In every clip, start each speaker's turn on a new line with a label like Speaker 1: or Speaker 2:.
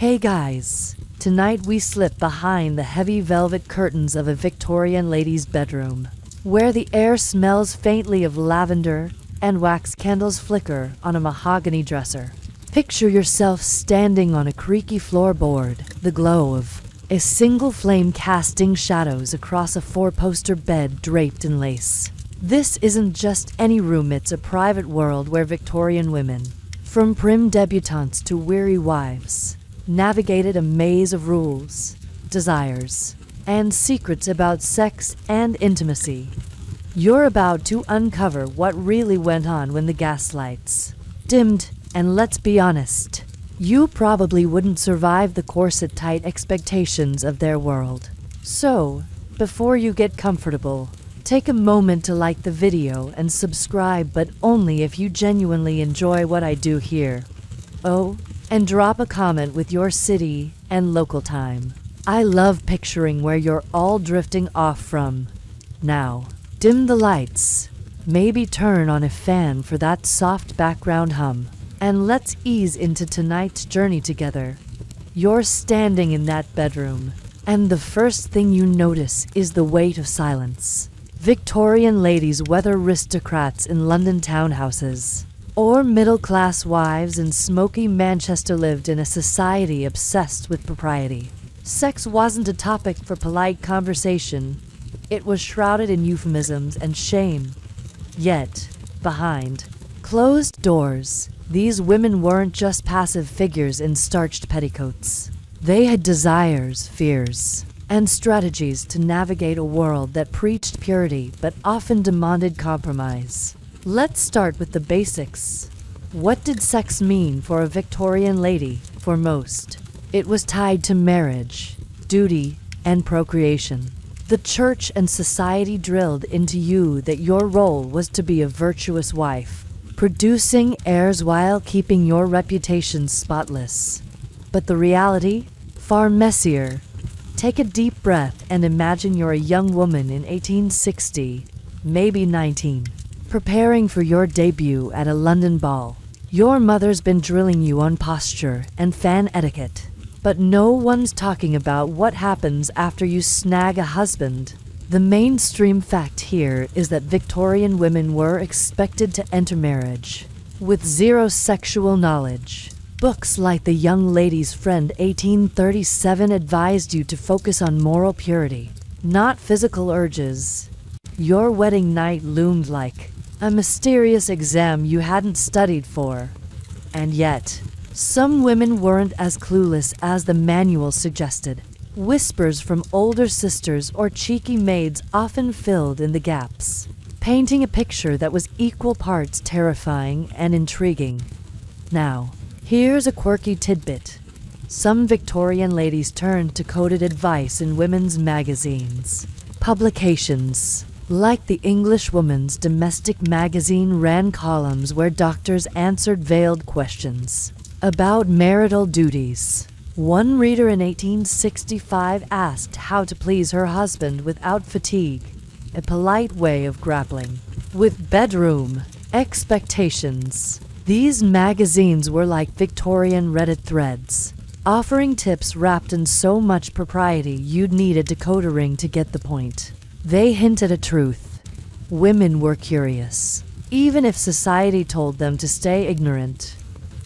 Speaker 1: Hey guys! Tonight we slip behind the heavy velvet curtains of a Victorian lady's bedroom, where the air smells faintly of lavender and wax candles flicker on a mahogany dresser. Picture yourself standing on a creaky floorboard, the glow of a single flame casting shadows across a four-poster bed draped in lace. This isn't just any room, it's a private world where Victorian women, from prim debutantes to weary wives, navigated a maze of rules, desires, and secrets about sex and intimacy. You're about to uncover what really went on when the gaslights dimmed, and let's be honest, you probably wouldn't survive the corset-tight expectations of their world. So, before you get comfortable, take a moment to like the video and subscribe, but only if you genuinely enjoy what I do here. Oh, and drop a comment with your city and local time. I love picturing where you're all drifting off from. Now, dim the lights, maybe turn on a fan for that soft background hum, and let's ease into tonight's journey together. You're standing in that bedroom, and the first thing you notice is the weight of silence. Victorian ladies, whether aristocrats in London townhouses or middle-class wives in smoky Manchester, lived in a society obsessed with propriety. Sex wasn't a topic for polite conversation. It was shrouded in euphemisms and shame. Yet, behind closed doors, these women weren't just passive figures in starched petticoats. They had desires, fears, and strategies to navigate a world that preached purity but often demanded compromise. Let's start with the basics. What did sex mean for a Victorian lady? For most, it was tied to marriage, duty, and procreation. The church and society drilled into you that your role was to be a virtuous wife, producing heirs while keeping your reputation spotless. But the reality? Far messier. Take a deep breath and imagine you're a young woman in 1860, maybe 19, preparing for your debut at a London ball. Your mother's been drilling you on posture and fan etiquette, but no one's talking about what happens after you snag a husband. The mainstream fact here is that Victorian women were expected to enter marriage with zero sexual knowledge. Books like The Young Lady's Friend 1837 advised you to focus on moral purity, not physical urges. Your wedding night loomed like a mysterious exam you hadn't studied for. And yet, some women weren't as clueless as the manual suggested. Whispers from older sisters or cheeky maids often filled in the gaps, painting a picture that was equal parts terrifying and intriguing. Now, here's a quirky tidbit. Some Victorian ladies turned to coded advice in women's magazines. Publications like the Englishwoman's Domestic Magazine ran columns where doctors answered veiled questions about marital duties. One reader in 1865 asked how to please her husband without fatigue, a polite way of grappling with bedroom expectations. These magazines were like Victorian Reddit threads, offering tips wrapped in so much propriety you'd need a decoder ring to get the point. They hinted at truth. Women were curious, even if society told them to stay ignorant.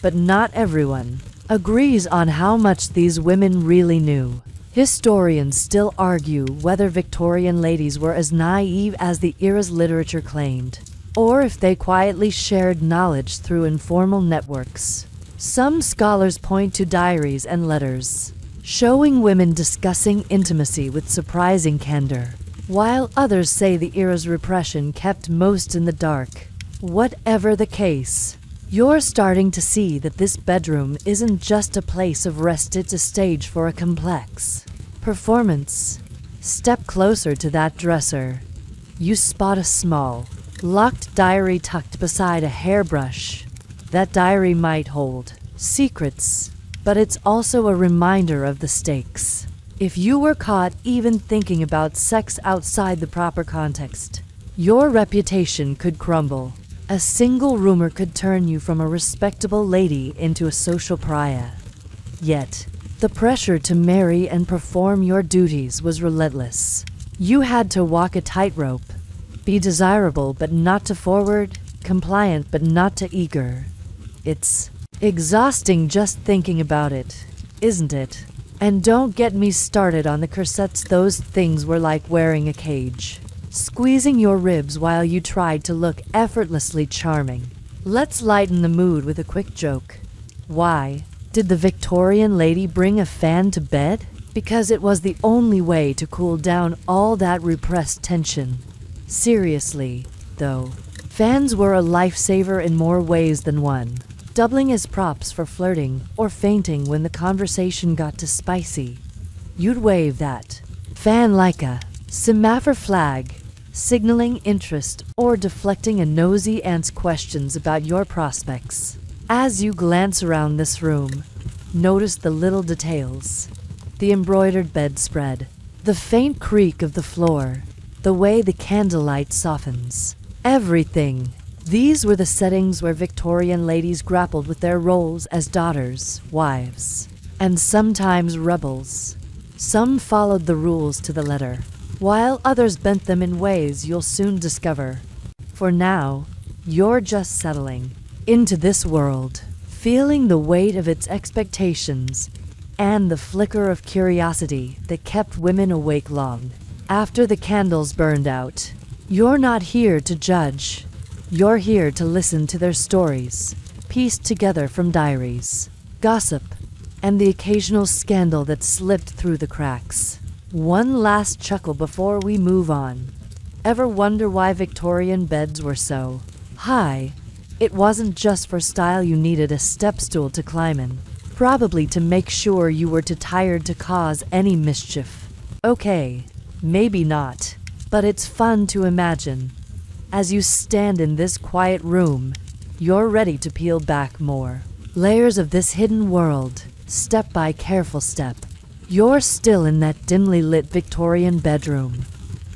Speaker 1: But not everyone agrees on how much these women really knew. Historians still argue whether Victorian ladies were as naive as the era's literature claimed, or if they quietly shared knowledge through informal networks. Some scholars point to diaries and letters, showing women discussing intimacy with surprising candor, while others say the era's repression kept most in the dark. Whatever the case, you're starting to see that this bedroom isn't just a place of rest, it's a stage for a complex performance. Step closer to that dresser. You spot a small, locked diary tucked beside a hairbrush. That diary might hold secrets, but it's also a reminder of the stakes. If you were caught even thinking about sex outside the proper context, your reputation could crumble. A single rumor could turn you from a respectable lady into a social pariah. Yet, The pressure to marry and perform your duties was relentless. You had to walk a tightrope, be desirable but not too forward, compliant but not too eager. It's exhausting just thinking about it, isn't it? And don't get me started on the corsets. Those things were like wearing a cage, squeezing your ribs while you tried to look effortlessly charming. Let's lighten the mood with a quick joke. Why did the Victorian lady bring a fan to bed? Because it was the only way to cool down all that repressed tension. Seriously, though, fans were a lifesaver in more ways than one, doubling as props for flirting or fainting when the conversation got too spicy. You'd wave that fan like a semaphore flag, signaling interest or deflecting a nosy aunt's questions about your prospects. As you glance around this room, notice the little details. The embroidered bedspread, the faint creak of the floor, the way the candlelight softens. Everything. These were the settings where Victorian ladies grappled with their roles as daughters, wives, and sometimes rebels. Some followed the rules to the letter, while others bent them in ways you'll soon discover. For now, you're just settling into this world, feeling the weight of its expectations and the flicker of curiosity that kept women awake long after the candles burned out. You're not here to judge. You're here to listen to their stories, pieced together from diaries, gossip, and the occasional scandal that slipped through the cracks. One last chuckle before we move on. Ever wonder why Victorian beds were so high? It wasn't just for style. You needed a step stool to climb in, probably to make sure you were too tired to cause any mischief. Okay, maybe not, but it's fun to imagine. As you stand in this quiet room, you're ready to peel back more layers of this hidden world, step by careful step. You're still in that dimly lit Victorian bedroom,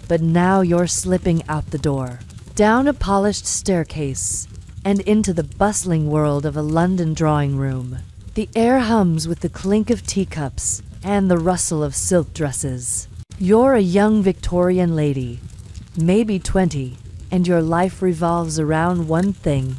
Speaker 1: but now you're slipping out the door, down a polished staircase, and into the bustling world of a London drawing room. The air hums with the clink of teacups and the rustle of silk dresses. You're a young Victorian lady, maybe 20, and your life revolves around one thing: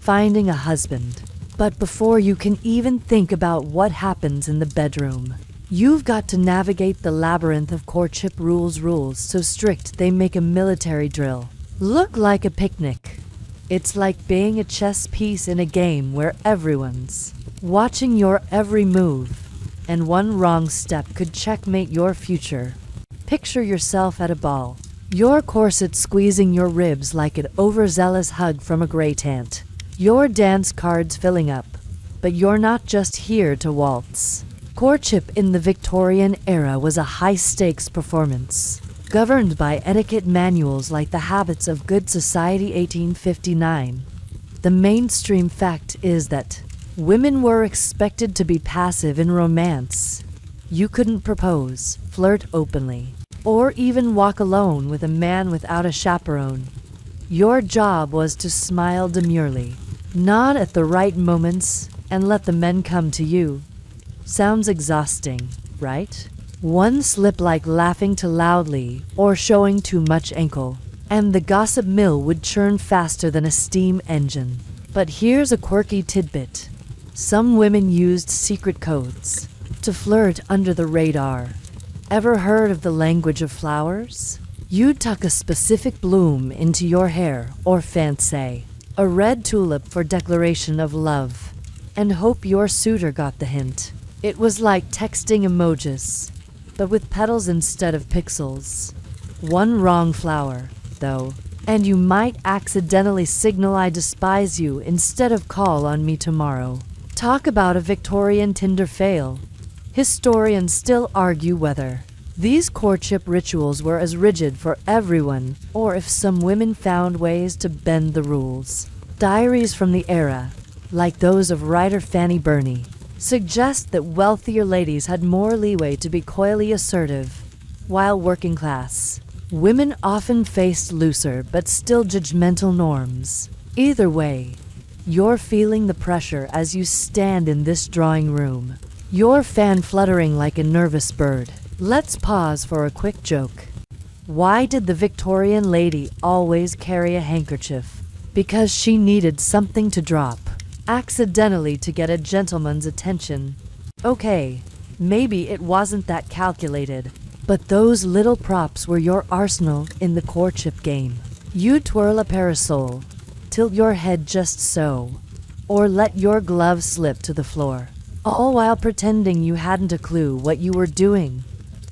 Speaker 1: finding a husband. But before you can even think about what happens in the bedroom, you've got to navigate the labyrinth of courtship rules so strict they make a military drill look like a picnic. It's like being a chess piece in a game where everyone's watching your every move, and one wrong step could checkmate your future. Picture yourself at a ball, your corset squeezing your ribs like an overzealous hug from a great aunt, your dance cards filling up. But you're not just here to waltz. Courtship in the Victorian era was a high-stakes performance, governed by etiquette manuals like the Habits of Good Society 1859. The mainstream fact is that women were expected to be passive in romance. You couldn't propose, flirt openly, or even walk alone with a man without a chaperone. Your job was to smile demurely, nod at the right moments, and let the men come to you. Sounds exhausting, right? One slip like laughing too loudly or showing too much ankle, and the gossip mill would churn faster than a steam engine. But here's a quirky tidbit. Some women used secret codes to flirt under the radar. Ever heard of the language of flowers? You'd tuck a specific bloom into your hair or fancy a red tulip for declaration of love, and hope your suitor got the hint. It was like texting emojis, but with petals instead of pixels. One wrong flower, though, and you might accidentally signal "I despise you" instead of "call on me tomorrow." Talk about a Victorian Tinder fail. Historians still argue whether these courtship rituals were as rigid for everyone, or if some women found ways to bend the rules. Diaries from the era, like those of writer Fanny Burney, suggest that wealthier ladies had more leeway to be coyly assertive, while working class women often faced looser but still judgmental norms. Either way, you're feeling the pressure as you stand in this drawing room. your fan fluttering like a nervous bird. Let's pause for a quick joke. Why did the Victorian lady always carry a handkerchief? Because she needed something to drop, accidentally, to get a gentleman's attention. Okay, maybe it wasn't that calculated, but those little props were your arsenal in the courtship game. You twirl a parasol, tilt your head just so, or let your glove slip to the floor, all while pretending you hadn't a clue what you were doing.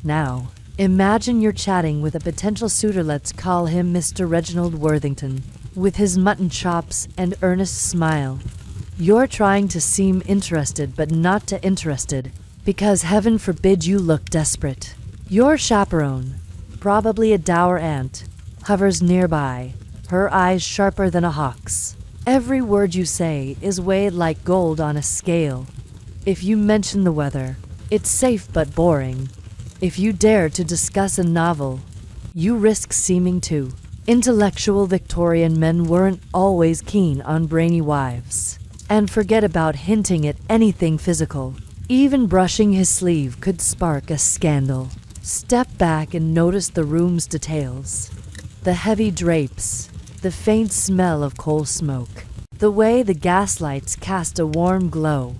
Speaker 1: Now, imagine you're chatting with a potential suitor, let's call him Mr. Reginald Worthington, with his mutton chops and earnest smile. You're trying to seem interested but not too interested, because heaven forbid you look desperate. Your chaperone, probably a dour aunt, hovers nearby, her eyes sharper than a hawk's. Every word you say is weighed like gold on a scale. If you mention the weather, it's safe but boring. If you dare to discuss a novel, you risk seeming too intellectual. Victorian men weren't always keen on brainy wives. And forget about hinting at anything physical. Even brushing his sleeve could spark a scandal. Step back and notice the room's details. The heavy drapes, the faint smell of coal smoke, the way the gaslights cast a warm glow.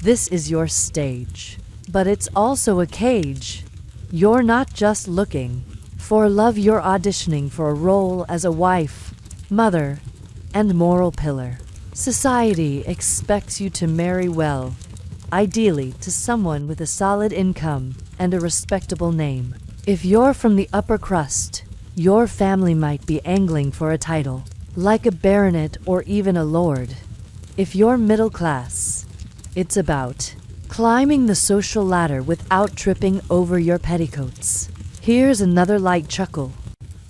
Speaker 1: This is your stage, but it's also a cage. You're not just looking for love, you're auditioning for a role as a wife, mother, and moral pillar. Society expects you to marry well, ideally to someone with a solid income and a respectable name. If you're from the upper crust, your family might be angling for a title, like a baronet or even a lord. If you're middle class, it's about climbing the social ladder without tripping over your petticoats. Here's another light chuckle.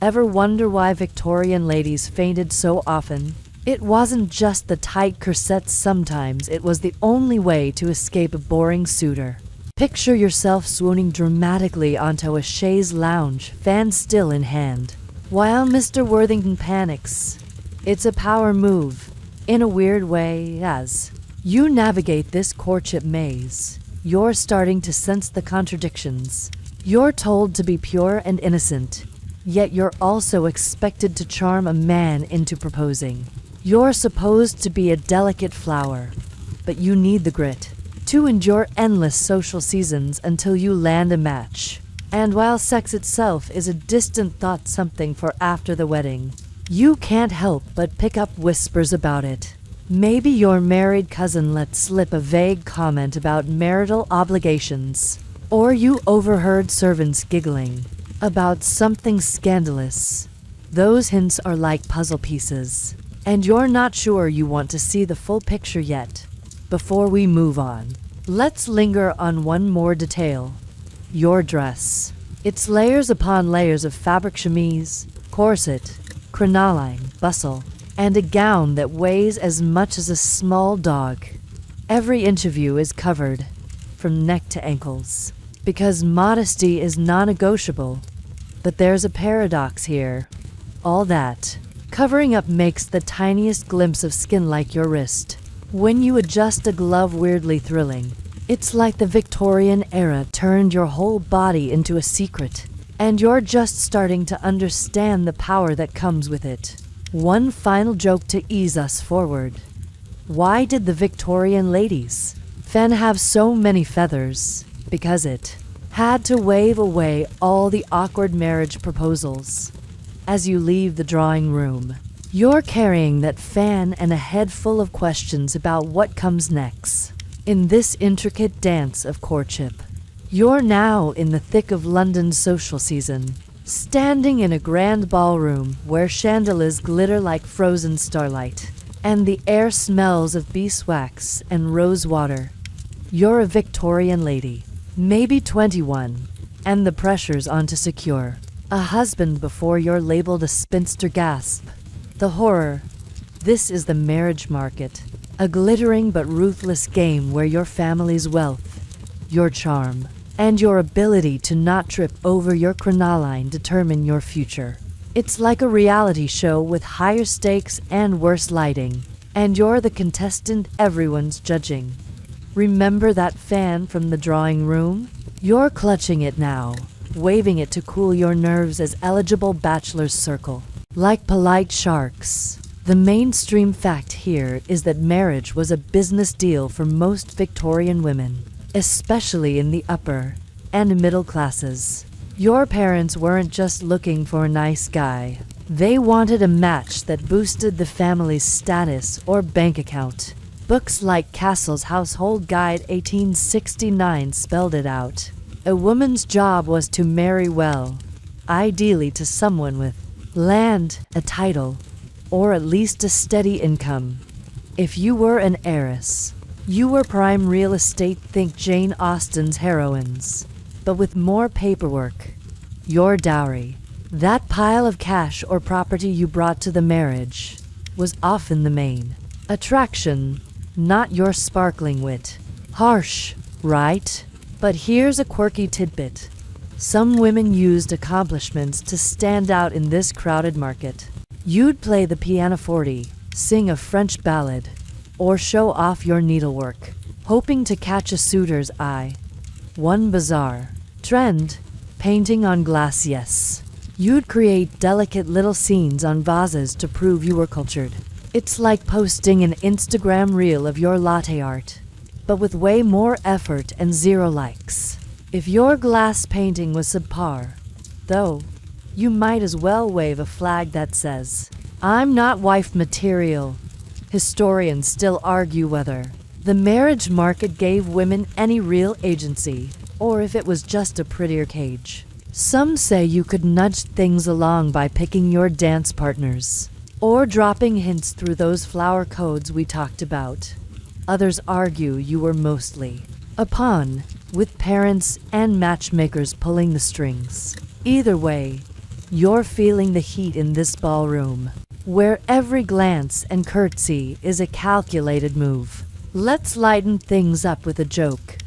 Speaker 1: Ever wonder why Victorian ladies fainted so often? It wasn't just the tight corsets, sometimes it was the only way to escape a boring suitor. Picture yourself swooning dramatically onto a chaise lounge, fan still in hand, while Mr. Worthington panics. It's a power move, in a weird way. As you navigate this courtship maze, you're starting to sense the contradictions. You're told to be pure and innocent, yet you're also expected to charm a man into proposing. You're supposed to be a delicate flower, but you need the grit to endure endless social seasons until you land a match. And while sex itself is a distant thought, something for after the wedding, you can't help but pick up whispers about it. Maybe your married cousin let slip a vague comment about marital obligations, or you overheard servants giggling about something scandalous. Those hints are like puzzle pieces, and you're not sure you want to see the full picture yet. Before we move on, let's linger on one more detail. Your dress. It's layers upon layers of fabric, chemise, corset, crinoline, bustle, and a gown that weighs as much as a small dog. Every inch of you is covered, from neck to ankles, because modesty is non-negotiable. But there's a paradox here. All that covering up makes the tiniest glimpse of skin, like your wrist. When you adjust a glove, weirdly thrilling. It's like the Victorian era turned your whole body into a secret, and you're just starting to understand the power that comes with it. One final joke to ease us forward. Why did the Victorian ladies' fan have so many feathers? Because it had to wave away all the awkward marriage proposals. As you leave the drawing room, you're carrying that fan and a head full of questions about what comes next. In this intricate dance of courtship, you're now in the thick of London's social season, standing in a grand ballroom where chandeliers glitter like frozen starlight, and the air smells of beeswax and rose water. You're a Victorian lady, maybe 21, and the pressure's on to secure a husband before you're labeled a spinster. Gasp. The horror. This is the marriage market, a glittering but ruthless game where your family's wealth, your charm, and your ability to not trip over your crinoline determine your future. It's like a reality show with higher stakes and worse lighting, and you're the contestant everyone's judging. Remember that fan from the drawing room? You're clutching it now, waving it to cool your nerves as eligible bachelors circle. Like polite sharks. The mainstream fact here is that marriage was a business deal for most Victorian women, especially in the upper and middle classes. Your parents weren't just looking for a nice guy. They wanted a match that boosted the family's status or bank account. Books like Castle's Household Guide 1869 spelled it out. A woman's job was to marry well, ideally to someone with land, a title, or at least a steady income. If you were an heiress, you were prime real estate. Think Jane Austen's heroines, but with more paperwork. Your dowry, that pile of cash or property you brought to the marriage, was often the main attraction, not your sparkling wit. Harsh, right? But here's a quirky tidbit. Some women used accomplishments to stand out in this crowded market. You'd play the pianoforte, sing a French ballad, or show off your needlework, hoping to catch a suitor's eye. One bizarre trend, painting on glass. Yes. You'd create delicate little scenes on vases to prove you were cultured. It's like posting an Instagram reel of your latte art, but with way more effort and 0 likes. If your glass painting was subpar, though, you might as well wave a flag that says, "I'm not wife material." Historians still argue whether the marriage market gave women any real agency, or if it was just a prettier cage. Some say you could nudge things along by picking your dance partners, or dropping hints through those flower codes we talked about. Others argue you were mostly a pawn, with parents and matchmakers pulling the strings. Either way, you're feeling the heat in this ballroom, where every glance and curtsy is a calculated move. Let's lighten things up with a joke.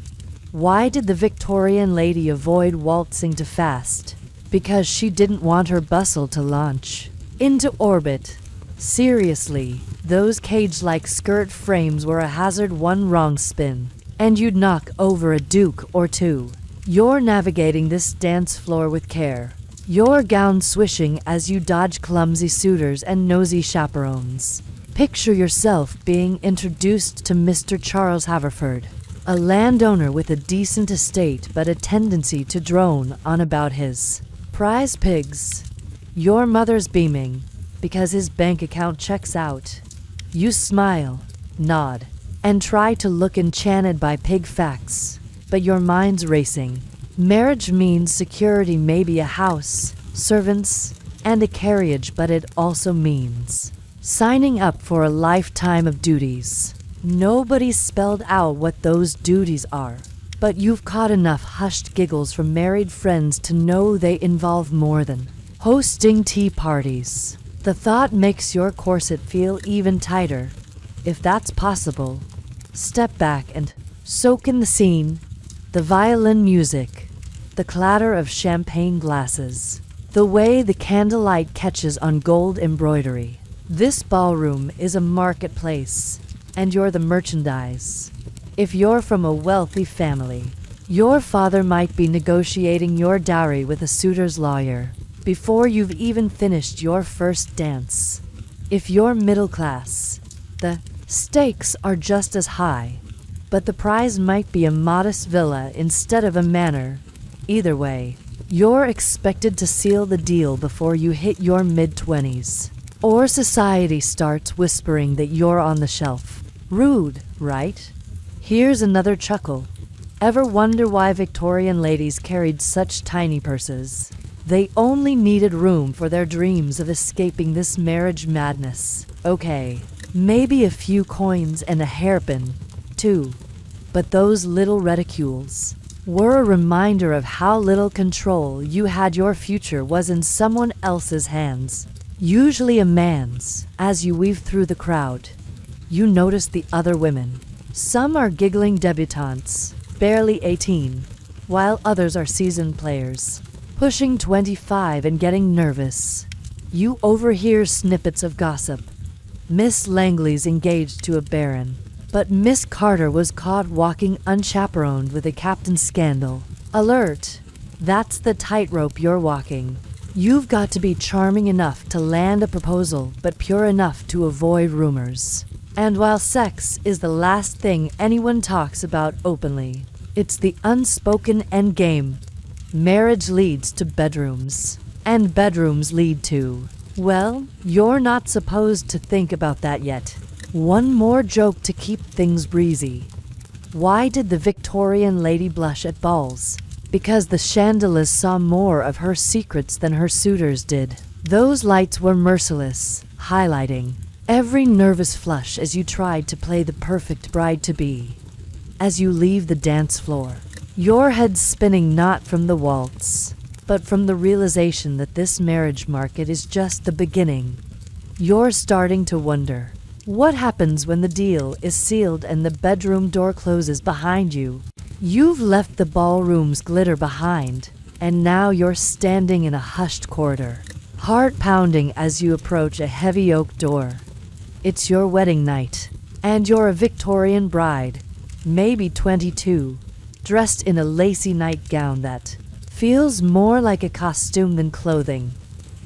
Speaker 1: Why did the Victorian lady avoid waltzing too fast? Because she didn't want her bustle to launch into orbit. Seriously, those cage-like skirt frames were a hazard. One wrong spin, and you'd knock over a duke or two. You're navigating this dance floor with care, your gown swishing as you dodge clumsy suitors and nosy chaperones. Picture yourself being introduced to Mr. Charles Haverford, a landowner with a decent estate but a tendency to drone on about his prize pigs. Your mother's beaming because his bank account checks out. You smile, nod, and try to look enchanted by pig facts, but your mind's racing. Marriage means security, maybe a house, servants, and a carriage, but it also means signing up for a lifetime of duties. Nobody's spelled out what those duties are, but you've caught enough hushed giggles from married friends to know they involve more than hosting tea parties. The thought makes your corset feel even tighter. If that's possible, step back and soak in the scene. The violin music, the clatter of champagne glasses, the way the candlelight catches on gold embroidery. This ballroom is a marketplace, and you're the merchandise. If you're from a wealthy family, your father might be negotiating your dowry with a suitor's lawyer before you've even finished your first dance. If you're middle class, the stakes are just as high, but the prize might be a modest villa instead of a manor. Either way, you're expected to seal the deal before you hit your mid-20s, or society starts whispering that you're on the shelf. Rude, right? Here's another chuckle. Ever wonder why Victorian ladies carried such tiny purses? They only needed room for their dreams of escaping this marriage madness. Okay, maybe a few coins and a hairpin, too. But those little reticules were a reminder of how little control you had. Your future was in someone else's hands, usually a man's. As you weave through the crowd, you notice the other women. Some are giggling debutantes, barely 18, while others are seasoned players, pushing 25 and getting nervous. You overhear snippets of gossip. Miss Langley's engaged to a baron, But Miss Carter was caught walking unchaperoned with a captain's scandal. Alert! That's the tightrope you're walking. You've got to be charming enough to land a proposal, but pure enough to avoid rumors. And while sex is the last thing anyone talks about openly, it's the unspoken endgame. Marriage leads to bedrooms. And bedrooms lead to... well, you're not supposed to think about that yet. One more joke to keep things breezy. Why did the Victorian lady blush at balls? Because the chandeliers saw more of her secrets than her suitors did. Those lights were merciless, highlighting every nervous flush as you tried to play the perfect bride-to-be. As you leave the dance floor, your head spinning not from the waltz, but from the realization that this marriage market is just the beginning. You're starting to wonder, what happens when the deal is sealed and the bedroom door closes behind you? You've left the ballroom's glitter behind, and now you're standing in a hushed corridor, heart pounding as you approach a heavy oak door. It's your wedding night, and you're a Victorian bride, maybe 22, dressed in a lacy nightgown that feels more like a costume than clothing.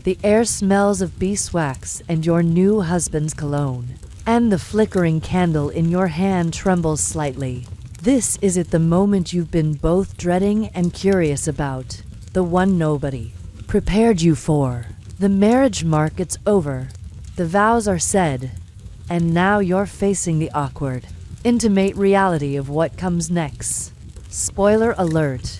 Speaker 1: The air smells of beeswax and your new husband's cologne, and the flickering candle in your hand trembles slightly. This is it, the moment you've been both dreading and curious about, the one nobody prepared you for. The marriage market's over, the vows are said, and now you're facing the awkward, intimate reality of what comes next. Spoiler alert,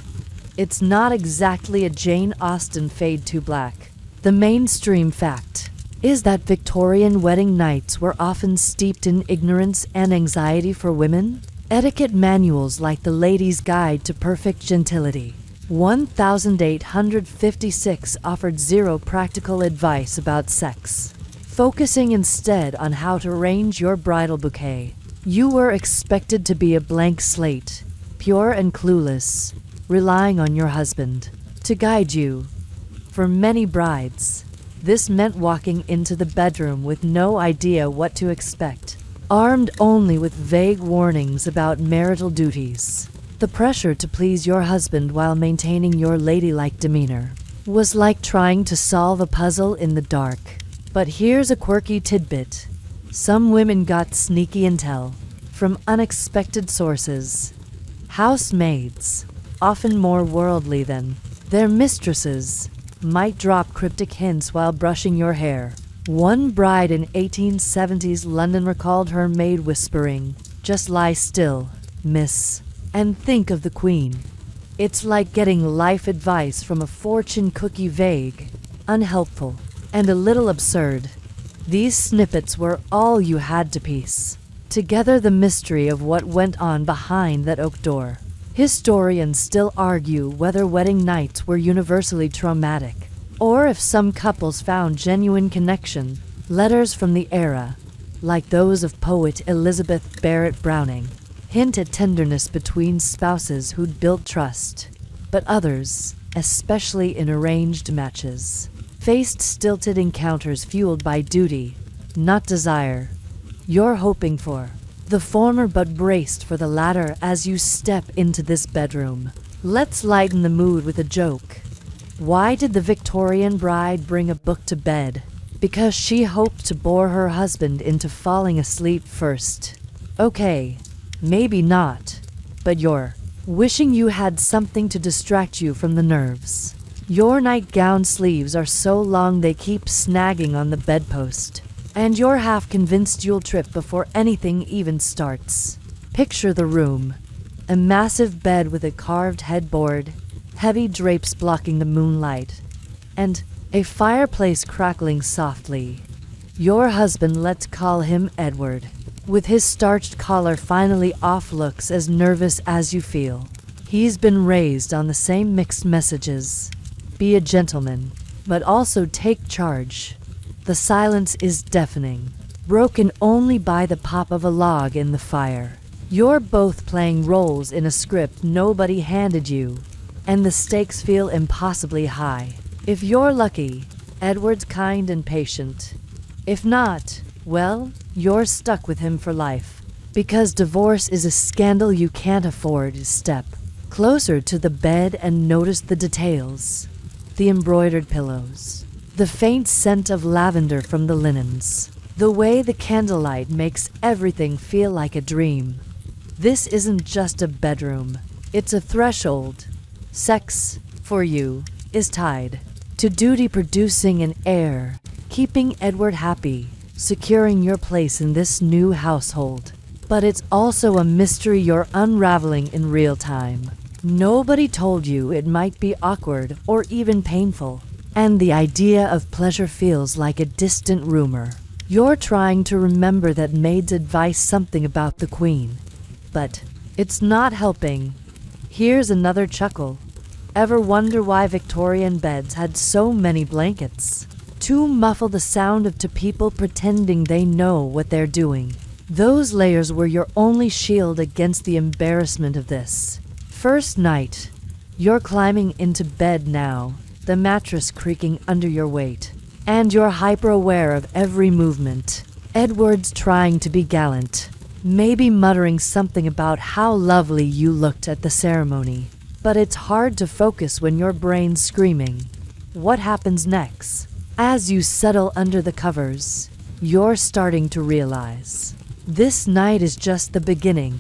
Speaker 1: it's not exactly a Jane Austen fade to black. The mainstream fact is that Victorian wedding nights were often steeped in ignorance and anxiety for women. Etiquette manuals like the Lady's Guide to Perfect Gentility, 1856, offered zero practical advice about sex, focusing instead on how to arrange your bridal bouquet. You were expected to be a blank slate, pure and clueless, relying on your husband to guide you. For many brides, this meant walking into the bedroom with no idea what to expect, armed only with vague warnings about marital duties. The pressure to please your husband while maintaining your ladylike demeanor was like trying to solve a puzzle in the dark. But here's a quirky tidbit. Some women got sneaky intel from unexpected sources. Housemaids, often more worldly than their mistresses, might drop cryptic hints while brushing your hair. One bride in 1870s London recalled her maid whispering, "Just lie still, miss, and think of the Queen." It's like getting life advice from a fortune cookie, vague, unhelpful, and a little absurd. These snippets were all you had to piece together the mystery of what went on behind that oak door. Historians still argue whether wedding nights were universally traumatic, or if some couples found genuine connection. Letters from the era, like those of poet Elizabeth Barrett Browning, hint at tenderness between spouses who'd built trust, but others, especially in arranged matches, faced stilted encounters fueled by duty, not desire. You're hoping for the former but braced for the latter as you step into this bedroom. Let's lighten the mood with a joke. Why did the Victorian bride bring a book to bed? Because she hoped to bore her husband into falling asleep first. Okay, maybe not, but you're wishing you had something to distract you from the nerves. Your nightgown sleeves are so long they keep snagging on the bedpost, and you're half convinced you'll trip before anything even starts. Picture the room. A massive bed with a carved headboard, heavy drapes blocking the moonlight, and a fireplace crackling softly. Your husband, let's call him Edward, with his starched collar finally off, looks as nervous as you feel. He's been raised on the same mixed messages. Be a gentleman, but also take charge. The silence is deafening, broken only by the pop of a log in the fire. You're both playing roles in a script nobody handed you, and the stakes feel impossibly high. If you're lucky, Edward's kind and patient. If not, well, you're stuck with him for life. Because divorce is a scandal you can't afford. Step closer to the bed and notice the details. The embroidered pillows, the faint scent of lavender from the linens, the way the candlelight makes everything feel like a dream. This isn't just a bedroom, it's a threshold. Sex, for you, is tied to duty, producing an heir, keeping Edward happy, securing your place in this new household. But it's also a mystery you're unraveling in real time. Nobody told you it might be awkward or even painful, and the idea of pleasure feels like a distant rumor. You're trying to remember that maid's advice, something about the queen, but it's not helping. Here's another chuckle. Ever wonder why Victorian beds had so many blankets? To muffle the sound of two people pretending they know what they're doing. Those layers were your only shield against the embarrassment of this first night. You're climbing into bed now, the mattress creaking under your weight, and you're hyper-aware of every movement. Edward's trying to be gallant, maybe muttering something about how lovely you looked at the ceremony. But it's hard to focus when your brain's screaming. What happens next? As you settle under the covers, you're starting to realize this night is just the beginning.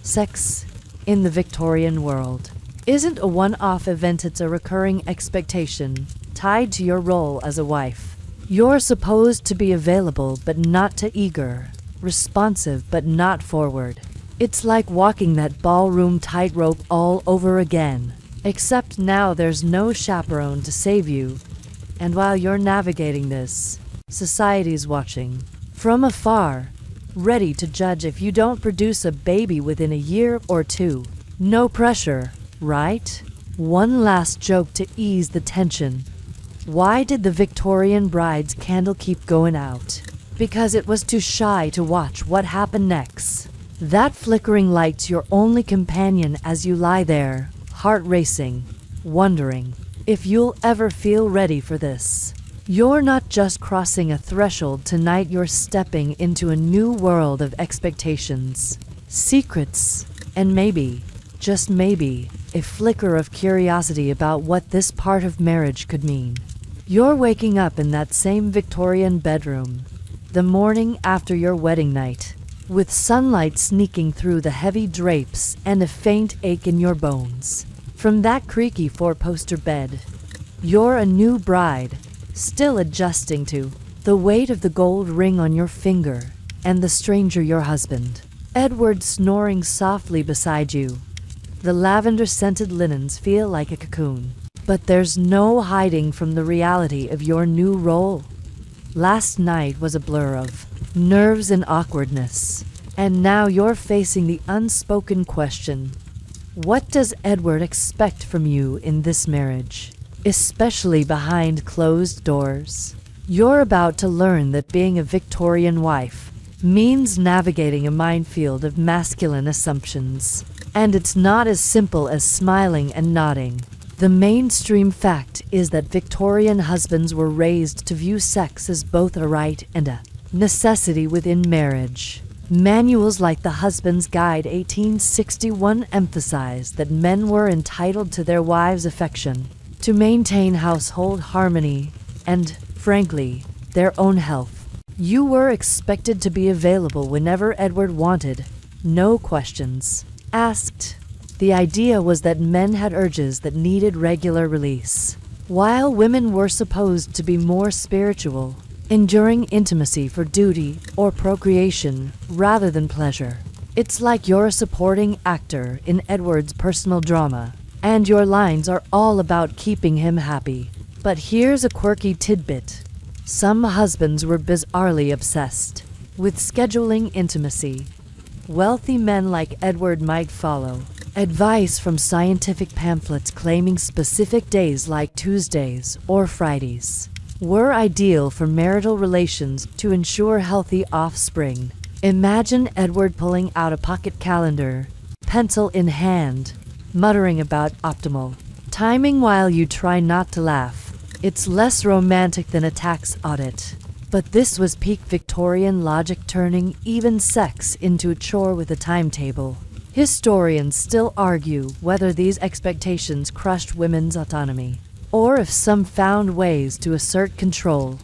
Speaker 1: Sex, in the Victorian world, isn't a one-off event, it's a recurring expectation tied to your role as a wife. You're supposed to be available but not too eager, responsive but not forward. It's like walking that ballroom tightrope all over again, except now there's no chaperone to save you. And while you're navigating this, society's watching from afar, ready to judge if you don't produce a baby within a year or two. No pressure, right? One last joke to ease the tension. Why did the Victorian bride's candle keep going out? Because it was too shy to watch what happened next. That flickering light's your only companion as you lie there, heart racing, wondering if you'll ever feel ready for this. You're not just crossing a threshold tonight, you're stepping into a new world of expectations, secrets, and maybe, just maybe, a flicker of curiosity about what this part of marriage could mean. You're waking up in that same Victorian bedroom, the morning after your wedding night, with sunlight sneaking through the heavy drapes and a faint ache in your bones. From that creaky four-poster bed, you're a new bride, still adjusting to the weight of the gold ring on your finger and the stranger, your husband. Edward snoring softly beside you. The lavender-scented linens feel like a cocoon, but there's no hiding from the reality of your new role. Last night was a blur of nerves and awkwardness, and now you're facing the unspoken question. What does Edward expect from you in this marriage? Especially behind closed doors. You're about to learn that being a Victorian wife means navigating a minefield of masculine assumptions. And it's not as simple as smiling and nodding. The mainstream fact is that Victorian husbands were raised to view sex as both a right and a necessity within marriage. Manuals like the Husband's Guide 1861 emphasized that men were entitled to their wives' affection, to maintain household harmony, and, frankly, their own health. You were expected to be available whenever Edward wanted, no questions asked. The idea was that men had urges that needed regular release, while women were supposed to be more spiritual, enduring intimacy for duty or procreation rather than pleasure. It's like you're a supporting actor in Edward's personal drama, and your lines are all about keeping him happy. But here's a quirky tidbit. Some husbands were bizarrely obsessed with scheduling intimacy. Wealthy men like Edward might follow advice from scientific pamphlets claiming specific days like Tuesdays or Fridays were ideal for marital relations to ensure healthy offspring. Imagine Edward pulling out a pocket calendar, pencil in hand, muttering about optimal timing while you try not to laugh. It's less romantic than a tax audit. But this was peak Victorian logic, turning even sex into a chore with a timetable. Historians still argue whether these expectations crushed women's autonomy, or if some found ways to assert control.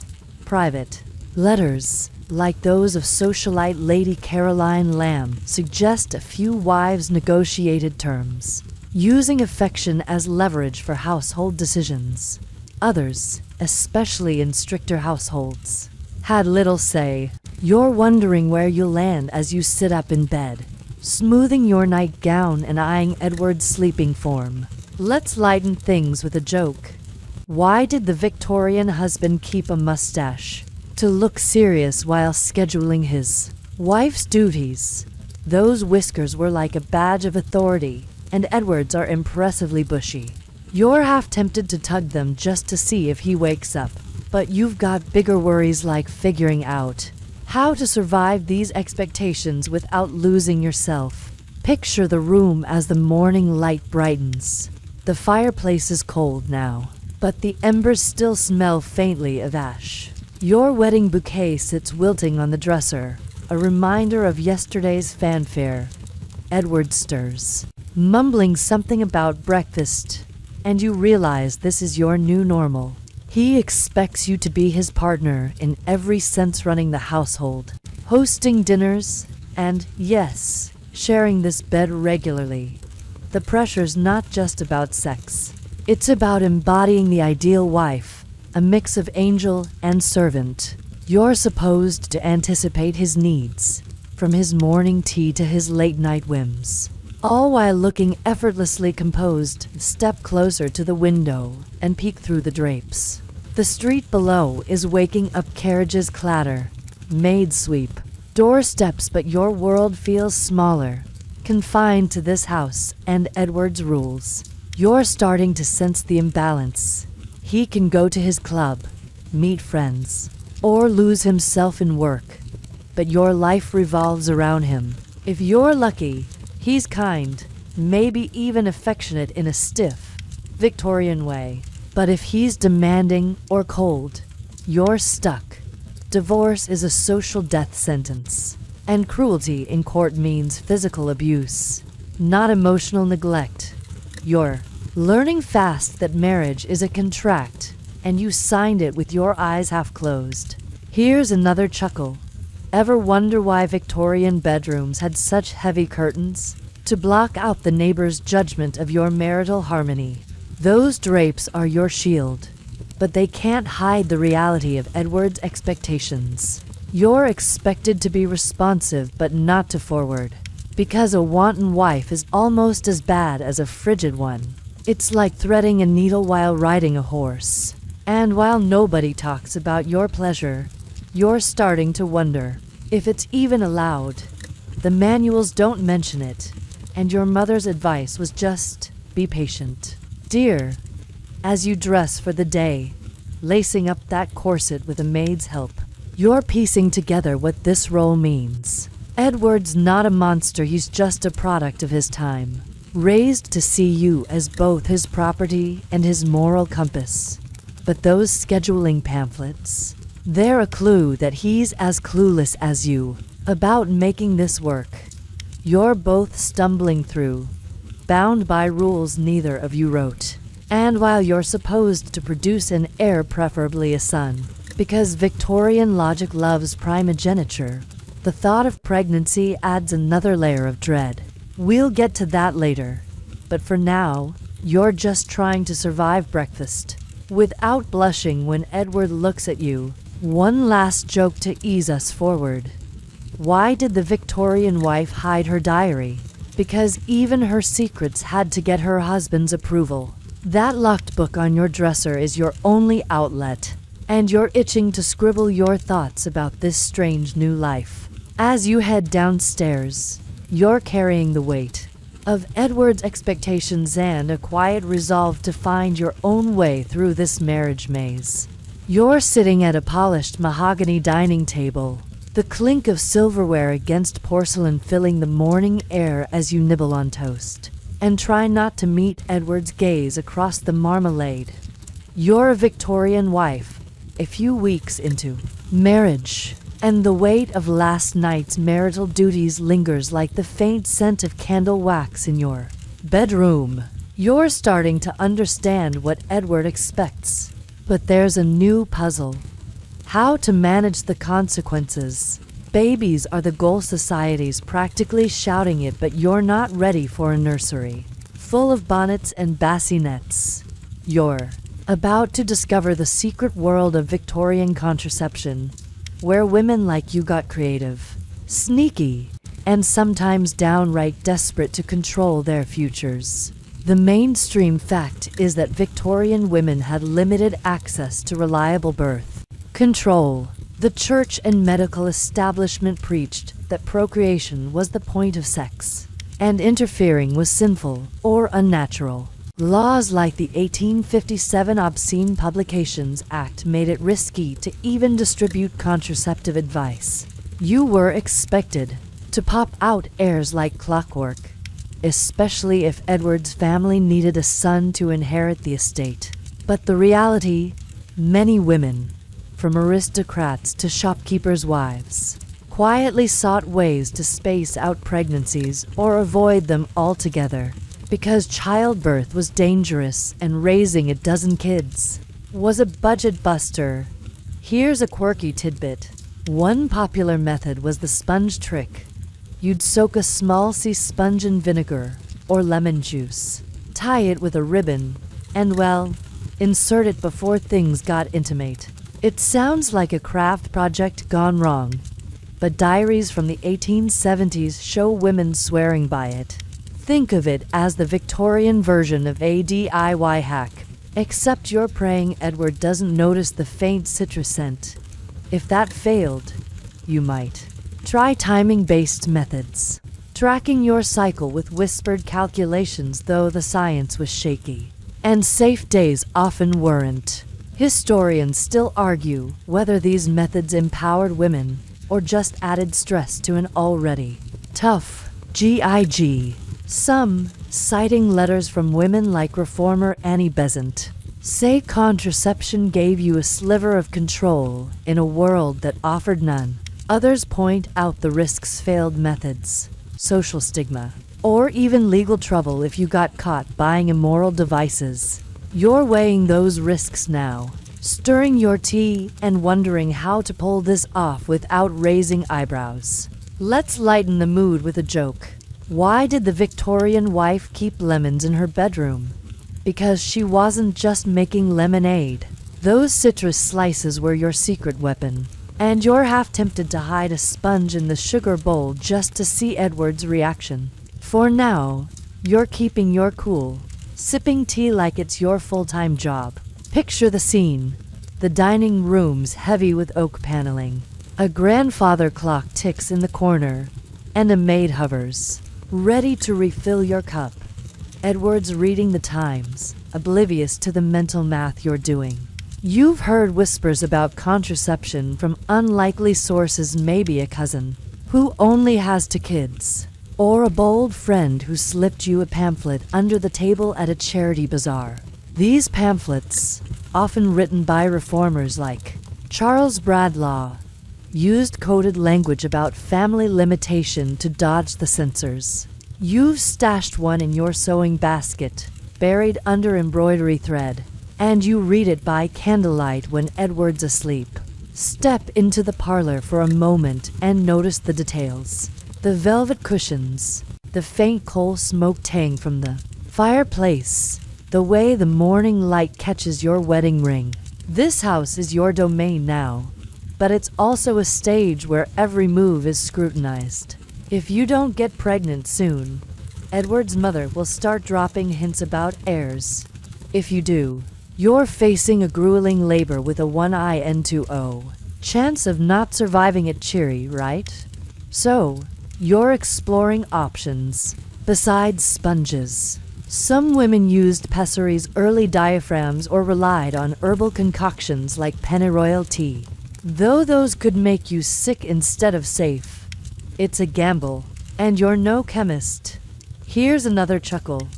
Speaker 1: Private letters, like those of socialite Lady Caroline Lamb, suggest a few wives negotiated terms, using affection as leverage for household decisions. Others, especially in stricter households, had little say. You're wondering where you'll land as you sit up in bed, smoothing your nightgown and eyeing Edward's sleeping form. Let's lighten things with a joke. Why did the Victorian husband keep a mustache? To look serious while scheduling his wife's duties. Those whiskers were like a badge of authority, and Edward's are impressively bushy. You're half tempted to tug them just to see if he wakes up, but you've got bigger worries like figuring out how to survive these expectations without losing yourself. Picture the room as the morning light brightens. The fireplace is cold now, but the embers still smell faintly of ash. Your wedding bouquet sits wilting on the dresser, a reminder of yesterday's fanfare. Edward stirs, mumbling something about breakfast, and you realize this is your new normal. He expects you to be his partner in every sense, running the household, hosting dinners, and, yes, sharing this bed regularly. The pressure's not just about sex. It's about embodying the ideal wife, a mix of angel and servant. You're supposed to anticipate his needs, from his morning tea to his late-night whims, all while looking effortlessly composed. Step closer to the window and peek through the drapes. The street below is waking up, carriages clatter, maids sweep, doorsteps, but your world feels smaller, confined to this house and Edward's rules. You're starting to sense the imbalance. He can go to his club, meet friends, or lose himself in work, but your life revolves around him. If you're lucky, he's kind, maybe even affectionate in a stiff, Victorian way. But if he's demanding or cold, you're stuck. Divorce is a social death sentence, and cruelty in court means physical abuse, not emotional neglect. You're learning fast that marriage is a contract, and you signed it with your eyes half closed. Here's another chuckle. Ever wonder why Victorian bedrooms had such heavy curtains? To block out the neighbor's judgment of your marital harmony. Those drapes are your shield, but they can't hide the reality of Edward's expectations. You're expected to be responsive but not to forward, because a wanton wife is almost as bad as a frigid one. It's like threading a needle while riding a horse. And while nobody talks about your pleasure, you're starting to wonder if it's even allowed. The manuals don't mention it, and your mother's advice was just be patient. Dear, as you dress for the day, lacing up that corset with a maid's help, you're piecing together what this role means. Edward's not a monster, he's just a product of his time, raised to see you as both his property and his moral compass. But those scheduling pamphlets, they're a clue that he's as clueless as you about making this work. You're both stumbling through, bound by rules neither of you wrote. And while you're supposed to produce an heir, preferably a son, because Victorian logic loves primogeniture, the thought of pregnancy adds another layer of dread. We'll get to that later, but for now, you're just trying to survive breakfast without blushing when Edward looks at you. One last joke to ease us forward. Why did the Victorian wife hide her diary? Because even her secrets had to get her husband's approval. That locked book on your dresser is your only outlet, and you're itching to scribble your thoughts about this strange new life. As you head downstairs, you're carrying the weight of Edward's expectations and a quiet resolve to find your own way through this marriage maze. You're sitting at a polished mahogany dining table, the clink of silverware against porcelain filling the morning air as you nibble on toast, and try not to meet Edward's gaze across the marmalade. You're a Victorian wife, a few weeks into Marriage. And the weight of last night's marital duties lingers like the faint scent of candle wax in your bedroom. You're starting to understand what Edward expects. But there's a new puzzle. How to manage the consequences. Babies are the goal, society's practically shouting it, but you're not ready for a nursery full of bonnets and bassinets. You're about to discover the secret world of Victorian contraception, where women like you got creative, sneaky, and sometimes downright desperate to control their futures. The mainstream fact is that Victorian women had limited access to reliable birth control. The church and medical establishment preached that procreation was the point of sex, and interfering was sinful or unnatural. Laws like the 1857 Obscene Publications Act made it risky to even distribute contraceptive advice. You were expected to pop out heirs like clockwork, especially if Edward's family needed a son to inherit the estate. But the reality, many women, from aristocrats to shopkeepers' wives, quietly sought ways to space out pregnancies or avoid them altogether, because childbirth was dangerous and raising a dozen kids was a budget buster. Here's a quirky tidbit. One popular method was the sponge trick. You'd soak a small sea sponge in vinegar or lemon juice, tie it with a ribbon, and well, insert it before things got intimate. It sounds like a craft project gone wrong, but diaries from the 1870s show women swearing by it. Think of it as the Victorian version of a DIY hack, except you're praying Edward doesn't notice the faint citrus scent. If that failed, you might try timing-based methods, tracking your cycle with whispered calculations, though the science was shaky, and safe days often weren't. Historians still argue whether these methods empowered women or just added stress to an already tough GIG. Some, citing letters from women like reformer Annie Besant, say contraception gave you a sliver of control in a world that offered none. Others point out the risks failed methods, social stigma, or even legal trouble if you got caught buying immoral devices. You're weighing those risks now, stirring your tea and wondering how to pull this off without raising eyebrows. Let's lighten the mood with a joke. Why did the Victorian wife keep lemons in her bedroom? Because she wasn't just making lemonade. Those citrus slices were your secret weapon, and you're half tempted to hide a sponge in the sugar bowl just to see Edward's reaction. For now, you're keeping your cool, sipping tea like it's your full-time job. Picture the scene. The dining room's heavy with oak paneling. A grandfather clock ticks in the corner, and a maid hovers, ready to refill your cup. Edward's reading the Times, oblivious to the mental math you're doing. You've heard whispers about contraception from unlikely sources, maybe a cousin who only has two kids, or a bold friend who slipped you a pamphlet under the table at a charity bazaar. These pamphlets, often written by reformers like Charles Bradlaugh, used coded language about family limitation to dodge the censors. You've stashed one in your sewing basket, buried under embroidery thread, and you read it by candlelight when Edward's asleep. Step into the parlor for a moment and notice the details. The velvet cushions, the faint coal smoke tang from the fireplace, the way the morning light catches your wedding ring. This house is your domain now, but it's also a stage where every move is scrutinized. If you don't get pregnant soon, Edward's mother will start dropping hints about heirs. If you do, you're facing a grueling labor with a 1IN2O chance of not surviving it. Cheery, right? So, you're exploring options. Besides sponges, some women used pessaries, early diaphragms, or relied on herbal concoctions like pennyroyal tea. Though those could make you sick instead of safe, it's a gamble, and you're no chemist. Here's another chuckle.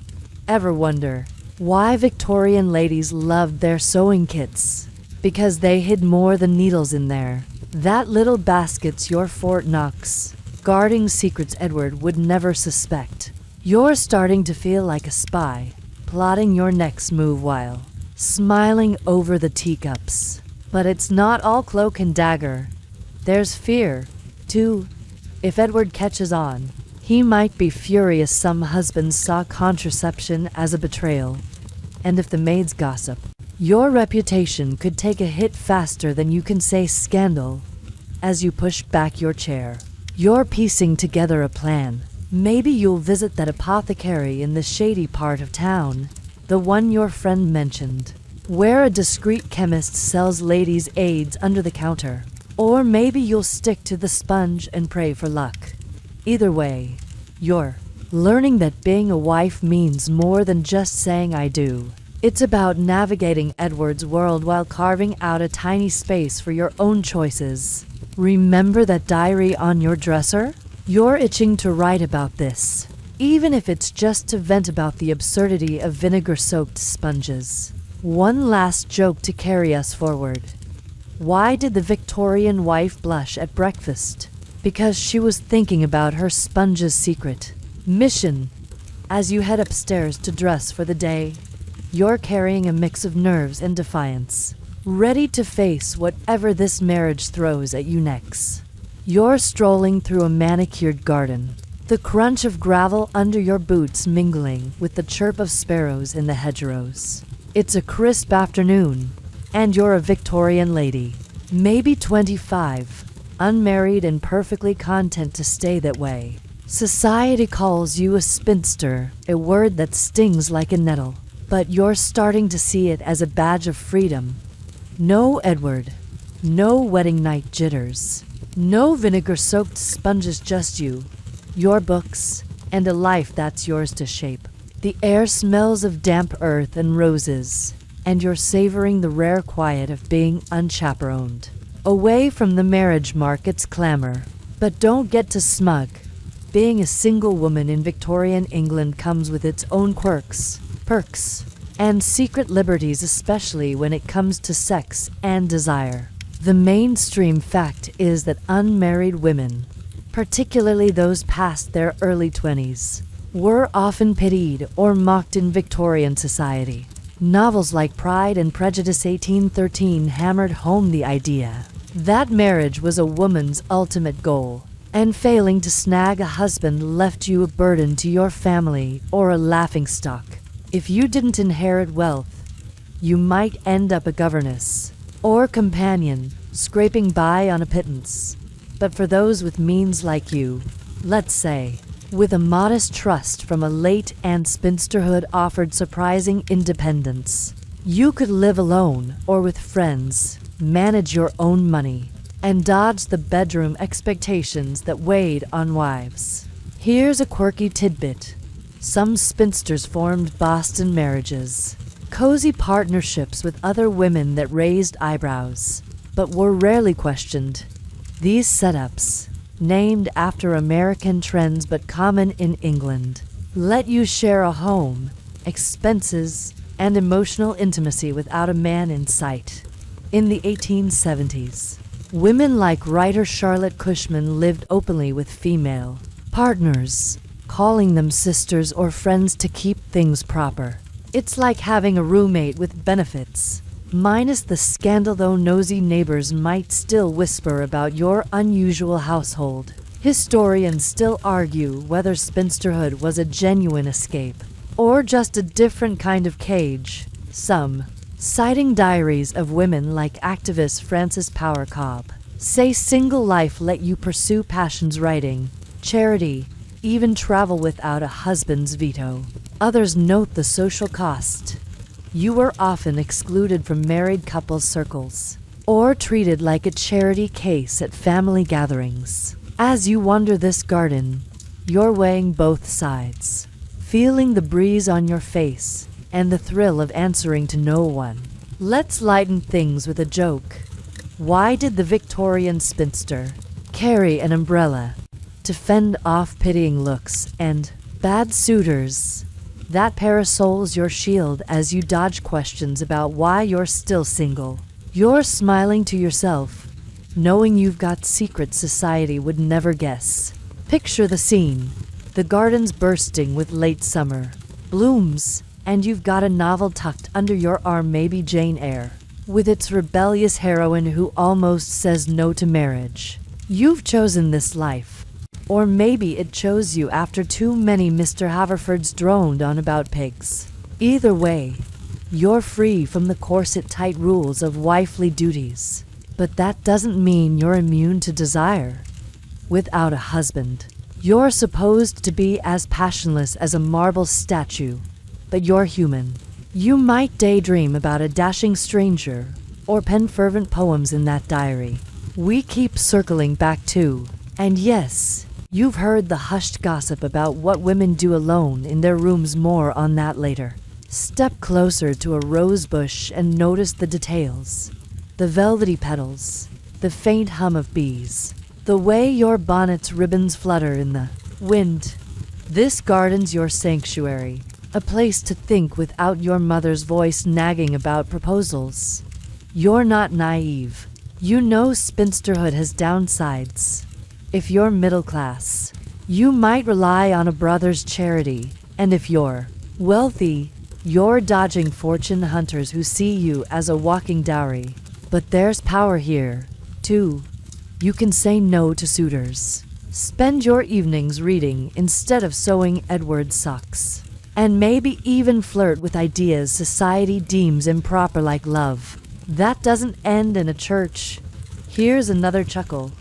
Speaker 1: Ever wonder why Victorian ladies loved their sewing kits? Because they hid more than needles in there. That little basket's your Fort Knox, guarding secrets Edward would never suspect. You're starting to feel like a spy, plotting your next move while smiling over the teacups. But it's not all cloak and dagger. There's fear, too. If Edward catches on, he might be furious some husbands saw contraception as a betrayal. And if the maids gossip, your reputation could take a hit faster than you can say scandal. As you push back your chair, you're piecing together a plan. Maybe you'll visit that apothecary in the shady part of town, the one your friend mentioned, where a discreet chemist sells ladies' aids under the counter. Or maybe you'll stick to the sponge and pray for luck. Either way, you're learning that being a wife means more than just saying I do. It's about navigating Edward's world while carving out a tiny space for your own choices. Remember that diary on your dresser? You're itching to write about this, even if it's just to vent about the absurdity of vinegar-soaked sponges. One last joke to carry us forward. Why did the Victorian wife blush at breakfast? Because she was thinking about her sponge's secret mission. As you head upstairs to dress for the day, you're carrying a mix of nerves and defiance, ready to face whatever this marriage throws at you next. You're strolling through a manicured garden, the crunch of gravel under your boots mingling with the chirp of sparrows in the hedgerows. It's a crisp afternoon, and you're a Victorian lady, maybe 25, unmarried and perfectly content to stay that way. Society calls you a spinster, a word that stings like a nettle, but you're starting to see it as a badge of freedom. No Edward, no wedding night jitters, no vinegar-soaked sponges, just you, your books, and a life that's yours to shape. The air smells of damp earth and roses, and you're savoring the rare quiet of being unchaperoned, away from the marriage market's clamor. But don't get too smug. Being a single woman in Victorian England comes with its own quirks, perks, and secret liberties, especially when it comes to sex and desire. The mainstream fact is that unmarried women, particularly those past their early 20s, were often pitied or mocked in Victorian society. Novels like Pride and Prejudice 1813 hammered home the idea that marriage was a woman's ultimate goal, and failing to snag a husband left you a burden to your family or a laughingstock. If you didn't inherit wealth, you might end up a governess or companion, scraping by on a pittance. But for those with means like you, let's say, with a modest trust from a late aunt, spinsterhood offered surprising independence. You could live alone or with friends, manage your own money, and dodge the bedroom expectations that weighed on wives. Here's a quirky tidbit. Some spinsters formed Boston marriages, cozy partnerships with other women that raised eyebrows, but were rarely questioned. These setups, named after American trends but common in England, let you share a home, expenses, and emotional intimacy without a man in sight. In the 1870s, women like writer Charlotte Cushman lived openly with female partners, calling them sisters or friends to keep things proper. It's like having a roommate with benefits, minus the scandal, though nosy neighbors might still whisper about your unusual household. Historians still argue whether spinsterhood was a genuine escape, or just a different kind of cage. Some, citing diaries of women like activist Frances Power Cobb, say single life let you pursue passions, writing, charity, even travel without a husband's veto. Others note the social cost. You were often excluded from married couples' circles, or treated like a charity case at family gatherings. As you wander this garden, you're weighing both sides, feeling the breeze on your face and the thrill of answering to no one. Let's lighten things with a joke. Why did the Victorian spinster carry an umbrella? To fend off pitying looks and bad suitors. That parasol's your shield as you dodge questions about why you're still single. You're smiling to yourself, knowing you've got secrets society would never guess. Picture the scene. The garden's bursting with late summer blooms, and you've got a novel tucked under your arm, maybe Jane Eyre, with its rebellious heroine who almost says no to marriage. You've chosen this life. Or maybe it chose you after too many Mr. Haverfords droned on about pigs. Either way, you're free from the corset-tight rules of wifely duties. But that doesn't mean you're immune to desire. Without a husband, you're supposed to be as passionless as a marble statue, but you're human. You might daydream about a dashing stranger, or pen fervent poems in that diary we keep circling back to. And yes, you've heard the hushed gossip about what women do alone in their rooms. More on that later. Step closer to a rose bush and notice the details. The velvety petals, the faint hum of bees, the way your bonnet's ribbons flutter in the wind. This garden's your sanctuary, a place to think without your mother's voice nagging about proposals. You're not naive. You know spinsterhood has downsides. If you're middle class, you might rely on a brother's charity, and if you're wealthy, you're dodging fortune hunters who see you as a walking dowry. But there's power here, too. You can say no to suitors. Spend your evenings reading instead of sewing Edward's socks. And maybe even flirt with ideas society deems improper, like love. That doesn't end in a church. Here's another chuckle.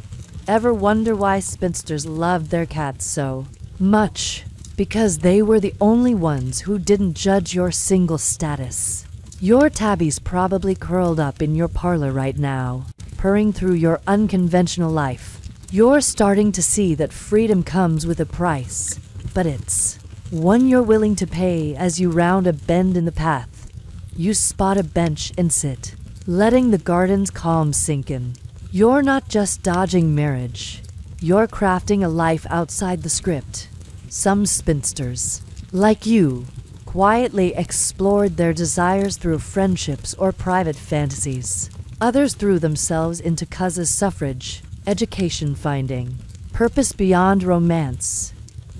Speaker 1: Ever wonder why spinsters loved their cats so much? Because they were the only ones who didn't judge your single status. Your tabby's probably curled up in your parlor right now, purring through your unconventional life. You're starting to see that freedom comes with a price, but it's one you're willing to pay. As you round a bend in the path, you spot a bench and sit, letting the garden's calm sink in. You're not just dodging marriage, you're crafting a life outside the script. Some spinsters, like you, quietly explored their desires through friendships or private fantasies. Others threw themselves into causes suffrage, education finding, purpose beyond romance.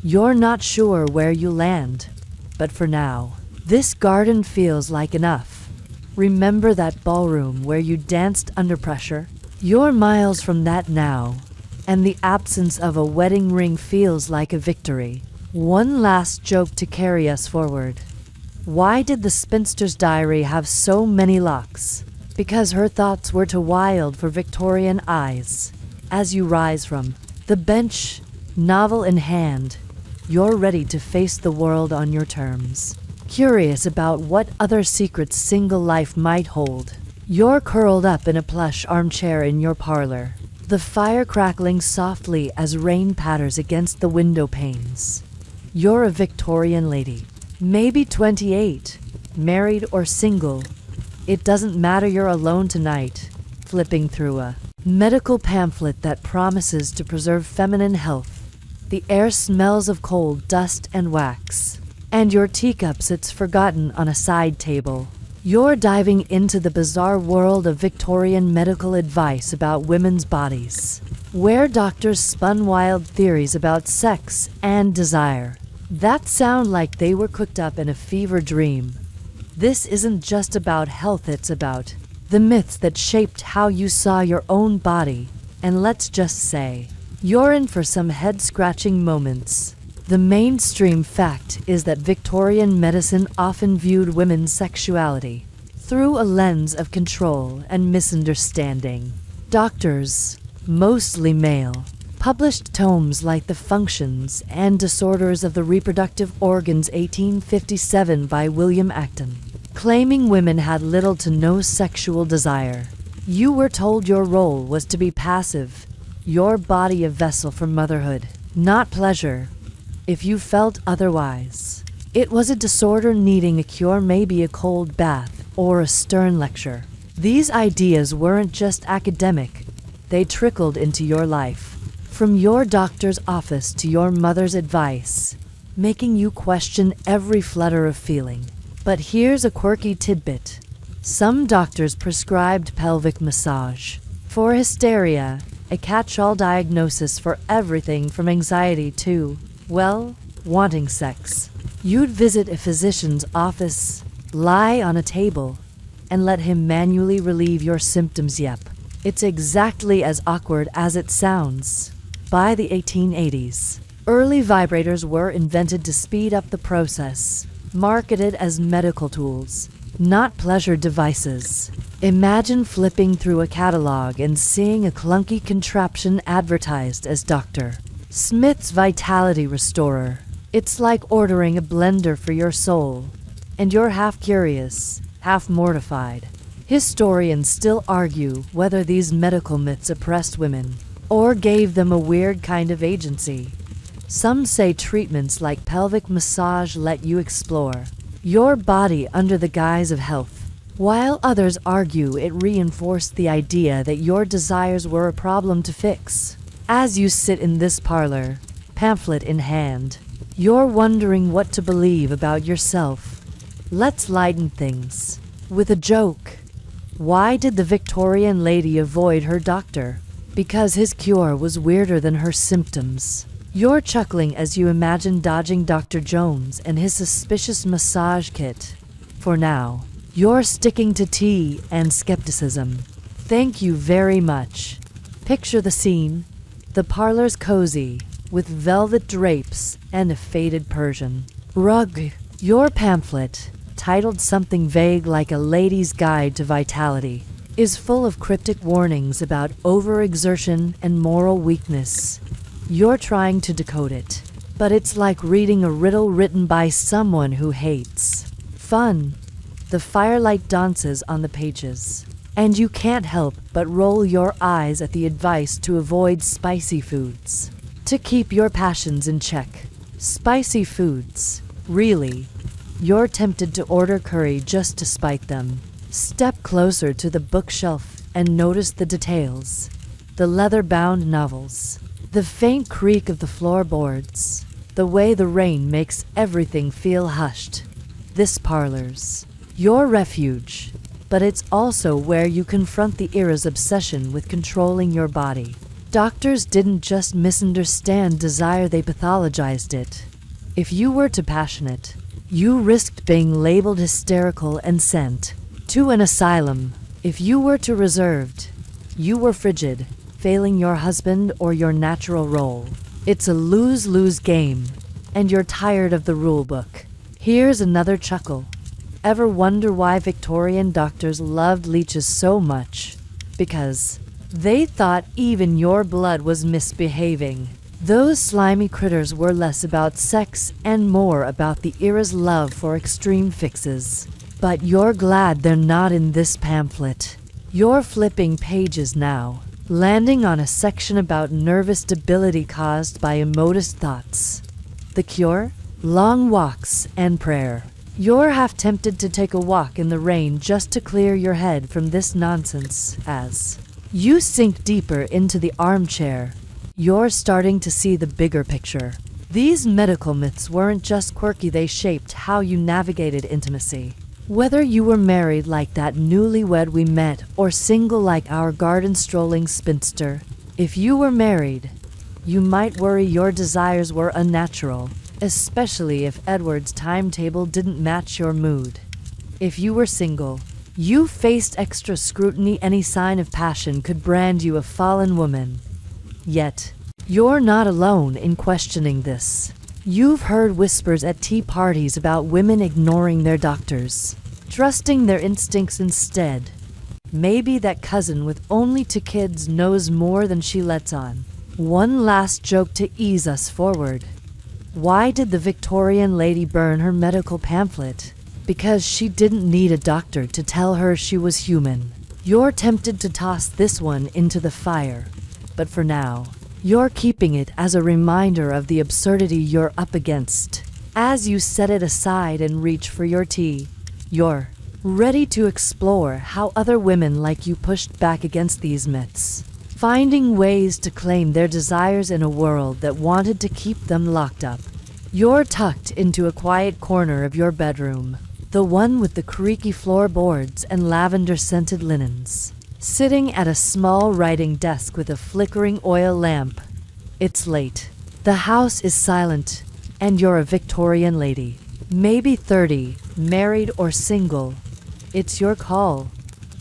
Speaker 1: You're not sure where you land, but for now, this garden feels like enough. Remember that ballroom where you danced under pressure? You're miles from that now, and the absence of a wedding ring feels like a victory. One last joke to carry us forward. Why did the spinster's diary have so many locks? Because her thoughts were too wild for Victorian eyes. As you rise from the bench, novel in hand, you're ready to face the world on your terms. Curious about what other secrets single life might hold. You're curled up in a plush armchair in your parlor, the fire crackling softly as rain patters against the window panes. You're a Victorian lady, maybe 28, married or single. It doesn't matter, you're alone tonight, flipping through a medical pamphlet that promises to preserve feminine health. The air smells of coal, dust, and wax, and your teacup sits forgotten on a side table. You're diving into the bizarre world of Victorian medical advice about women's bodies, where doctors spun wild theories about sex and desire that sound like they were cooked up in a fever dream. This isn't just about health, it's about the myths that shaped how you saw your own body. And let's just say, you're in for some head-scratching moments. The mainstream fact is that Victorian medicine often viewed women's sexuality through a lens of control and misunderstanding. Doctors, mostly male, published tomes like The Functions and Disorders of the Reproductive Organs 1857 by William Acton, claiming women had little to no sexual desire. You were told your role was to be passive, your body a vessel for motherhood, not pleasure. If you felt otherwise, it was a disorder needing a cure, maybe a cold bath or a stern lecture. These ideas weren't just academic, they trickled into your life, from your doctor's office to your mother's advice, making you question every flutter of feeling. But here's a quirky tidbit. Some doctors prescribed pelvic massage, For hysteria, a catch-all diagnosis for everything from anxiety to, well, wanting sex. You'd visit a physician's office, lie on a table, and let him manually relieve your symptoms. Yep, it's exactly as awkward as it sounds. By the 1880s, early vibrators were invented to speed up the process, marketed as medical tools, not pleasure devices. Imagine flipping through a catalog and seeing a clunky contraption advertised as Dr. Smith's Vitality Restorer. It's like ordering a blender for your soul, and you're half curious, half mortified. Historians still argue whether these medical myths oppressed women or gave them a weird kind of agency. Some say treatments like pelvic massage let you explore your body under the guise of health, while others argue it reinforced the idea that your desires were a problem to fix. As you sit in this parlor, pamphlet in hand, you're wondering what to believe about yourself. Let's lighten things with a joke. Why did the Victorian lady avoid her doctor? Because his cure was weirder than her symptoms. You're chuckling as you imagine dodging Dr. Jones and his suspicious massage kit. For now, you're sticking to tea and skepticism. Thank you very much. Picture the scene. The parlor's cozy, with velvet drapes and a faded Persian rug. Your pamphlet, titled something vague like A Lady's Guide to Vitality, is full of cryptic warnings about overexertion and moral weakness. You're trying to decode it, but it's like reading a riddle written by someone who hates fun. The firelight dances on the pages, and you can't help but roll your eyes at the advice to avoid spicy foods, to keep your passions in check. Spicy foods, really? You're tempted to order curry just to spite them. Step closer to the bookshelf and notice the details. The leather-bound novels, the faint creak of the floorboards, the way the rain makes everything feel hushed. This parlor's your refuge, but it's also where you confront the era's obsession with controlling your body. Doctors didn't just misunderstand desire, they pathologized it. If you were too passionate, you risked being labeled hysterical and sent to an asylum. If you were too reserved, you were frigid, failing your husband or your natural role. It's a lose-lose game, and you're tired of the rule book. Here's another chuckle. Ever wonder why Victorian doctors loved leeches so much? Because they thought even your blood was misbehaving. Those slimy critters were less about sex and more about the era's love for extreme fixes. But you're glad they're not in this pamphlet. You're flipping pages now, landing on a section about nervous debility caused by immodest thoughts. The cure? Long walks and prayer. You're half tempted to take a walk in the rain just to clear your head from this nonsense. As you sink deeper into the armchair, you're starting to see the bigger picture. These medical myths weren't just quirky, they shaped how you navigated intimacy. Whether you were married like that newlywed we met or single like our garden-strolling spinster, if you were married, you might worry your desires were unnatural, especially if Edward's timetable didn't match your mood. If you were single, you faced extra scrutiny. Any sign of passion could brand you a fallen woman. Yet, you're not alone in questioning this. You've heard whispers at tea parties about women ignoring their doctors, trusting their instincts instead. Maybe that cousin with only 2 kids knows more than she lets on. One last joke to ease us forward. Why did the Victorian lady burn her medical pamphlet? Because she didn't need a doctor to tell her she was human. You're tempted to toss this one into the fire, but for now, you're keeping it as a reminder of the absurdity you're up against. As you set it aside and reach for your tea, you're ready to explore how other women like you pushed back against these myths, finding ways to claim their desires in a world that wanted to keep them locked up. You're tucked into a quiet corner of your bedroom, the one with the creaky floorboards and lavender-scented linens. sitting at a small writing desk with a flickering oil lamp. It's late. The house is silent, and you're a Victorian lady. Maybe 30, married or single. It's your call.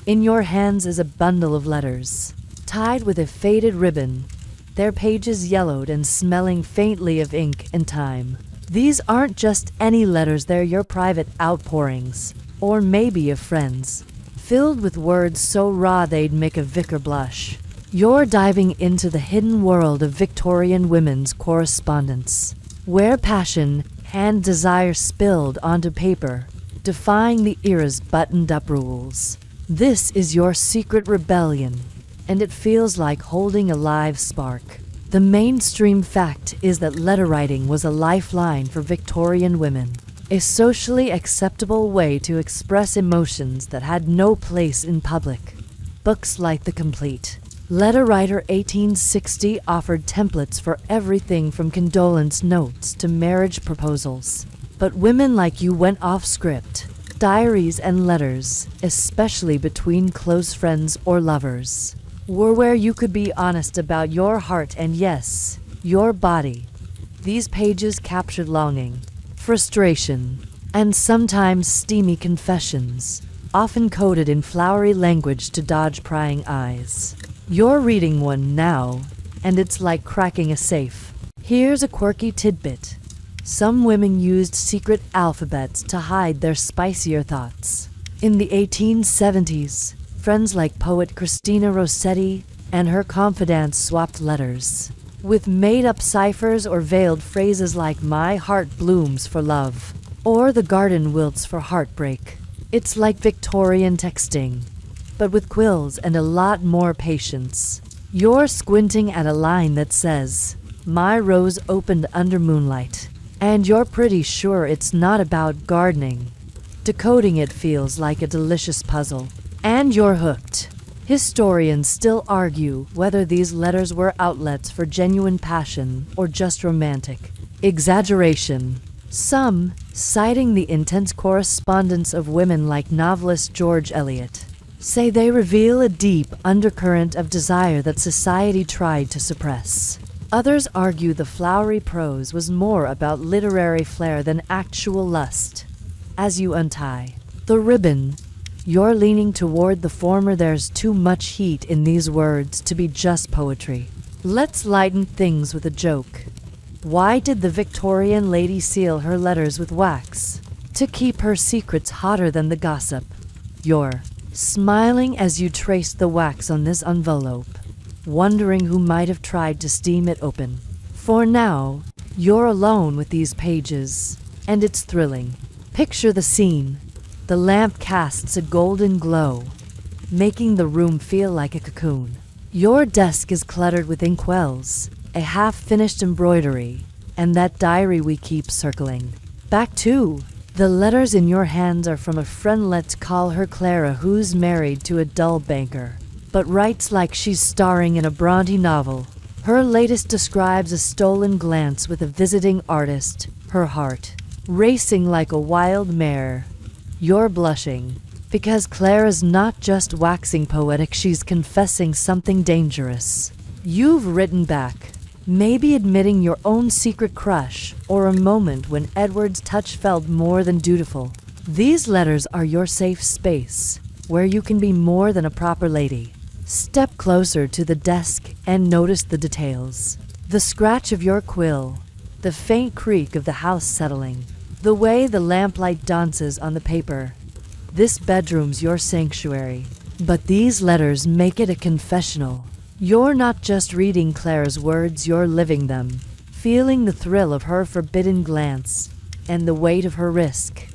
Speaker 1: In your hands is a bundle of letters, tied with a faded ribbon, their pages yellowed and smelling faintly of ink and time. These aren't just any letters, they're your private outpourings, or maybe of friends, filled with words so raw they'd make a vicar blush. You're diving into the hidden world of Victorian women's correspondence, where passion and desire spilled onto paper, defying the era's buttoned-up rules. This is your secret rebellion, and it feels like holding a live spark. The mainstream fact is that letter writing was a lifeline for Victorian women, a socially acceptable way to express emotions that had no place in public. Books like The Complete Letter Writer 1860 offered templates for everything from condolence notes to marriage proposals. But women like you went off script. Diaries and letters, especially between close friends or lovers, were where you could be honest about your heart and, yes, your body. These pages captured longing, frustration, and sometimes steamy confessions, often coded in flowery language to dodge prying eyes. You're reading one now, and it's like cracking a safe. Here's a quirky tidbit. Some women used secret alphabets to hide their spicier thoughts. In the 1870s, friends like poet Christina Rossetti and her confidants swapped letters, with made-up ciphers or veiled phrases like "My heart blooms for love" or "The garden wilts for heartbreak." It's like Victorian texting, but with quills and a lot more patience. You're squinting at a line that says, "My rose opened under moonlight," and you're pretty sure it's not about gardening. Decoding it feels like a delicious puzzle, and you're hooked. Historians still argue whether these letters were outlets for genuine passion or just romantic exaggeration. Some, citing the intense correspondence of women like novelist George Eliot, say they reveal a deep undercurrent of desire that society tried to suppress. Others argue the flowery prose was more about literary flair than actual lust. As you untie the ribbon, you're leaning toward the former. There's too much heat in these words to be just poetry. Let's lighten things with a joke. Why did the Victorian lady seal her letters with wax? To keep her secrets hotter than the gossip. You're smiling as you trace the wax on this envelope, wondering who might have tried to steam it open. For now, you're alone with these pages, and it's thrilling. Picture the scene. The lamp casts a golden glow, making the room feel like a cocoon. Your desk is cluttered with inkwells, a half-finished embroidery, and that diary we keep circling. Back to the letters in your hands are from a friend, let's call her Clara, who's married to a dull banker, but writes like she's starring in a Bronte novel. Her latest describes a stolen glance with a visiting artist, her heart racing like a wild mare. You're blushing, because Clara's not just waxing poetic, she's confessing something dangerous. You've written back, maybe admitting your own secret crush, or a moment when Edward's touch felt more than dutiful. These letters are your safe space, where you can be more than a proper lady. Step closer to the desk and notice the details. The scratch of your quill, the faint creak of the house settling, the way the lamplight dances on the paper. This bedroom's your sanctuary, but these letters make it a confessional. You're not just reading Clara's words, you're living them, feeling the thrill of her forbidden glance and the weight of her risk.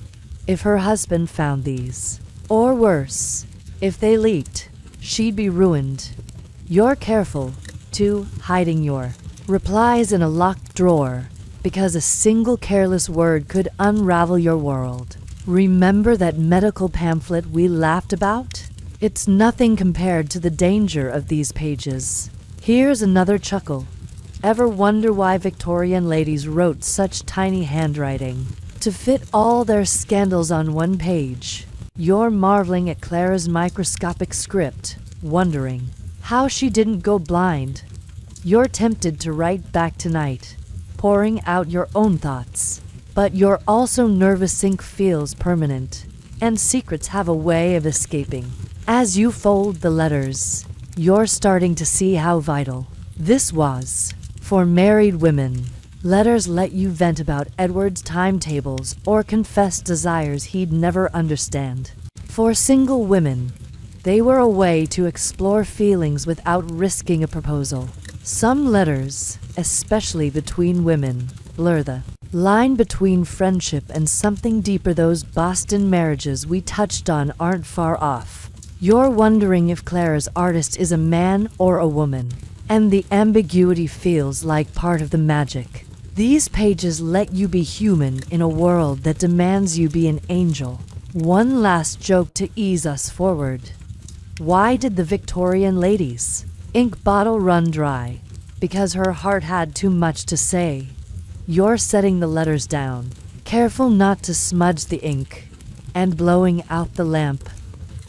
Speaker 1: If her husband found these, or worse, if they leaked, she'd be ruined. You're careful, too, hiding your replies in a locked drawer, because a single careless word could unravel your world. Remember that medical pamphlet we laughed about? It's nothing compared to the danger of these pages. Here's another chuckle. Ever wonder why Victorian ladies wrote such tiny handwriting to fit all their scandals on one page? You're marveling at Clara's microscopic script, wondering how she didn't go blind. You're tempted to write back tonight, pouring out your own thoughts. But you're also nervous. Ink feels permanent, and secrets have a way of escaping. As you fold the letters, you're starting to see how vital this was. For married women, letters let you vent about Edward's timetables or confess desires he'd never understand. For single women, they were a way to explore feelings without risking a proposal. Some letters, especially between women, blur the line between friendship and something deeper. Those Boston marriages we touched on aren't far off. You're wondering if Clara's artist is a man or a woman, and the ambiguity feels like part of the magic. These pages let you be human in a world that demands you be an angel. One last joke to ease us forward. Why did the Victorian lady's ink bottle run dry? Because her heart had too much to say. You're setting the letters down, careful not to smudge the ink, and blowing out the lamp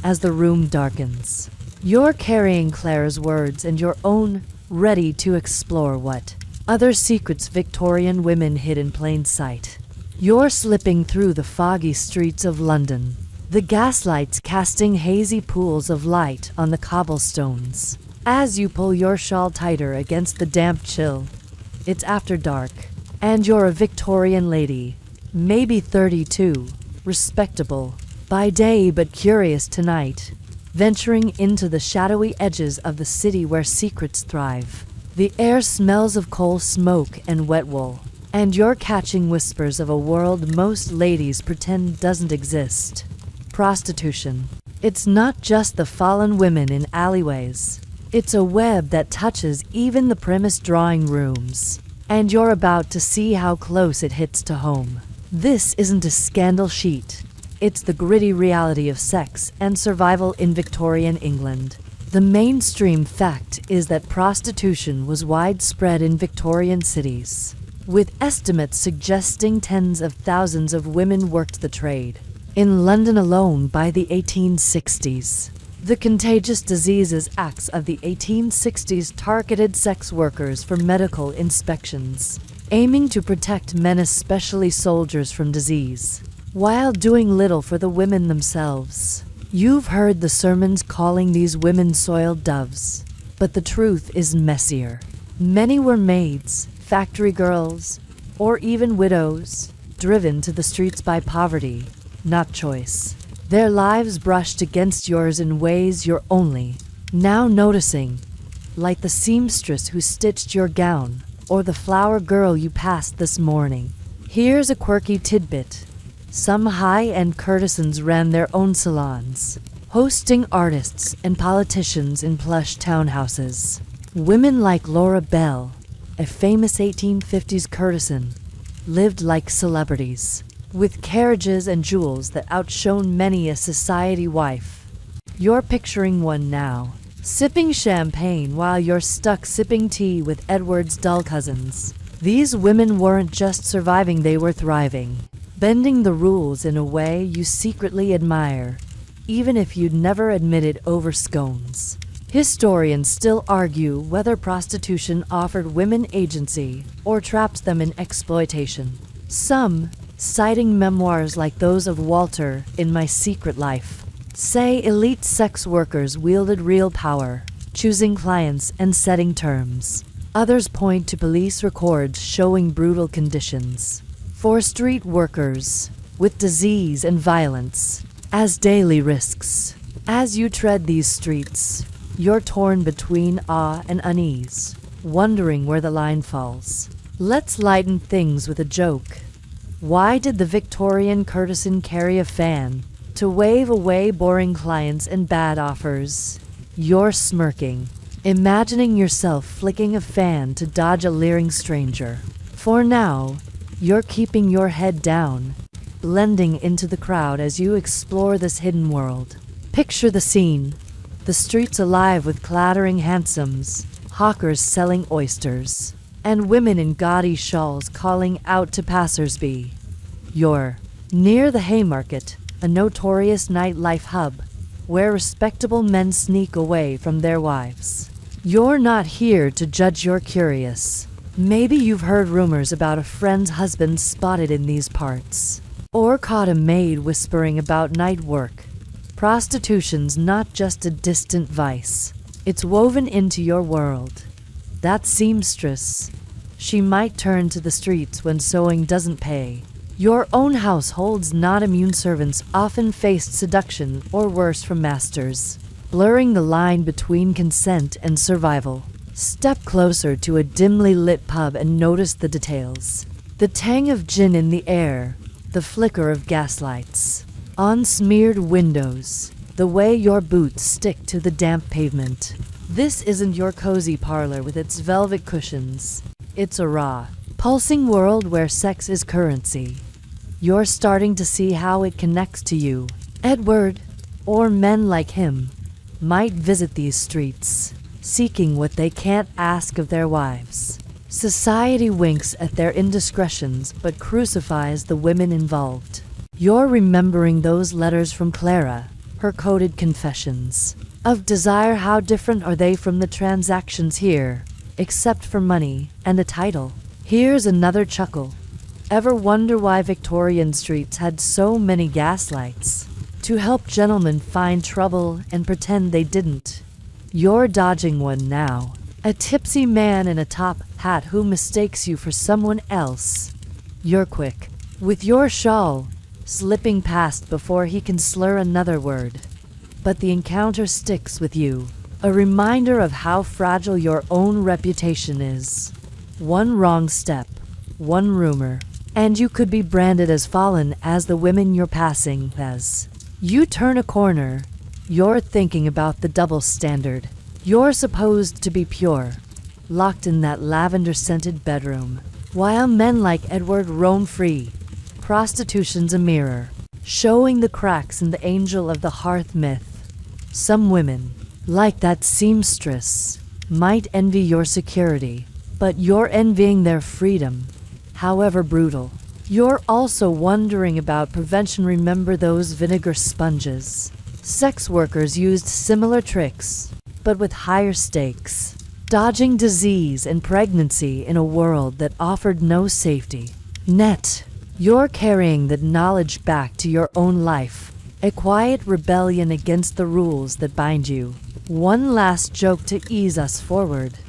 Speaker 1: as the room darkens. You're carrying Clara's words and your own, ready to explore what other secrets Victorian women hid in plain sight. You're slipping through the foggy streets of London, the gaslights casting hazy pools of light on the cobblestones. As you pull your shawl tighter against the damp chill, it's after dark, and you're a Victorian lady, maybe 32, respectable by day but curious tonight, venturing into the shadowy edges of the city where secrets thrive. The air smells of coal smoke and wet wool, and you're catching whispers of a world most ladies pretend doesn't exist. Prostitution. It's not just the fallen women in alleyways. It's a web that touches even the primmest drawing rooms. And you're about to see how close it hits to home. This isn't a scandal sheet. It's the gritty reality of sex and survival in Victorian England. The mainstream fact is that prostitution was widespread in Victorian cities, with estimates suggesting tens of thousands of women worked the trade. In London alone by the 1860s, the Contagious Diseases Acts of the 1860s targeted sex workers for medical inspections, aiming to protect men, especially soldiers, from disease, while doing little for the women themselves. You've heard the sermons calling these women soiled doves, but the truth is messier. Many were maids, factory girls, or even widows, driven to the streets by poverty, not choice. Their lives brushed against yours in ways you're only now noticing, like the seamstress who stitched your gown, or the flower girl you passed this morning. Here's a quirky tidbit. Some high-end courtesans ran their own salons, hosting artists and politicians in plush townhouses. Women like Laura Bell, a famous 1850s courtesan, lived like celebrities, with carriages and jewels that outshone many a society wife. You're picturing one now, sipping champagne while you're stuck sipping tea with Edward's dull cousins. These women weren't just surviving, they were thriving, bending the rules in a way you secretly admire, even if you'd never admit it over scones. Historians still argue whether prostitution offered women agency or trapped them in exploitation. Some, citing memoirs like those of Walter in My Secret Life, say elite sex workers wielded real power, choosing clients and setting terms. Others point to police records showing brutal conditions for street workers, with disease and violence as daily risks. As you tread these streets, you're torn between awe and unease, wondering where the line falls. Let's lighten things with a joke. Why did the Victorian courtesan carry a fan to wave away boring clients and bad offers? You're smirking, imagining yourself flicking a fan to dodge a leering stranger. For now, you're keeping your head down, blending into the crowd as you explore this hidden world. Picture the scene. The streets alive with clattering hansoms, hawkers selling oysters, and women in gaudy shawls calling out to passers-by. You're near the Haymarket, a notorious nightlife hub, where respectable men sneak away from their wives. You're not here to judge, you're curious. Maybe you've heard rumors about a friend's husband spotted in these parts, or caught a maid whispering about night work. Prostitution's not just a distant vice, it's woven into your world. That seamstress, she might turn to the streets when sewing doesn't pay. Your own household's not immune. Servants often faced seduction or worse from masters, blurring the line between consent and survival. Step closer to a dimly lit pub and notice the details. The tang of gin in the air, the flicker of gaslights on smeared windows, the way your boots stick to the damp pavement. This isn't your cozy parlor with its velvet cushions. It's a raw, pulsing world where sex is currency. You're starting to see how it connects to you. Edward, or men like him, might visit these streets, seeking what they can't ask of their wives. Society winks at their indiscretions but crucifies the women involved. You're remembering those letters from Clara, her coded confessions of desire. How different are they from the transactions here, except for money and a title? Here's another chuckle. Ever wonder why Victorian streets had so many gaslights? To help gentlemen find trouble and pretend they didn't. You're dodging one now. A tipsy man in a top hat who mistakes you for someone else. You're quick, with your shawl, slipping past before he can slur another word. But the encounter sticks with you, a reminder of how fragile your own reputation is. One wrong step, one rumor, and you could be branded as fallen as the women you're passing as. You turn a corner, you're thinking about the double standard. You're supposed to be pure, locked in that lavender-scented bedroom, while men like Edward roam free. Prostitution's a mirror, showing the cracks in the angel of the hearth myth. Some women, like that seamstress, might envy your security, but you're envying their freedom, however brutal. You're also wondering about prevention. Remember those vinegar sponges? Sex workers used similar tricks, but with higher stakes, dodging disease and pregnancy in a world that offered no safety net. You're carrying that knowledge back to your own life, a quiet rebellion against the rules that bind you. One last joke to ease us forward.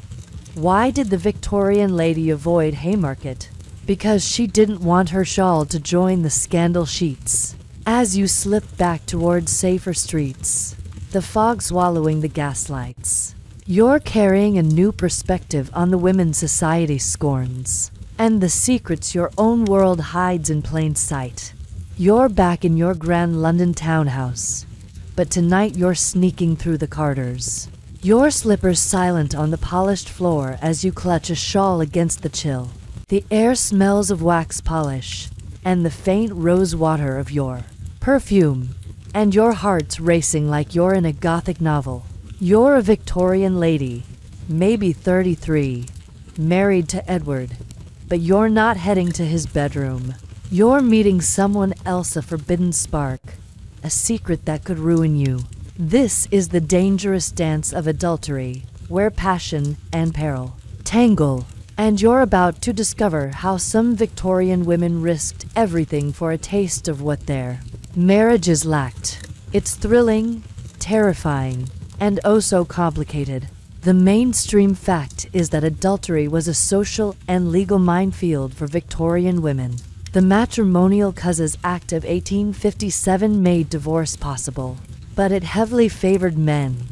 Speaker 1: Why did the Victorian lady avoid Haymarket? Because she didn't want her shawl to join the scandal sheets. As you slip back towards safer streets, the fog swallowing the gaslights, you're carrying a new perspective on the women society scorns, and the secrets your own world hides in plain sight. You're back in your grand London townhouse, but tonight you're sneaking through the Carters. Your slippers silent on the polished floor as you clutch a shawl against the chill. The air smells of wax polish, and the faint rose water of your perfume, and your heart's racing like you're in a Gothic novel. You're a Victorian lady, maybe 33, married to Edward, but you're not heading to his bedroom. You're meeting someone else, a forbidden spark, a secret that could ruin you. This is the dangerous dance of adultery, where passion and peril tangle, and you're about to discover how some Victorian women risked everything for a taste of what their marriages lacked. It's thrilling, terrifying, and oh so complicated. The mainstream fact is that adultery was a social and legal minefield for Victorian women. The Matrimonial Causes Act of 1857 made divorce possible, but it heavily favored men.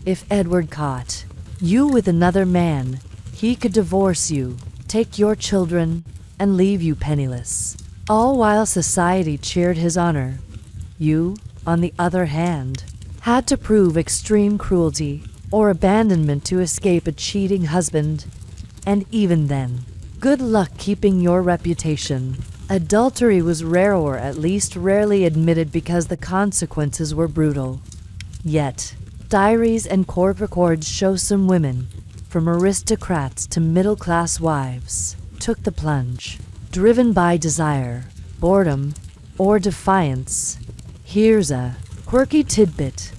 Speaker 1: If Edward caught you with another man, he could divorce you, take your children, and leave you penniless, all while society cheered his honor. You, on the other hand, had to prove extreme cruelty or abandonment to escape a cheating husband, and even then, good luck keeping your reputation. Adultery was rare, or at least rarely admitted, because the consequences were brutal. Yet, diaries and court records show some women, from aristocrats to middle-class wives, took the plunge, driven by desire, boredom, or defiance. Here's a quirky tidbit.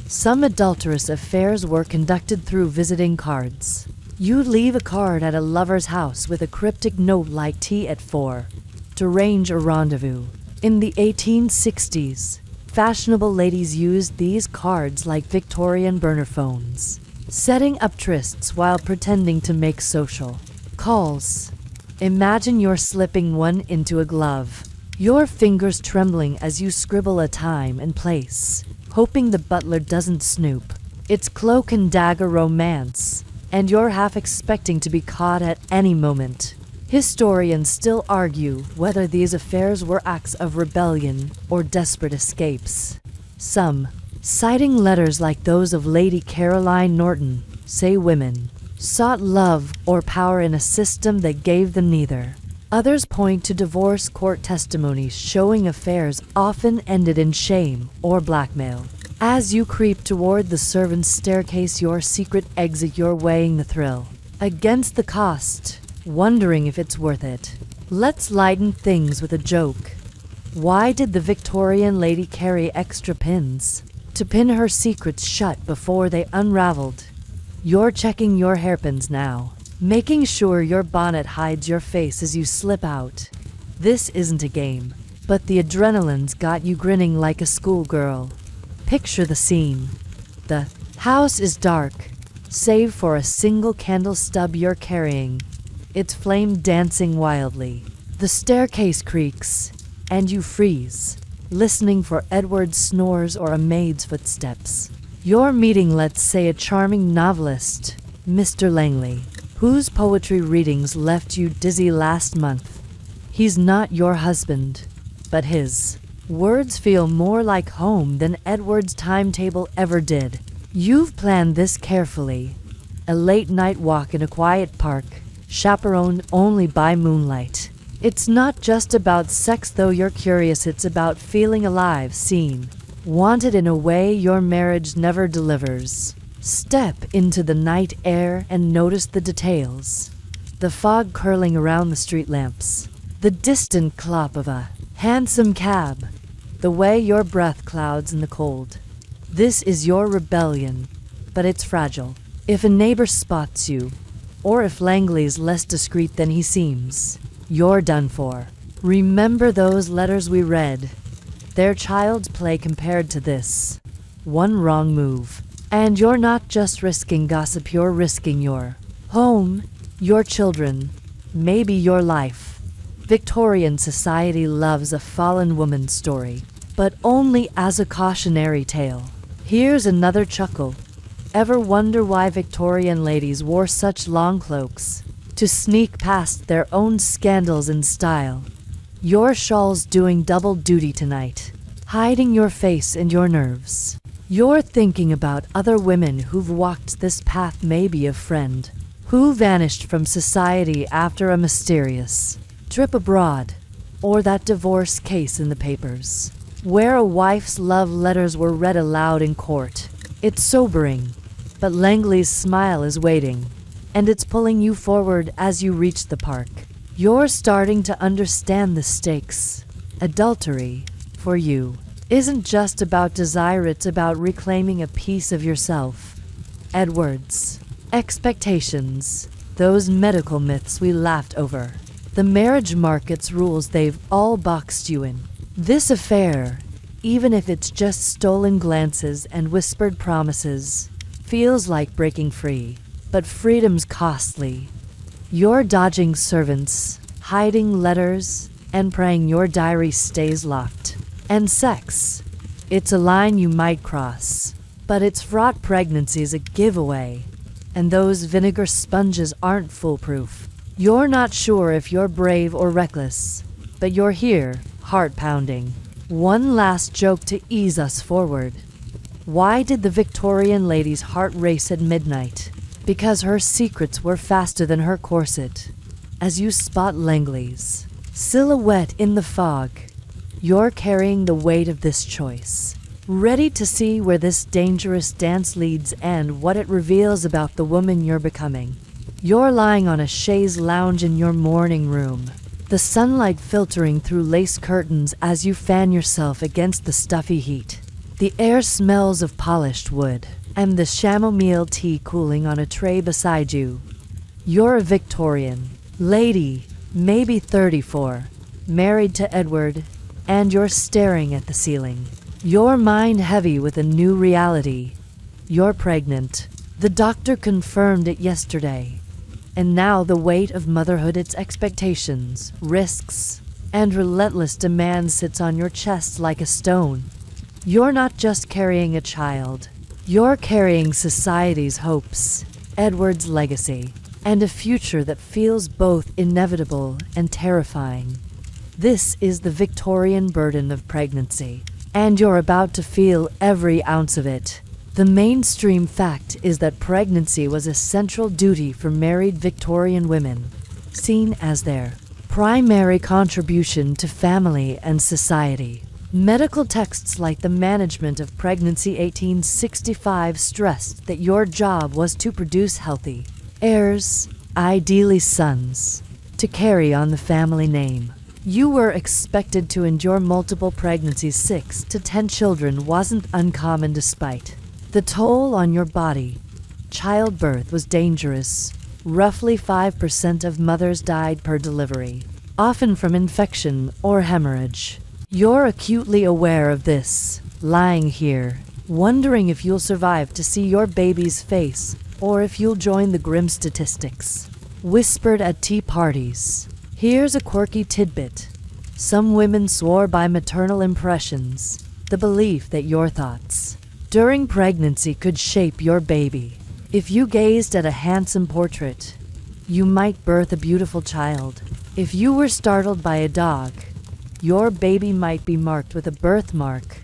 Speaker 1: Some adulterous affairs were conducted through visiting cards. You'd leave a card at a lover's house with a cryptic note like tea at 4 to arrange a rendezvous. In the 1860s, fashionable ladies used these cards like Victorian burner phones, setting up trysts while pretending to make social calls. Imagine you're slipping one into a glove, your fingers trembling as you scribble a time and place, hoping the butler doesn't snoop. It's cloak and dagger romance, and you're half expecting to be caught at any moment. Historians still argue whether these affairs were acts of rebellion or desperate escapes. Some, citing letters like those of Lady Caroline Norton, say women sought love or power in a system that gave them neither. Others point to divorce court testimonies showing affairs often ended in shame or blackmail. As you creep toward the servants' staircase, your secret exit, you're weighing the thrill against the cost, wondering if it's worth it. Let's lighten things with a joke. Why did the Victorian lady carry extra pins? To pin her secrets shut before they unraveled. You're checking your hairpins now, making sure your bonnet hides your face as you slip out. This isn't a game, but the adrenaline's got you grinning like a schoolgirl. Picture the scene. The house is dark, save for a single candle stub you're carrying, its flame dancing wildly. The staircase creaks, and you freeze, listening for Edward's snores or a maid's footsteps. You're meeting, let's say, a charming novelist, Mr. Langley, whose poetry readings left you dizzy last month. He's not your husband, but his words feel more like home than Edward's timetable ever did. You've planned this carefully. A late-night walk in a quiet park, chaperoned only by moonlight. It's not just about sex, though you're curious. It's about feeling alive, seen, wanted in a way your marriage never delivers. Step into the night air and notice the details. The fog curling around the street lamps, the distant clop of a hansom cab, the way your breath clouds in the cold. This is your rebellion, but it's fragile. If a neighbor spots you, or if Langley's less discreet than he seems, you're done for. Remember those letters we read? They're child's play compared to this. One wrong move, and you're not just risking gossip, you're risking your home, your children, maybe your life. Victorian society loves a fallen woman's story, but only as a cautionary tale. Here's another chuckle. Ever wonder why Victorian ladies wore such long cloaks? To sneak past their own scandals in style. Your shawl's doing double duty tonight, hiding your face and your nerves. You're thinking about other women who've walked this path, maybe a friend who vanished from society after a mysterious trip abroad, or that divorce case in the papers, where a wife's love letters were read aloud in court. It's sobering, but Langley's smile is waiting, and it's pulling you forward as you reach the park. You're starting to understand the stakes. Adultery, for you, isn't just about desire, it's about reclaiming a piece of yourself. Edward's expectations, those medical myths we laughed over, the marriage market's rules, they've all boxed you in. This affair, even if it's just stolen glances and whispered promises, feels like breaking free. But freedom's costly. You're dodging servants, hiding letters, and praying your diary stays locked. And sex, it's a line you might cross, but it's fraught. Pregnancy's a giveaway, and those vinegar sponges aren't foolproof. You're not sure if you're brave or reckless, but you're here, heart pounding. One last joke to ease us forward. Why did the Victorian lady's heart race at midnight? Because her secrets were faster than her corset. As you spot Langley's silhouette in the fog, you're carrying the weight of this choice, ready to see where this dangerous dance leads and what it reveals about the woman you're becoming. You're lying on a chaise lounge in your morning room, the sunlight filtering through lace curtains as you fan yourself against the stuffy heat. The air smells of polished wood, and the chamomile tea cooling on a tray beside you. You're a Victorian lady, maybe 34, married to Edward, and you're staring at the ceiling. Your mind heavy with a new reality. You're pregnant. The doctor confirmed it yesterday. And now the weight of motherhood, its expectations, risks, and relentless demands sits on your chest like a stone. You're not just carrying a child. You're carrying society's hopes, Edward's legacy, and a future that feels both inevitable and terrifying. This is the Victorian burden of pregnancy, and you're about to feel every ounce of it. The mainstream fact is that pregnancy was a central duty for married Victorian women, seen as their primary contribution to family and society. Medical texts like the Management of Pregnancy 1865 stressed that your job was to produce healthy heirs, ideally sons, to carry on the family name. You were expected to endure multiple pregnancies. 6 to 10 children wasn't uncommon despite the toll on your body. Childbirth was dangerous. Roughly 5% of mothers died per delivery, often from infection or hemorrhage. You're acutely aware of this, lying here, wondering if you'll survive to see your baby's face, or if you'll join the grim statistics. Whispered at tea parties. Here's a quirky tidbit. Some women swore by maternal impressions, the belief that your thoughts during pregnancy could shape your baby. If you gazed at a handsome portrait, you might birth a beautiful child. If you were startled by a dog, your baby might be marked with a birthmark.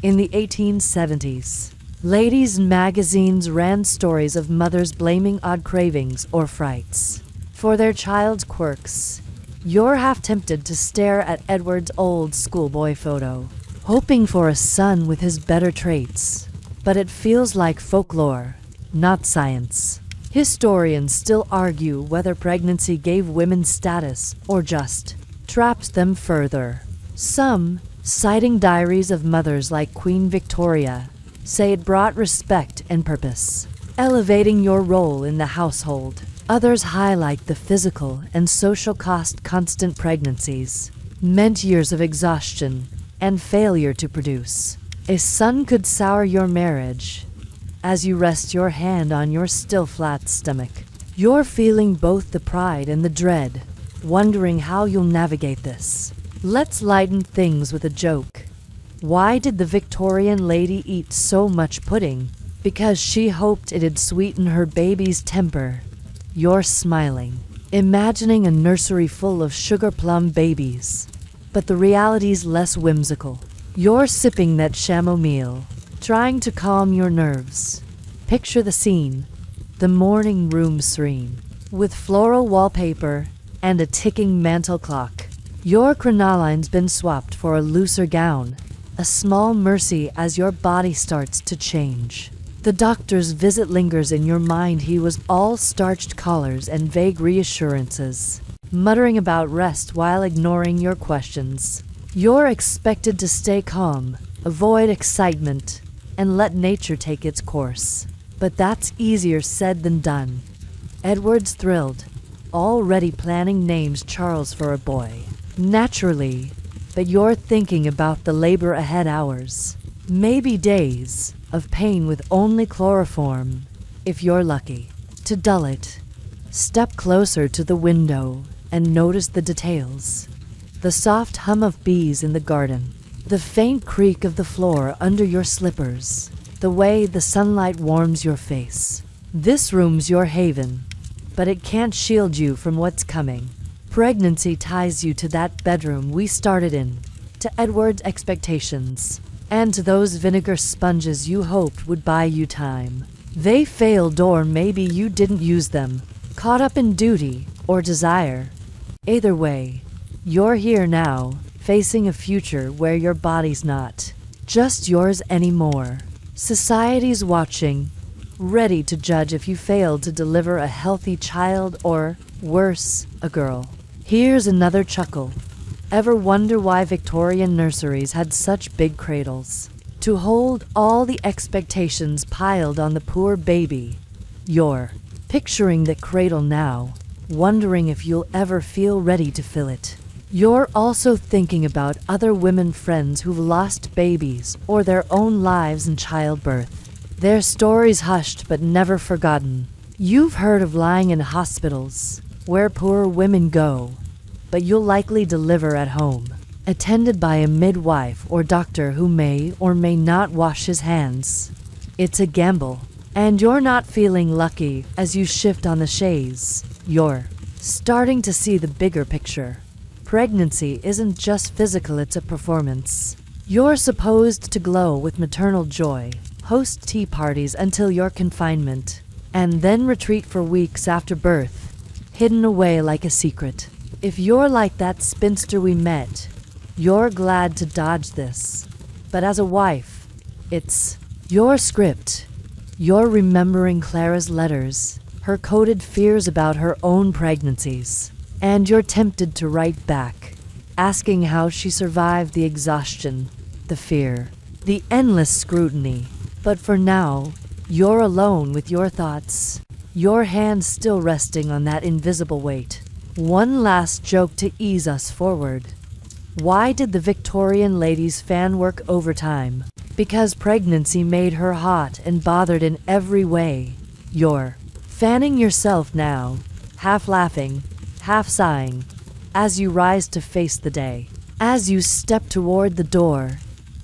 Speaker 1: In the 1870s, ladies' magazines ran stories of mothers blaming odd cravings or frights for their child's quirks. You're half tempted to stare at Edward's old schoolboy photo, hoping for a son with his better traits. But it feels like folklore, not science. Historians still argue whether pregnancy gave women status or just trapped them further. Some, citing diaries of mothers like Queen Victoria, say it brought respect and purpose, elevating your role in the household. Others highlight the physical and social cost. Constant pregnancies meant years of exhaustion and failure to produce. A son could sour your marriage. As you rest your hand on your still flat stomach, you're feeling both the pride and the dread, wondering how you'll navigate this. Let's lighten things with a joke. Why did the Victorian lady eat so much pudding? Because she hoped it'd sweeten her baby's temper. You're smiling, imagining a nursery full of sugar plum babies. But the reality's less whimsical. You're sipping that chamomile, trying to calm your nerves. Picture the scene. The morning room serene, with floral wallpaper and a ticking mantel clock. Your crinoline's been swapped for a looser gown, a small mercy as your body starts to change. The doctor's visit lingers in your mind. He was all starched collars and vague reassurances, muttering about rest while ignoring your questions. You're expected to stay calm, avoid excitement, and let nature take its course. But that's easier said than done. Edward's thrilled, already planning names. Charles for a boy. Naturally, but you're thinking about the labor ahead. Hours, maybe days, of pain with only chloroform, if you're lucky. To dull it, step closer to the window and notice the details. The soft hum of bees in the garden, the faint creak of the floor under your slippers, the way the sunlight warms your face. This room's your haven, but it can't shield you from what's coming. Pregnancy ties you to that bedroom we started in, to Edward's expectations, and to those vinegar sponges you hoped would buy you time. They failed, or maybe you didn't use them, caught up in duty or desire. Either way, you're here now, facing a future where your body's not just yours anymore. Society's watching, ready to judge if you failed to deliver a healthy child or, worse, a girl. Here's another chuckle. Ever wonder why Victorian nurseries had such big cradles? to hold all the expectations piled on the poor baby. You're picturing the cradle now, wondering if you'll ever feel ready to fill it. You're also thinking about other women friends who've lost babies or their own lives in childbirth. Their stories hushed but never forgotten. You've heard of lying in hospitals, where poor women go, but you'll likely deliver at home, attended by a midwife or doctor who may or may not wash his hands. It's a gamble, and you're not feeling lucky as you shift on the chaise. You're starting to see the bigger picture. Pregnancy isn't just physical, it's a performance. You're supposed to glow with maternal joy, host tea parties until your confinement, and then retreat for weeks after birth, hidden away like a secret. If you're like that spinster we met, you're glad to dodge this. But as a wife, it's your script. You're remembering Clara's letters, her coded fears about her own pregnancies, and you're tempted to write back, asking how she survived the exhaustion, the fear, the endless scrutiny. But for now, you're alone with your thoughts, your hands still resting on that invisible weight. One last joke to ease us forward. Why did the Victorian lady's fan work overtime? Because pregnancy made her hot and bothered in every way. You're fanning yourself now, half laughing, half sighing, as you rise to face the day. As you step toward the door,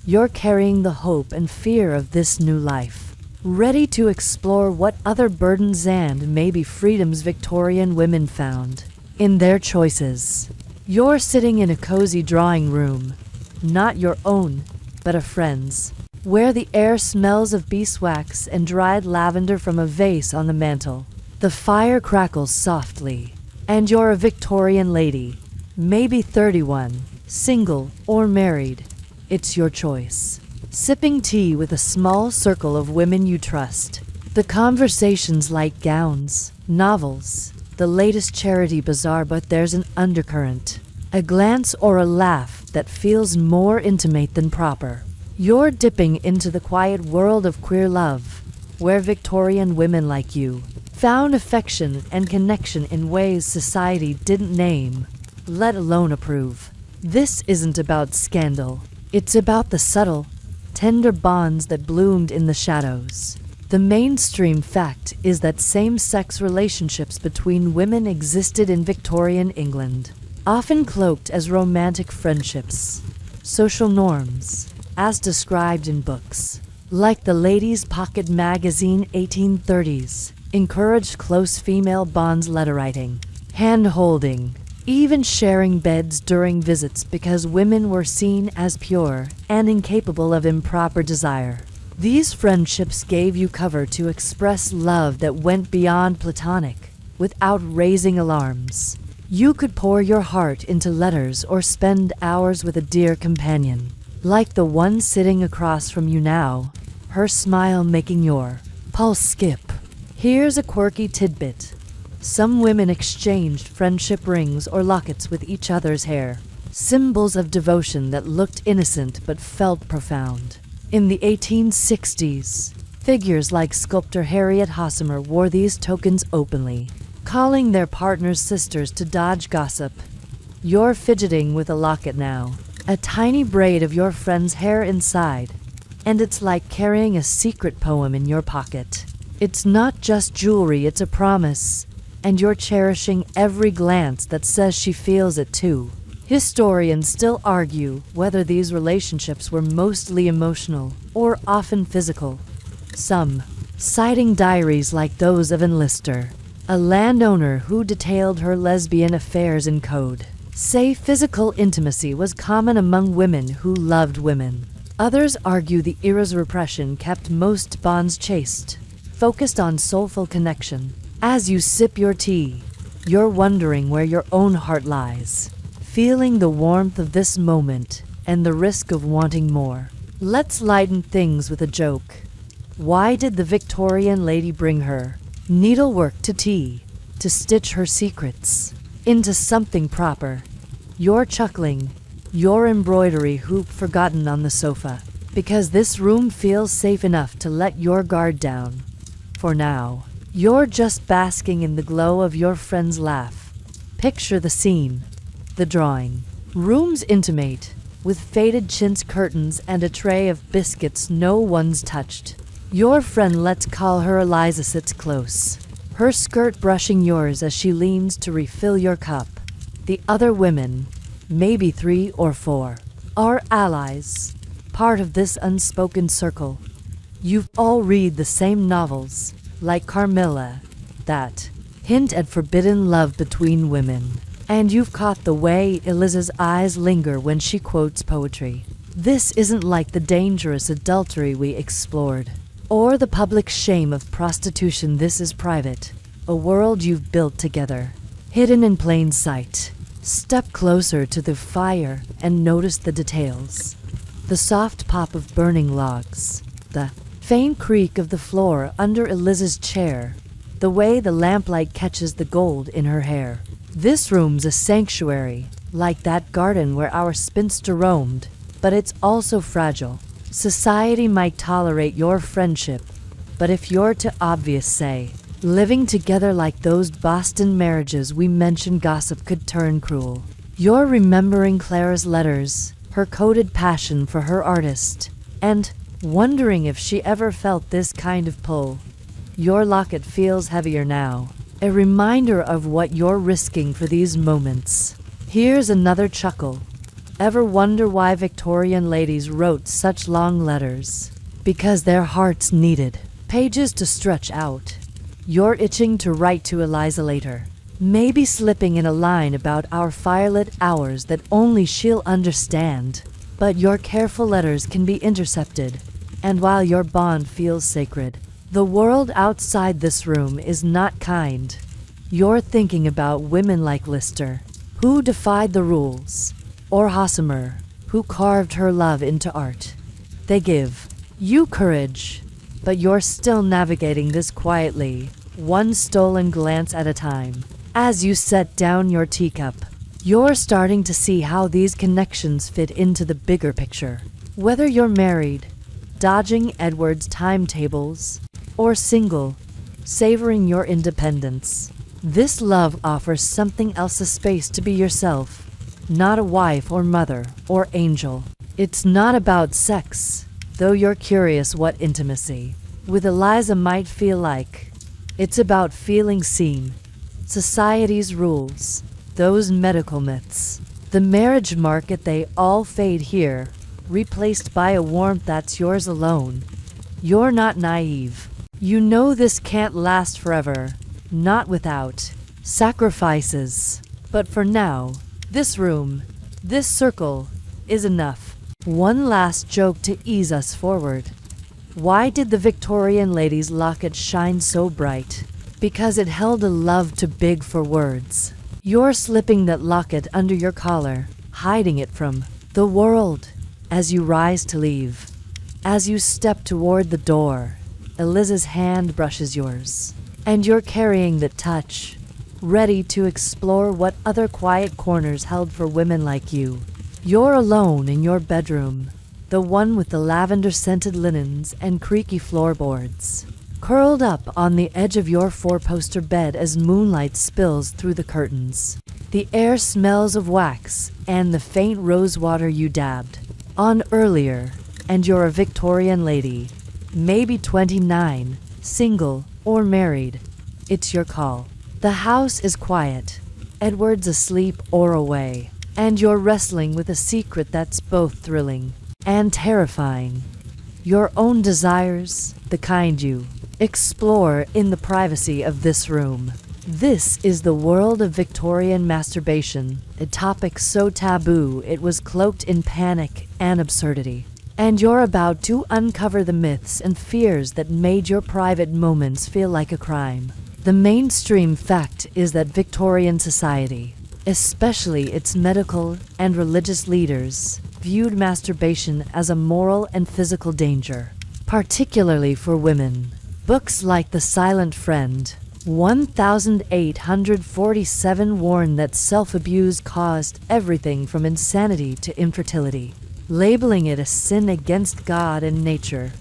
Speaker 1: you're carrying the hope and fear of this new life, ready to explore what other burdens and maybe freedoms Victorian women found in their choices. You're sitting in a cozy drawing room, not your own, but a friend's, where the air smells of beeswax and dried lavender from a vase on the mantel. The fire crackles softly, and you're a Victorian lady, maybe 31, single or married. It's your choice. Sipping tea with a small circle of women you trust. The conversations like gowns, novels, the latest charity bazaar, but there's an undercurrent. A glance or a laugh that feels more intimate than proper. You're dipping into the quiet world of queer love, where Victorian women like you found affection and connection in ways society didn't name, let alone approve. This isn't about scandal. It's about the subtle, tender bonds that bloomed in the shadows. The mainstream fact is that same-sex relationships between women existed in Victorian England, often cloaked as romantic friendships, social norms, as described in books like the Ladies' Pocket magazine 1830s, encouraged close female bonds, letter-writing, hand-holding, even sharing beds during visits because women were seen as pure and incapable of improper desire. These friendships gave you cover to express love that went beyond platonic, without raising alarms. You could pour your heart into letters or spend hours with a dear companion, like the one sitting across from you now, her smile making your pulse skip. Here's a quirky tidbit. Some women exchanged friendship rings or lockets with each other's hair, symbols of devotion that looked innocent but felt profound. In the 1860s, figures like sculptor Harriet Hosmer wore these tokens openly, calling their partners sisters to dodge gossip. You're fidgeting with a locket now, a tiny braid of your friend's hair inside, and it's like carrying a secret poem in your pocket. It's not just jewelry, it's a promise, and you're cherishing every glance that says she feels it too. Historians still argue whether these relationships were mostly emotional or often physical. Some, citing diaries like those of Anne Lister, a landowner who detailed her lesbian affairs in code, say physical intimacy was common among women who loved women. Others argue the era's repression kept most bonds chaste, focused on soulful connection. As you sip your tea, you're wondering where your own heart lies, feeling the warmth of this moment and the risk of wanting more. Let's lighten things with a joke. Why did the Victorian lady bring her needlework to tea? To stitch her secrets into something proper. You're chuckling, your embroidery hoop forgotten on the sofa. because this room feels safe enough to let your guard down. For now, you're just basking in the glow of your friend's laugh. Picture the scene. The drawing. Room's intimate, with faded chintz curtains and a tray of biscuits no one's touched. Your friend, let's call her Eliza, sits close, her skirt brushing yours as she leans to refill your cup. The other women, maybe 3 or 4, are allies, part of this unspoken circle. You've all read the same novels, like Carmilla, that hint at forbidden love between women. And you've caught the way Eliza's eyes linger when she quotes poetry. This isn't like the dangerous adultery we explored, or the public shame of prostitution. This is private, a world you've built together, hidden in plain sight. Step closer to the fire and notice the details. The soft pop of burning logs, the faint creak of the floor under Eliza's chair, the way the lamplight catches the gold in her hair. This room's a sanctuary, like that garden where our spinster roamed, but it's also fragile. Society might tolerate your friendship, but if you're too obvious, say, living together like those Boston marriages we mentioned, gossip could turn cruel. You're remembering Clara's letters, her coded passion for her artist, and wondering if she ever felt this kind of pull. Your locket feels heavier now, a reminder of what you're risking for these moments. Here's another chuckle. Ever wonder why Victorian ladies wrote such long letters? Because their hearts needed pages to stretch out. You're itching to write to Eliza later, maybe slipping in a line about our firelit hours that only she'll understand. But your careful letters can be intercepted, and while your bond feels sacred, the world outside this room is not kind. You're thinking about women like Lister, who defied the rules, or Hossamer, who carved her love into art. They give you courage, but you're still navigating this quietly, one stolen glance at a time. As you set down your teacup, you're starting to see how these connections fit into the bigger picture. Whether you're married, dodging Edward's timetables, or single, savoring your independence, this love offers something else: a space to be yourself, not a wife or mother or angel. It's not about sex, though you're curious what intimacy with Eliza might feel like. It's about feeling seen. Society's rules, those medical myths, the marriage market, they all fade here, replaced by a warmth that's yours alone. You're not naive. You know this can't last forever, not without sacrifices. But for now, this room, this circle, is enough. One last joke to ease us forward. Why did the Victorian lady's locket shine so bright? Because it held a love too big for words. You're slipping that locket under your collar, hiding it from the world. As you rise to leave, as you step toward the door, Eliza's hand brushes yours, and you're carrying that touch, ready to explore what other quiet corners held for women like you. You're alone in your bedroom, the one with the lavender-scented linens and creaky floorboards, curled up on the edge of your four-poster bed as moonlight spills through the curtains. The air smells of wax and the faint rose water you dabbed on earlier, and you're a Victorian lady, maybe 29, single or married. It's your call. The house is quiet, Edward's asleep or away, and you're wrestling with a secret that's both thrilling and terrifying. Your own desires, the kind you explore in the privacy of this room. This is the world of Victorian masturbation, a topic so taboo it was cloaked in panic and absurdity. And you're about to uncover the myths and fears that made your private moments feel like a crime. The mainstream fact is that Victorian society, especially its medical and religious leaders, viewed masturbation as a moral and physical danger, particularly for women. Books like The Silent Friend, 1847 warn that self-abuse caused everything from insanity to infertility. labeling it a sin against God and nature.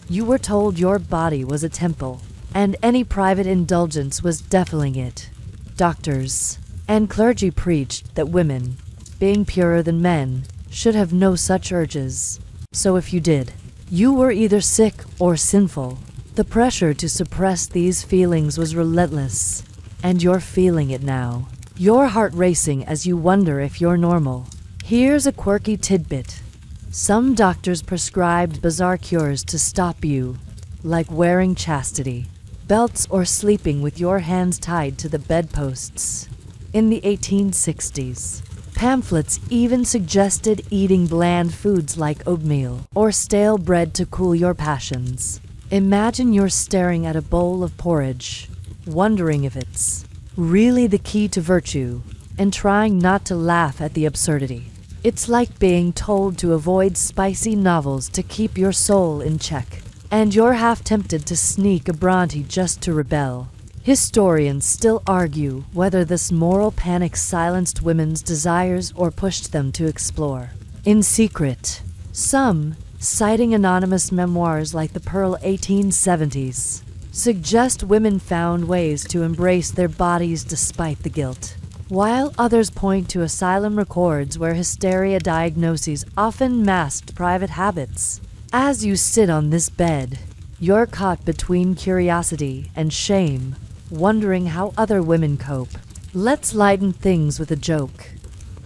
Speaker 1: You were told your body was a temple, and any private indulgence was defiling it. Doctors and clergy preached that women, being purer than men, should have no such urges. So if you did, you were either sick or sinful. The pressure to suppress these feelings was relentless, and you're feeling it now. Your heart racing as you wonder if you're normal. Here's a quirky tidbit. Some doctors prescribed bizarre cures to stop you, like wearing chastity belts or sleeping with your hands tied to the bedposts. In the 1860s, pamphlets even suggested eating bland foods like oatmeal or stale bread to cool your passions. Imagine you're staring at a bowl of porridge, wondering if it's really the key to virtue, and trying not to laugh at the absurdity. It's like being told to avoid spicy novels to keep your soul in check, and you're half tempted to sneak a Bronte just to rebel. Historians still argue whether this moral panic silenced women's desires or pushed them to explore in secret. Some, citing anonymous memoirs like the Pearl 1870s, suggest women found ways to embrace their bodies despite the guilt, while others point to asylum records where hysteria diagnoses often masked private habits. As you sit on this bed, you're caught between curiosity and shame, wondering how other women cope. Let's lighten things with a joke.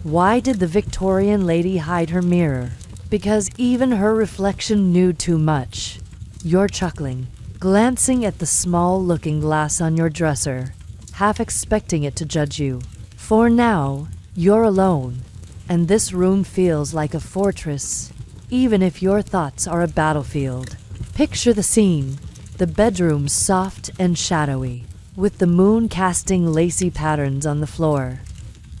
Speaker 1: Why did the Victorian lady hide her mirror? Because even her reflection knew too much. You're chuckling, glancing at the small looking glass on your dresser, half expecting it to judge you. For now, you're alone, and this room feels like a fortress, even if your thoughts are a battlefield. Picture the scene, the bedroom soft and shadowy, with the moon casting lacy patterns on the floor.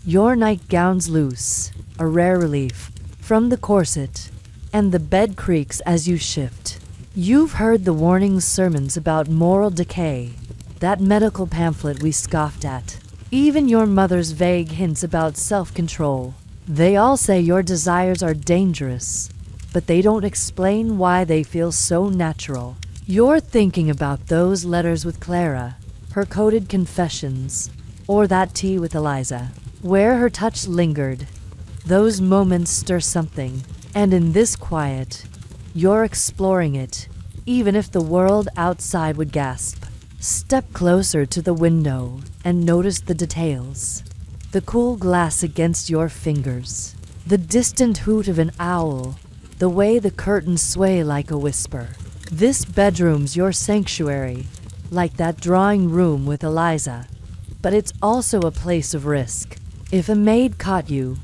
Speaker 1: Your nightgown's loose, a rare relief from the corset, and the bed creaks as you shift. You've heard the warning sermons about moral decay, that medical pamphlet we scoffed at. Even your mother's vague hints about self-control. They all say your desires are dangerous, but they don't explain why they feel so natural. You're thinking about those letters with Clara, her coded confessions, or that tea with Eliza, where her touch lingered. Those moments stir something, and in this quiet, you're exploring it, even if the world outside would gasp. Step closer to the window and notice the details. The cool glass against your fingers, the distant hoot of an owl, the way the curtains sway like a whisper. This bedroom's your sanctuary, like that drawing room with Eliza, but it's also a place of risk. If a maid caught you,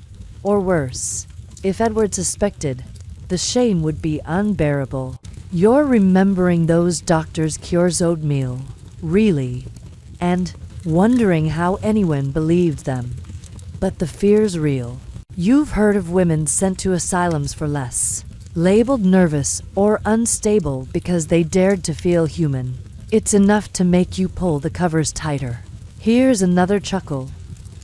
Speaker 1: or worse, if Edward suspected, the shame would be unbearable. You're remembering those doctors' cures oatmeal, really, and wondering how anyone believed them. But the fear's real. You've heard of women sent to asylums for less, labeled nervous or unstable because they dared to feel human. It's enough to make you pull the covers tighter. Here's another chuckle.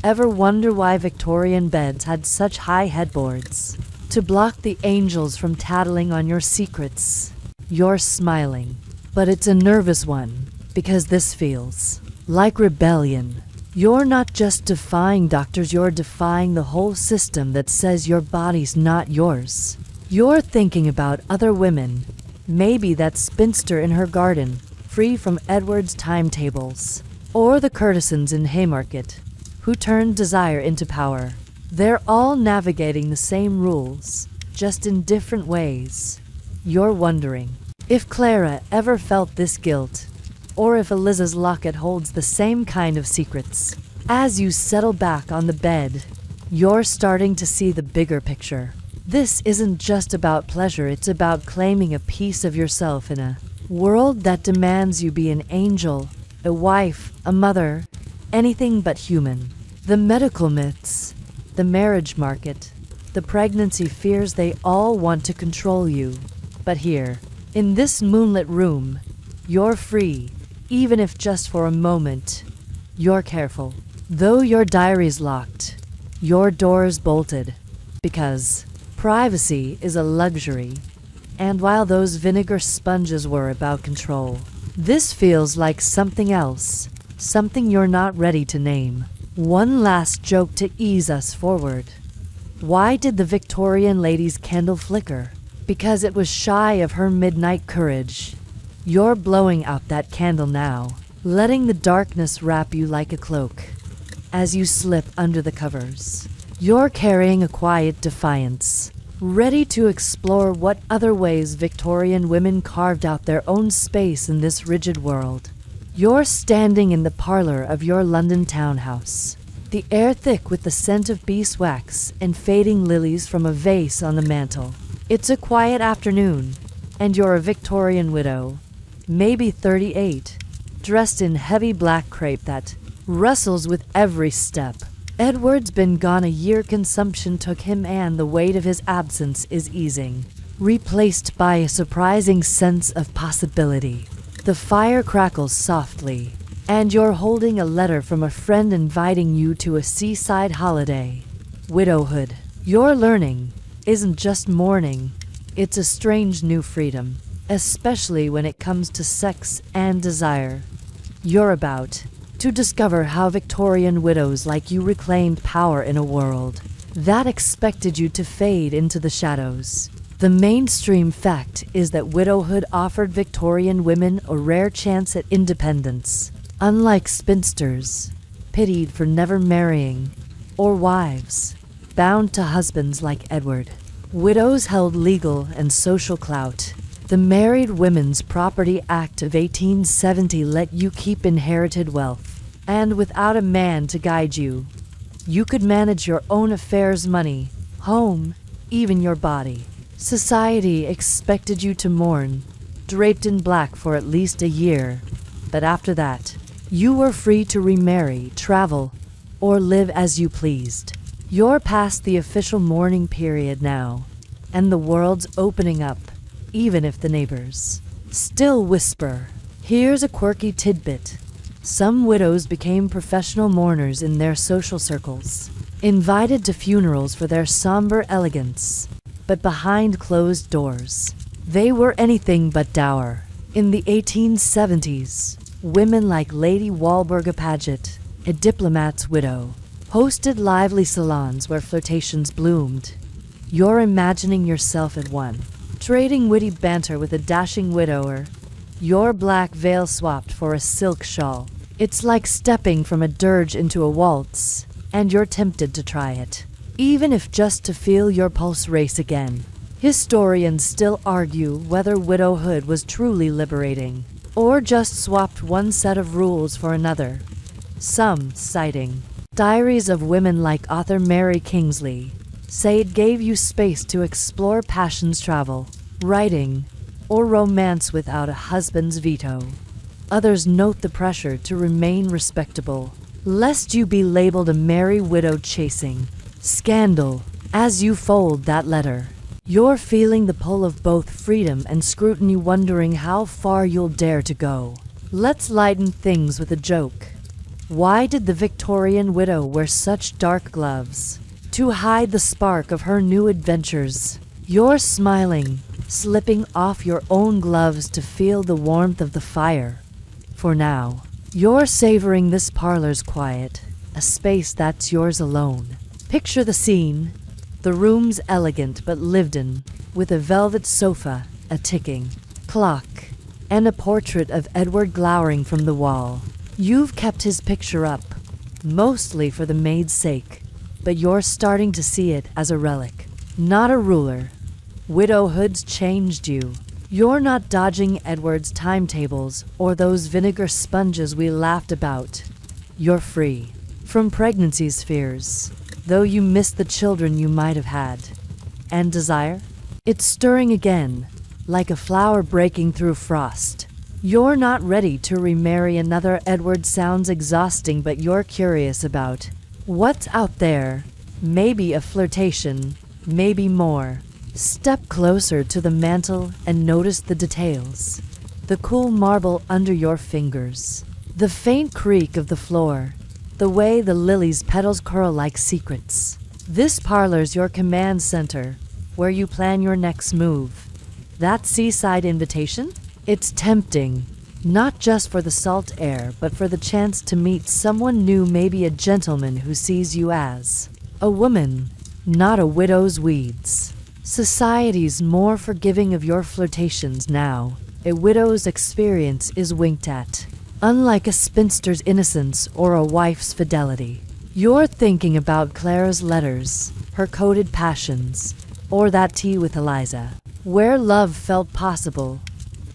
Speaker 1: Ever wonder why Victorian beds had such high headboards? To block the angels from tattling on your secrets. You're smiling, but it's a nervous one, because this feels like rebellion. You're not just defying doctors, you're defying the whole system that says your body's not yours. You're thinking about other women, maybe that spinster in her garden, free from Edward's timetables, or the courtesans in Haymarket, who turned desire into power. They're all navigating the same rules, just in different ways. You're wondering if Clara ever felt this guilt, or if Eliza's locket holds the same kind of secrets. As you settle back on the bed, you're starting to see the bigger picture. This isn't just about pleasure, it's about claiming a piece of yourself in a world that demands you be an angel, a wife, a mother, anything but human. The medical myths, the marriage market, the pregnancy fears, they all want to control you. But here, in this moonlit room, you're free, even if just for a moment. You're careful. Though your diary's locked, your door's bolted, because Privacy is a luxury, and while those vinegar sponges were about control, this feels like something else, something you're not ready to name. One last joke to ease us forward. Why did the Victorian lady's candle flicker? Because it was shy of her midnight courage. You're blowing out that candle now, letting the darkness wrap you like a cloak. As you slip under the covers, you're carrying a quiet defiance, ready to explore what other ways Victorian women carved out their own space in this rigid world. You're standing in the parlor of your London townhouse, the air thick with the scent of beeswax and fading lilies from a vase on the mantel. It's a quiet afternoon, and you're a Victorian widow, maybe 38, dressed in heavy black crepe that rustles with every step. Edward's been gone a year. Consumption took him, and the weight of his absence is easing, replaced by a surprising sense of possibility. The fire crackles softly, and you're holding a letter from a friend inviting you to a seaside holiday. Widowhood, you're learning, isn't just mourning. It's a strange new freedom, especially when it comes to sex and desire. You're about to discover how Victorian widows like you reclaimed power in a world that expected you to fade into the shadows. The mainstream fact is that widowhood offered Victorian women a rare chance at independence. Unlike spinsters, pitied for never marrying, or wives bound to husbands like Edward, widows held legal and social clout. The Married Women's Property Act of 1870 let you keep inherited wealth, and without a man to guide you, you could manage your own affairs, money, home, even your body. Society expected you to mourn, draped in black for at least a year, but after that, you were free to remarry, travel, or live as you pleased. You're past the official mourning period now, and the world's opening up, even if the neighbors still whisper. Here's a quirky tidbit. Some widows became professional mourners in their social circles, invited to funerals for their somber elegance. But behind closed doors, they were anything but dour. In the 1870s, women like Lady Walburga Paget, a diplomat's widow, hosted lively salons where flirtations bloomed. You're imagining yourself at one, trading witty banter with a dashing widower, your black veil swapped for a silk shawl. It's like stepping from a dirge into a waltz, and you're tempted to try it, even if just to feel your pulse race again. Historians still argue whether widowhood was truly liberating, or just swapped one set of rules for another. Some, citing diaries of women like author Mary Kingsley, say it gave you space to explore passions, travel, writing, or romance without a husband's veto. Others note the pressure to remain respectable, lest you be labeled a merry widow chasing scandal. As you fold that letter, you're feeling the pull of both freedom and scrutiny, wondering how far you'll dare to go. Let's lighten things with a joke. Why did the Victorian widow wear such dark gloves? To hide the spark of her new adventures. You're smiling, slipping off your own gloves to feel the warmth of the fire. For now, you're savoring this parlor's quiet, a space that's yours alone. Picture the scene. The room's elegant but lived in, with a velvet sofa, a ticking clock, and a portrait of Edward glowering from the wall. You've kept his picture up, mostly for the maid's sake, but you're starting to see it as a relic, not a ruler. Widowhood's changed you. You're not dodging Edward's timetables or those vinegar sponges we laughed about. You're free from pregnancy's fears, though you miss the children you might have had. And desire? It's stirring again, like a flower breaking through frost. You're not ready to remarry another Edward. Sounds exhausting, but you're curious about what's out there. Maybe a flirtation, maybe more. Step closer to the mantel and notice the details. The cool marble under your fingers, the faint creak of the floor, the way the lily's petals curl like secrets. This parlor's your command center, where you plan your next move. That seaside invitation? It's tempting, not just for the salt air, but for the chance to meet someone new, maybe a gentleman who sees you as a woman, not a widow's weeds. Society's more forgiving of your flirtations now. A widow's experience is winked at, unlike a spinster's innocence or a wife's fidelity. You're thinking about Clara's letters, her coded passions, or that tea with Eliza, where love felt possible.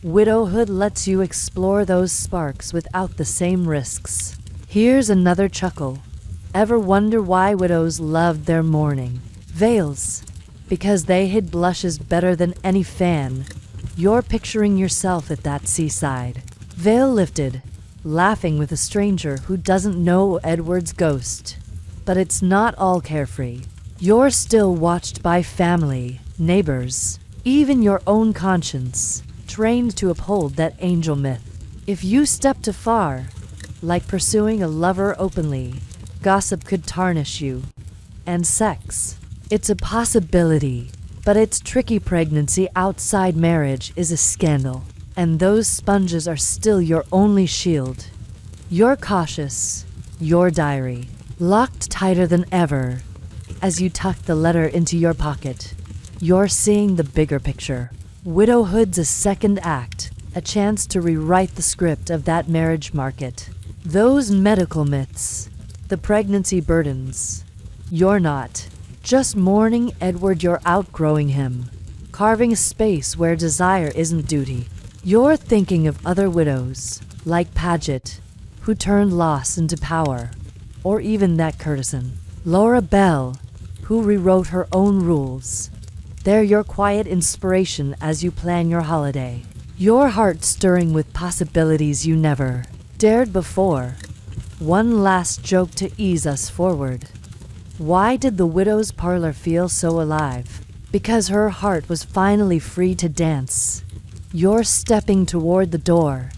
Speaker 1: Widowhood lets you explore those sparks without the same risks. Here's another chuckle. Ever wonder why widows loved their mourning veils? Because they hid blushes better than any fan. You're picturing yourself at that seaside, veil lifted, laughing with a stranger who doesn't know Edward's ghost. But it's not all carefree. You're still watched by family, neighbors, even your own conscience, trained to uphold that angel myth. If you step too far, like pursuing a lover openly, gossip could tarnish you. And sex, it's a possibility, but it's tricky. Pregnancy outside marriage is a scandal, and those sponges are still your only shield. You're cautious, your diary, locked tighter than ever. As you tuck the letter into your pocket, you're seeing the bigger picture. Widowhood's a second act, a chance to rewrite the script of that marriage market. Those medical myths, the pregnancy burdens. You're not just mourning Edward, you're outgrowing him, carving a space where desire isn't duty. You're thinking of other widows, like Paget, who turned loss into power, or even that courtesan, Laura Bell, who rewrote her own rules. They're your quiet inspiration as you plan your holiday. Your heart stirring with possibilities you never dared before. One last joke to ease us forward. Why did the widow's parlor feel so alive? Because her heart was finally free to dance. You're stepping toward the door,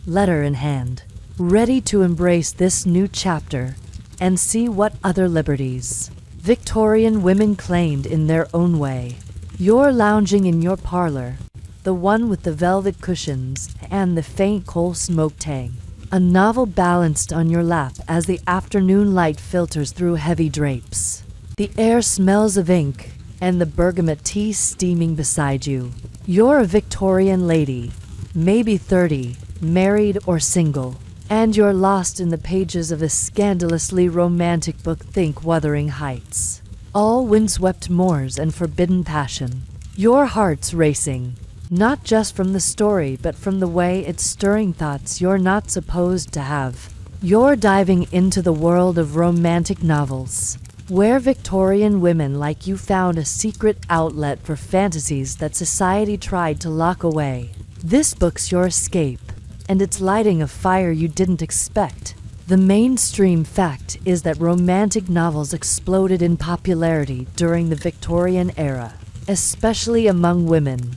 Speaker 1: letter in hand, ready to embrace this new chapter and see what other liberties Victorian women claimed in their own way. You're lounging in your parlor, the one with the velvet cushions and the faint coal smoke tang. A novel balanced on your lap as the afternoon light filters through heavy drapes. The air smells of ink, and the bergamot tea steaming beside you. You're a Victorian lady, maybe 30, married or single, and you're lost in the pages of a scandalously romantic book. Think Wuthering Heights. All windswept moors and forbidden passion. Your heart's racing, not just from the story but from the way it's stirring thoughts you're not supposed to have. You're diving into the world of romantic novels, where Victorian women like you found a secret outlet for fantasies that society tried to lock away. This book's your escape, and it's lighting a fire you didn't expect. The mainstream fact is that romantic novels exploded in popularity during the Victorian era, especially among women.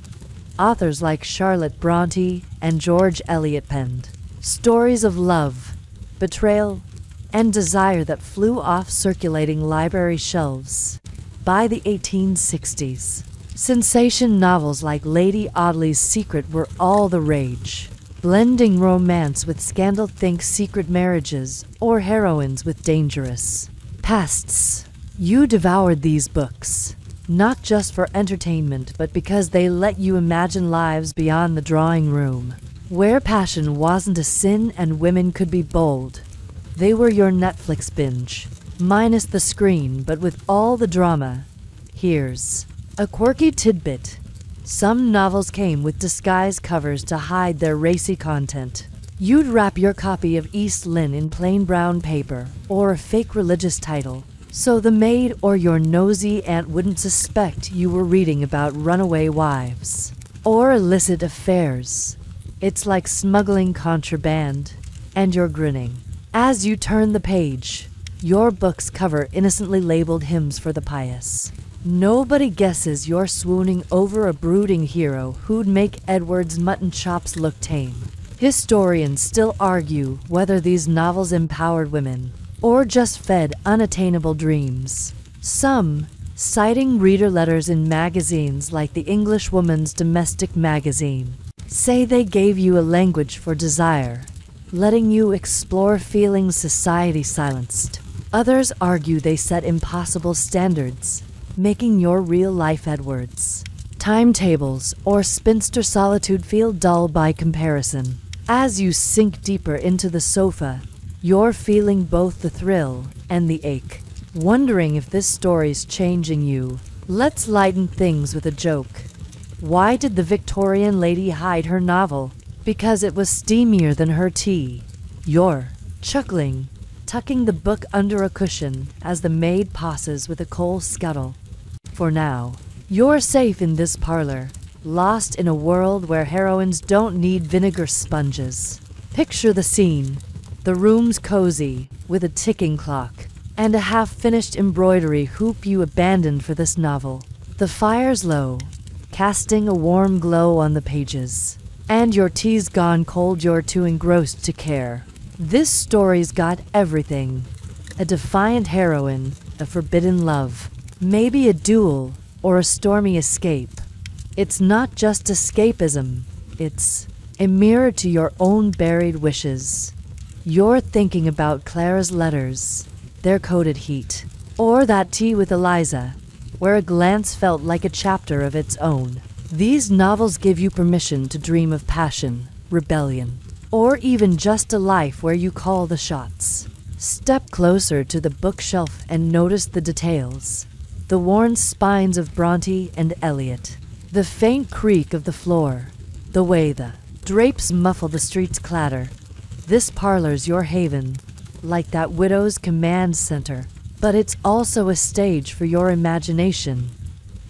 Speaker 1: Authors like Charlotte Bronte and George Eliot penned stories of love, betrayal, and desire that flew off circulating library shelves. By the 1860s, sensation novels like Lady Audley's Secret were all the rage, blending romance with scandal. Think Secret Marriages or heroines with dangerous pasts. You devoured these books, not just for entertainment but because they let you imagine lives beyond the drawing room, where passion wasn't a sin and women could be bold. They were your Netflix binge, minus the screen but with all the drama. Here's a quirky tidbit. Some novels came with disguise covers to hide their racy content. You'd wrap your copy of East Lynne in plain brown paper or a fake religious title, so the maid or your nosy aunt wouldn't suspect you were reading about runaway wives or illicit affairs. It's like smuggling contraband, and you're grinning. As you turn the page, your book's cover innocently labeled Hymns for the Pious. Nobody guesses you're swooning over a brooding hero who'd make Edward's mutton chops look tame. Historians still argue whether these novels empowered women or just fed unattainable dreams. Some citing reader letters in magazines like the Englishwoman's Domestic Magazine. Say they gave you a language for desire, letting you explore feelings society silenced. Others argue they set impossible standards, making your real life Edwards. Timetables or spinster solitude feel dull by comparison. As you sink deeper into the sofa, you're feeling both the thrill and the ache, wondering if this story's changing you. Let's lighten things with a joke. Why did the Victorian lady hide her novel? Because it was steamier than her tea. You're chuckling, tucking the book under a cushion as the maid passes with a coal scuttle. For now, you're safe in this parlor, lost in a world where heroines don't need vinegar sponges. Picture the scene. The room's cozy, with a ticking clock, and a half-finished embroidery hoop you abandoned for this novel. The fire's low, casting a warm glow on the pages. And your tea's gone cold, you're too engrossed to care. This story's got everything. A defiant heroine, a forbidden love, maybe a duel, or a stormy escape. It's not just escapism, it's a mirror to your own buried wishes. You're thinking about Clara's letters, their coded heat, or that tea with Eliza, where a glance felt like a chapter of its own. These novels give you permission to dream of passion, rebellion, or even just a life where you call the shots. Step closer to the bookshelf and notice the details. The worn spines of Bronte and Eliot, the faint creak of the floor, the way the drapes muffle the street's clatter. This parlor's your haven, like that widow's command center, but it's also a stage for your imagination.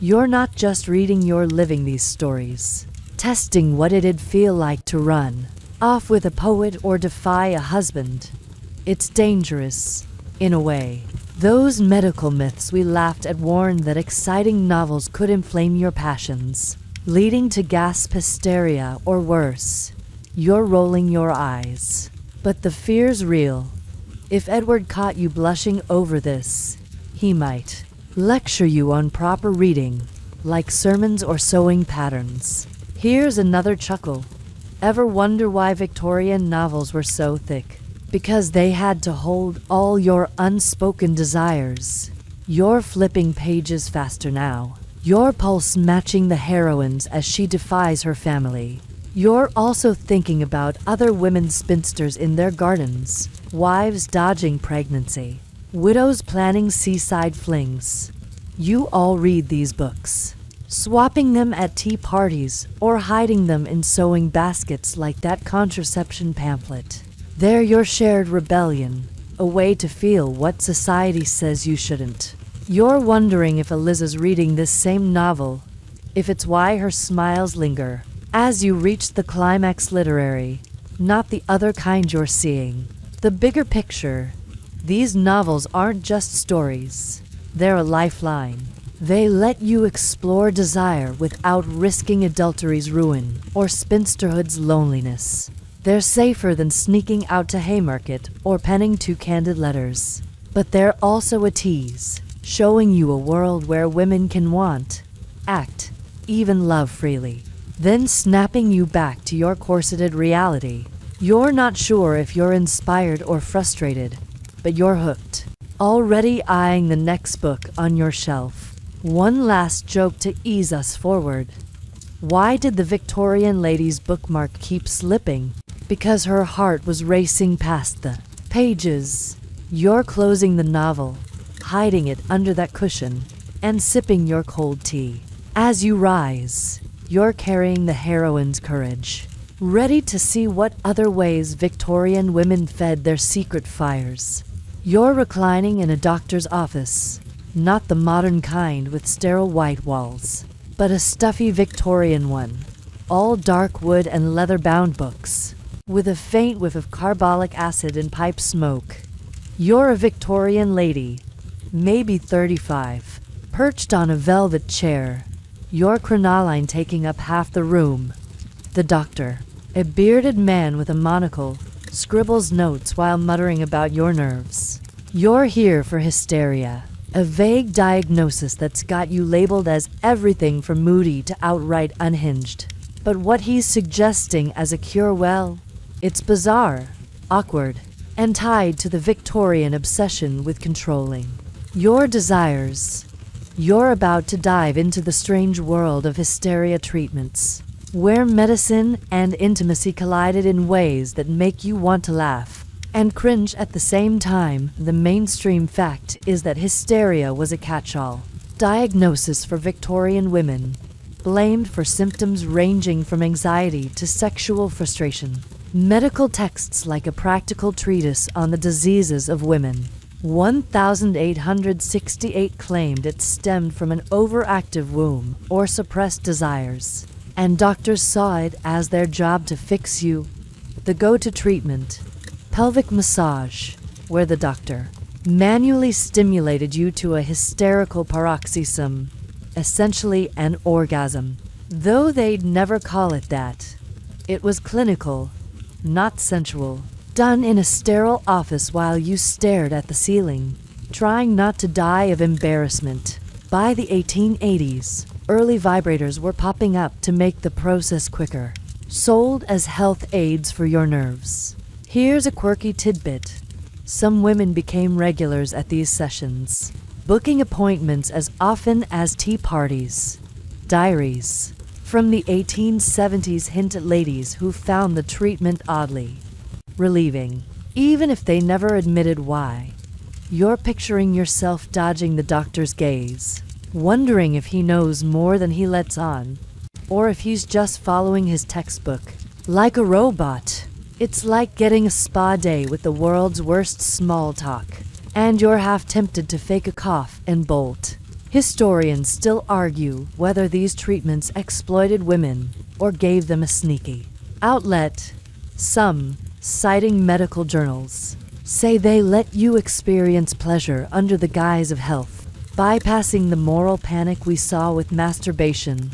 Speaker 1: You're not just reading, you're living these stories, testing what it'd feel like to run off with a poet or defy a husband. It's dangerous, in a way. Those medical myths we laughed at warned that exciting novels could inflame your passions, leading to gasp hysteria or worse. You're rolling your eyes. But the fear's real. If Edward caught you blushing over this, he might lecture you on proper reading, like sermons or sewing patterns. Here's another chuckle. Ever wonder why Victorian novels were so thick? Because they had to hold all your unspoken desires. You're flipping pages faster now, your pulse matching the heroine's as she defies her family. You're also thinking about other women spinsters in their gardens, wives dodging pregnancy, widows planning seaside flings. You all read these books, swapping them at tea parties or hiding them in sewing baskets like that contraception pamphlet. They're your shared rebellion, a way to feel what society says you shouldn't. You're wondering if Eliza's reading this same novel, if it's why her smiles linger as you reach the climax. Literary, not the other kind you're seeing. The bigger picture. These novels aren't just stories, they're a lifeline. They let you explore desire without risking adultery's ruin or spinsterhood's loneliness. They're safer than sneaking out to Haymarket or penning two candid letters. But they're also a tease, showing you a world where women can want, act, even love freely, then snapping you back to your corseted reality. You're not sure if you're inspired or frustrated, but you're hooked, already eyeing the next book on your shelf. One last joke to ease us forward. Why did the Victorian lady's bookmark keep slipping? Because her heart was racing past the pages. You're closing the novel, hiding it under that cushion, and sipping your cold tea. As you rise, you're carrying the heroine's courage, ready to see what other ways Victorian women fed their secret fires. You're reclining in a doctor's office, not the modern kind with sterile white walls, but a stuffy Victorian one, all dark wood and leather-bound books, with a faint whiff of carbolic acid and pipe smoke. You're a Victorian lady, maybe 35, perched on a velvet chair, your crinoline taking up half the room. The doctor, a bearded man with a monocle, scribbles notes while muttering about your nerves. You're here for hysteria, A vague diagnosis that's got you labeled as everything from moody to outright unhinged. But what he's suggesting as a cure, well, it's bizarre, awkward, and tied to the Victorian obsession with controlling your desires. You're about to dive into the strange world of hysteria treatments, where medicine and intimacy collided in ways that make you want to laugh and cringe at the same time. The mainstream fact is that hysteria was a catch-all diagnosis for Victorian women, blamed for symptoms ranging from anxiety to sexual frustration. Medical texts like A Practical Treatise on the Diseases of Women, 1868, claimed it stemmed from an overactive womb or suppressed desires, and doctors saw it as their job to fix you. The go-to treatment, pelvic massage, where the doctor manually stimulated you to a hysterical paroxysm, essentially an orgasm. Though they'd never call it that. It was clinical, not sensual, done in a sterile office while you stared at the ceiling, trying not to die of embarrassment. By the 1880s, early vibrators were popping up to make the process quicker, sold as health aids for your nerves. Here's a quirky tidbit. Some women became regulars at these sessions, booking appointments as often as tea parties. Diaries from the 1870s hint at ladies who found the treatment oddly relieving, even if they never admitted why. You're picturing yourself dodging the doctor's gaze, wondering if he knows more than he lets on, or if he's just following his textbook. Like a robot. It's like getting a spa day with the world's worst small talk, and you're half tempted to fake a cough and bolt. Historians still argue whether these treatments exploited women or gave them a sneaky outlet. Some, citing medical journals, say they let you experience pleasure under the guise of health, bypassing the moral panic we saw with masturbation.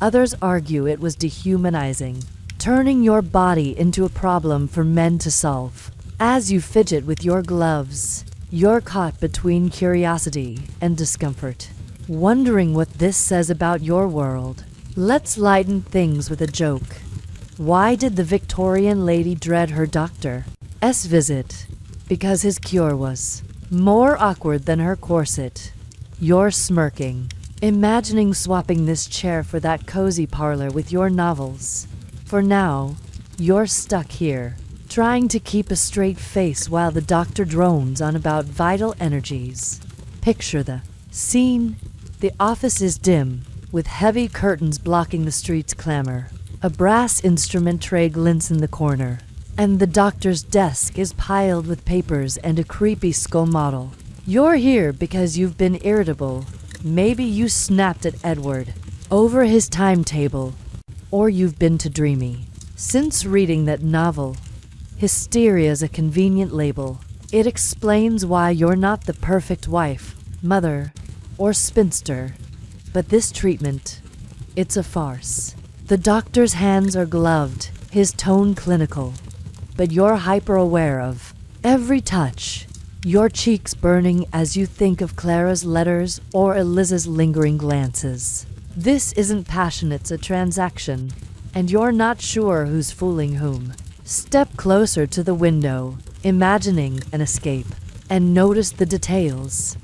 Speaker 1: Others argue it was dehumanizing, turning your body into a problem for men to solve. As you fidget with your gloves, you're caught between curiosity and discomfort, wondering what this says about your world. Let's lighten things with a joke. Why did the Victorian lady dread her doctor's visit? Because his cure was more awkward than her corset. You're smirking, imagining swapping this chair for that cozy parlor with your novels. For now, you're stuck here, trying to keep a straight face while the doctor drones on about vital energies. Picture the scene. The office is dim, with heavy curtains blocking the street's clamor. A brass instrument tray glints in the corner, and the doctor's desk is piled with papers and a creepy skull model. You're here because you've been irritable. Maybe you snapped at Edward over his timetable, or you've been too dreamy since reading that novel. Hysteria's a convenient label. It explains why you're not the perfect wife, mother, or spinster. But this treatment, it's a farce. The doctor's hands are gloved, his tone clinical, but you're hyper-aware of every touch, your cheeks burning as you think of Clara's letters or Eliza's lingering glances. This isn't passion, it's a transaction, and you're not sure who's fooling whom. Step closer to the window, imagining an escape, and notice the details.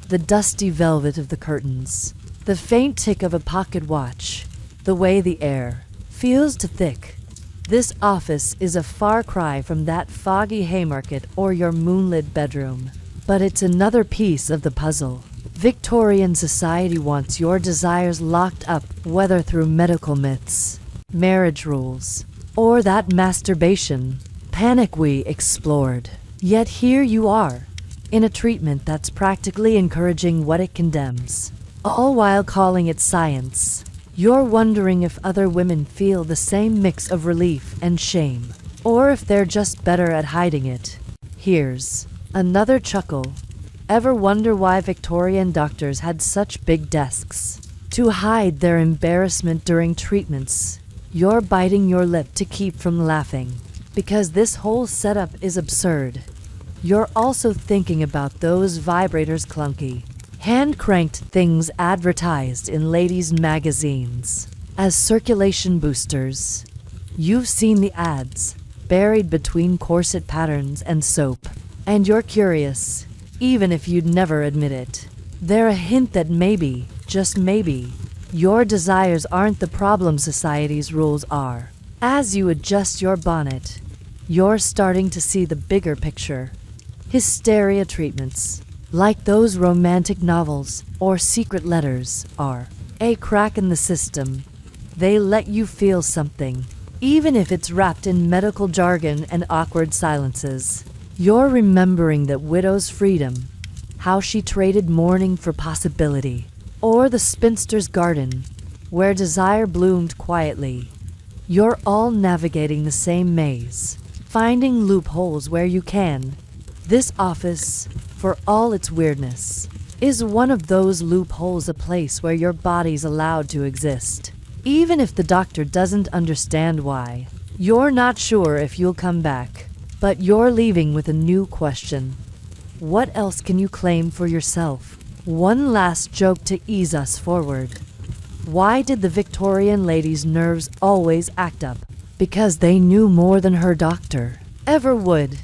Speaker 1: The dusty velvet of the curtains, the faint tick of a pocket watch, the way the air feels too thick. This office is a far cry from that foggy Haymarket or your moonlit bedroom, but it's another piece of the puzzle. Victorian society wants your desires locked up, whether through medical myths, marriage rules, or that masturbation panic we explored. Yet here you are, in a treatment that's practically encouraging what it condemns, all while calling it science. You're wondering if other women feel the same mix of relief and shame, or if they're just better at hiding it. Here's another chuckle. Ever wonder why Victorian doctors had such big desks? To hide their embarrassment during treatments. You're biting your lip to keep from laughing, because this whole setup is absurd. You're also thinking about those vibrators' clunky Hand-cranked things advertised in ladies' magazines as circulation boosters. You've seen the ads, buried between corset patterns and soap. And you're curious, even if you'd never admit it. They're a hint that maybe, just maybe, your desires aren't the problem society's rules are. As you adjust your bonnet, you're starting to see the bigger picture. Hysteria treatments, like those romantic novels or secret letters, are a crack in the system. They let you feel something, even if it's wrapped in medical jargon and awkward silences. You're remembering that widow's freedom, how she traded mourning for possibility, or the spinster's garden, where desire bloomed quietly. You're all navigating the same maze, finding loopholes where you can. This office, for all its weirdness, is one of those loopholes, a place where your body's allowed to exist. Even if the doctor doesn't understand why, you're not sure if you'll come back, but you're leaving with a new question. What else can you claim for yourself? One last joke to ease us forward. Why did the Victorian lady's nerves always act up? Because they knew more than her doctor ever would.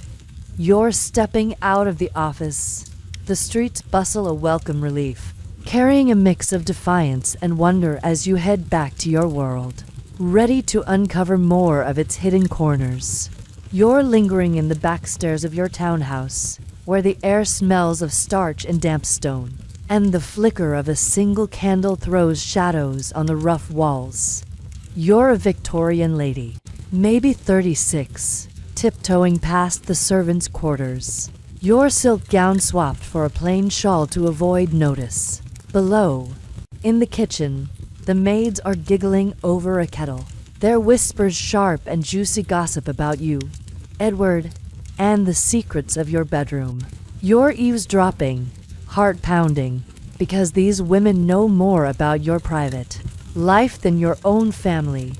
Speaker 1: You're stepping out of the office. The streets bustle, a welcome relief, carrying a mix of defiance and wonder as you head back to your world, ready to uncover more of its hidden corners. You're lingering in the back stairs of your townhouse, where the air smells of starch and damp stone, and the flicker of a single candle throws shadows on the rough walls. You're a Victorian lady, maybe 36, tiptoeing past the servants' quarters, your silk gown swapped for a plain shawl to avoid notice. Below, in the kitchen, the maids are giggling over a kettle, their whispers sharp and juicy gossip about you, Edward, and the secrets of your bedroom. You're eavesdropping, heart pounding, because these women know more about your private life than your own family.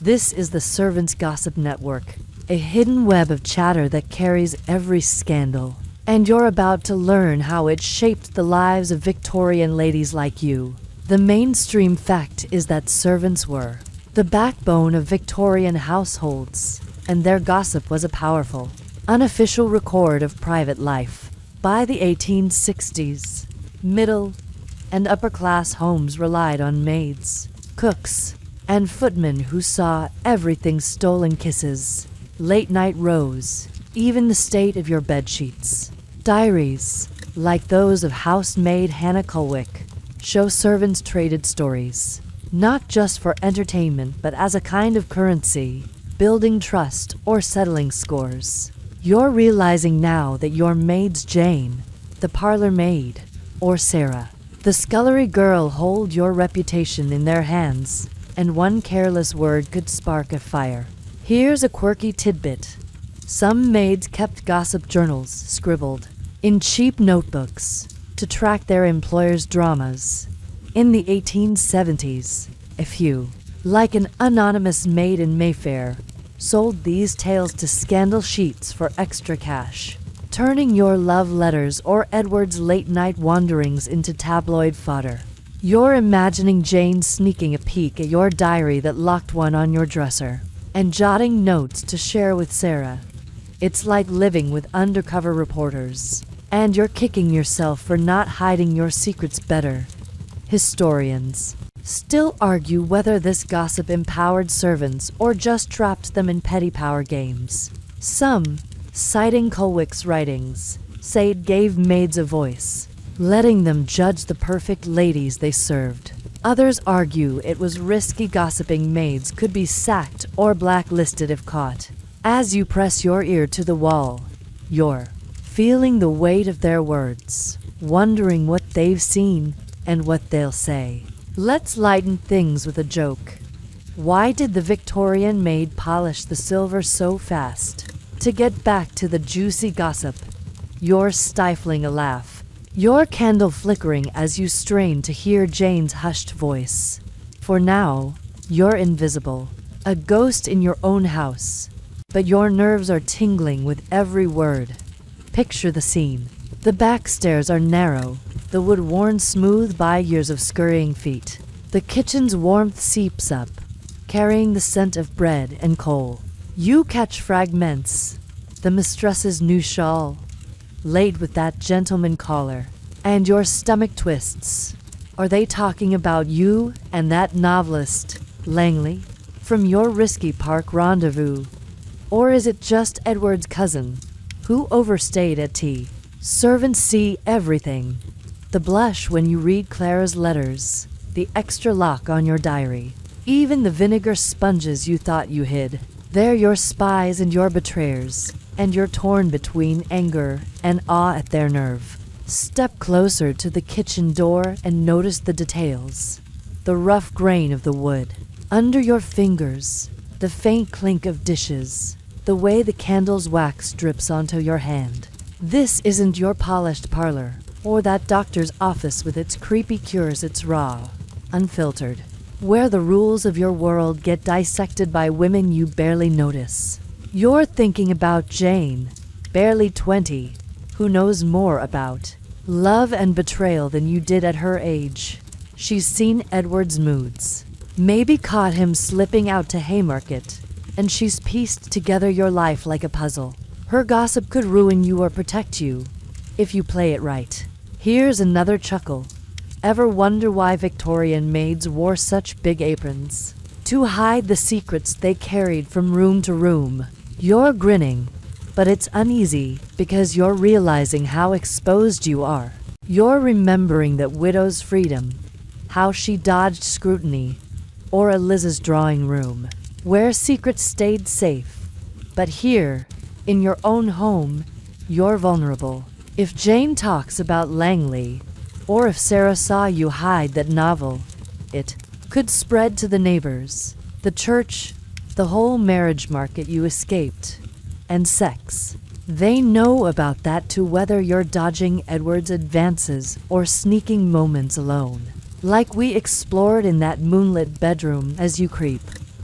Speaker 1: This is the Servants' Gossip Network, a hidden web of chatter that carries every scandal. And you're about to learn how it shaped the lives of Victorian ladies like you. The mainstream fact is that servants were the backbone of Victorian households, and their gossip was a powerful, unofficial record of private life. By the 1860s, middle and upper-class homes relied on maids, cooks, and footmen who saw everything: stolen kisses, late-night rows, even the state of your bedsheets. Diaries, like those of housemaid Hannah Culwick, show servants traded stories, not just for entertainment but as a kind of currency, building trust or settling scores. You're realizing now that your maid's Jane, the parlor maid, or Sarah, the scullery girl, hold your reputation in their hands, and one careless word could spark a fire. Here's a quirky tidbit. Some maids kept gossip journals scribbled in cheap notebooks to track their employers' dramas. In the 1870s, a few, like an anonymous maid in Mayfair, sold these tales to scandal sheets for extra cash, turning your love letters or Edward's late-night wanderings into tabloid fodder. You're imagining Jane sneaking a peek at your diary that locked one on your dresser, and jotting notes to share with Sarah. It's like living with undercover reporters, and you're kicking yourself for not hiding your secrets better. Historians still argue whether this gossip empowered servants or just trapped them in petty power games. Some, citing Culwick's writings, say it gave maids a voice, letting them judge the perfect ladies they served. Others argue it was risky gossiping. Maids could be sacked or blacklisted if caught. As you press your ear to the wall, you're feeling the weight of their words, wondering what they've seen and what they'll say. Let's lighten things with a joke. Why did the Victorian maid polish the silver so fast? To get back to the juicy gossip. You're stifling a laugh, your candle flickering as you strain to hear Jane's hushed voice. For now, you're invisible, a ghost in your own house, but your nerves are tingling with every word. Picture the scene. The back stairs are narrow, the wood worn smooth by years of scurrying feet. The kitchen's warmth seeps up, carrying the scent of bread and coal. You catch fragments, the mistress's new shawl, laid with that gentleman collar, and your stomach twists. Are they talking about you and that novelist, Langley, from your risky park rendezvous? Or is it just Edward's cousin, who overstayed at tea? Servants see everything. The blush when you read Clara's letters, the extra lock on your diary, even the vinegar sponges you thought you hid. They're your spies and your betrayers, and you're torn between anger and awe at their nerve. Step closer to the kitchen door and notice the details. The rough grain of the wood under your fingers, the faint clink of dishes, the way the candle's wax drips onto your hand. This isn't your polished parlor, or that doctor's office with its creepy cures. It's raw, unfiltered, where the rules of your world get dissected by women you barely notice. You're thinking about Jane, barely 20, who knows more about love and betrayal than you did at her age. She's seen Edward's moods, maybe caught him slipping out to Haymarket, and she's pieced together your life like a puzzle. Her gossip could ruin you or protect you, if you play it right. Here's another chuckle. Ever wonder why Victorian maids wore such big aprons? To hide the secrets they carried from room to room. You're grinning, but it's uneasy because you're realizing how exposed you are. You're remembering that widow's freedom, how she dodged scrutiny, or Eliza's drawing room, where secrets stayed safe. But here, in your own home, you're vulnerable. If Jane talks about Langley, or if Sarah saw you hide that novel, it could spread to the neighbors, the church, the whole marriage market you escaped, and sex. They know about that too, whether you're dodging Edward's advances or sneaking moments alone. Like we explored in that moonlit bedroom. As you creep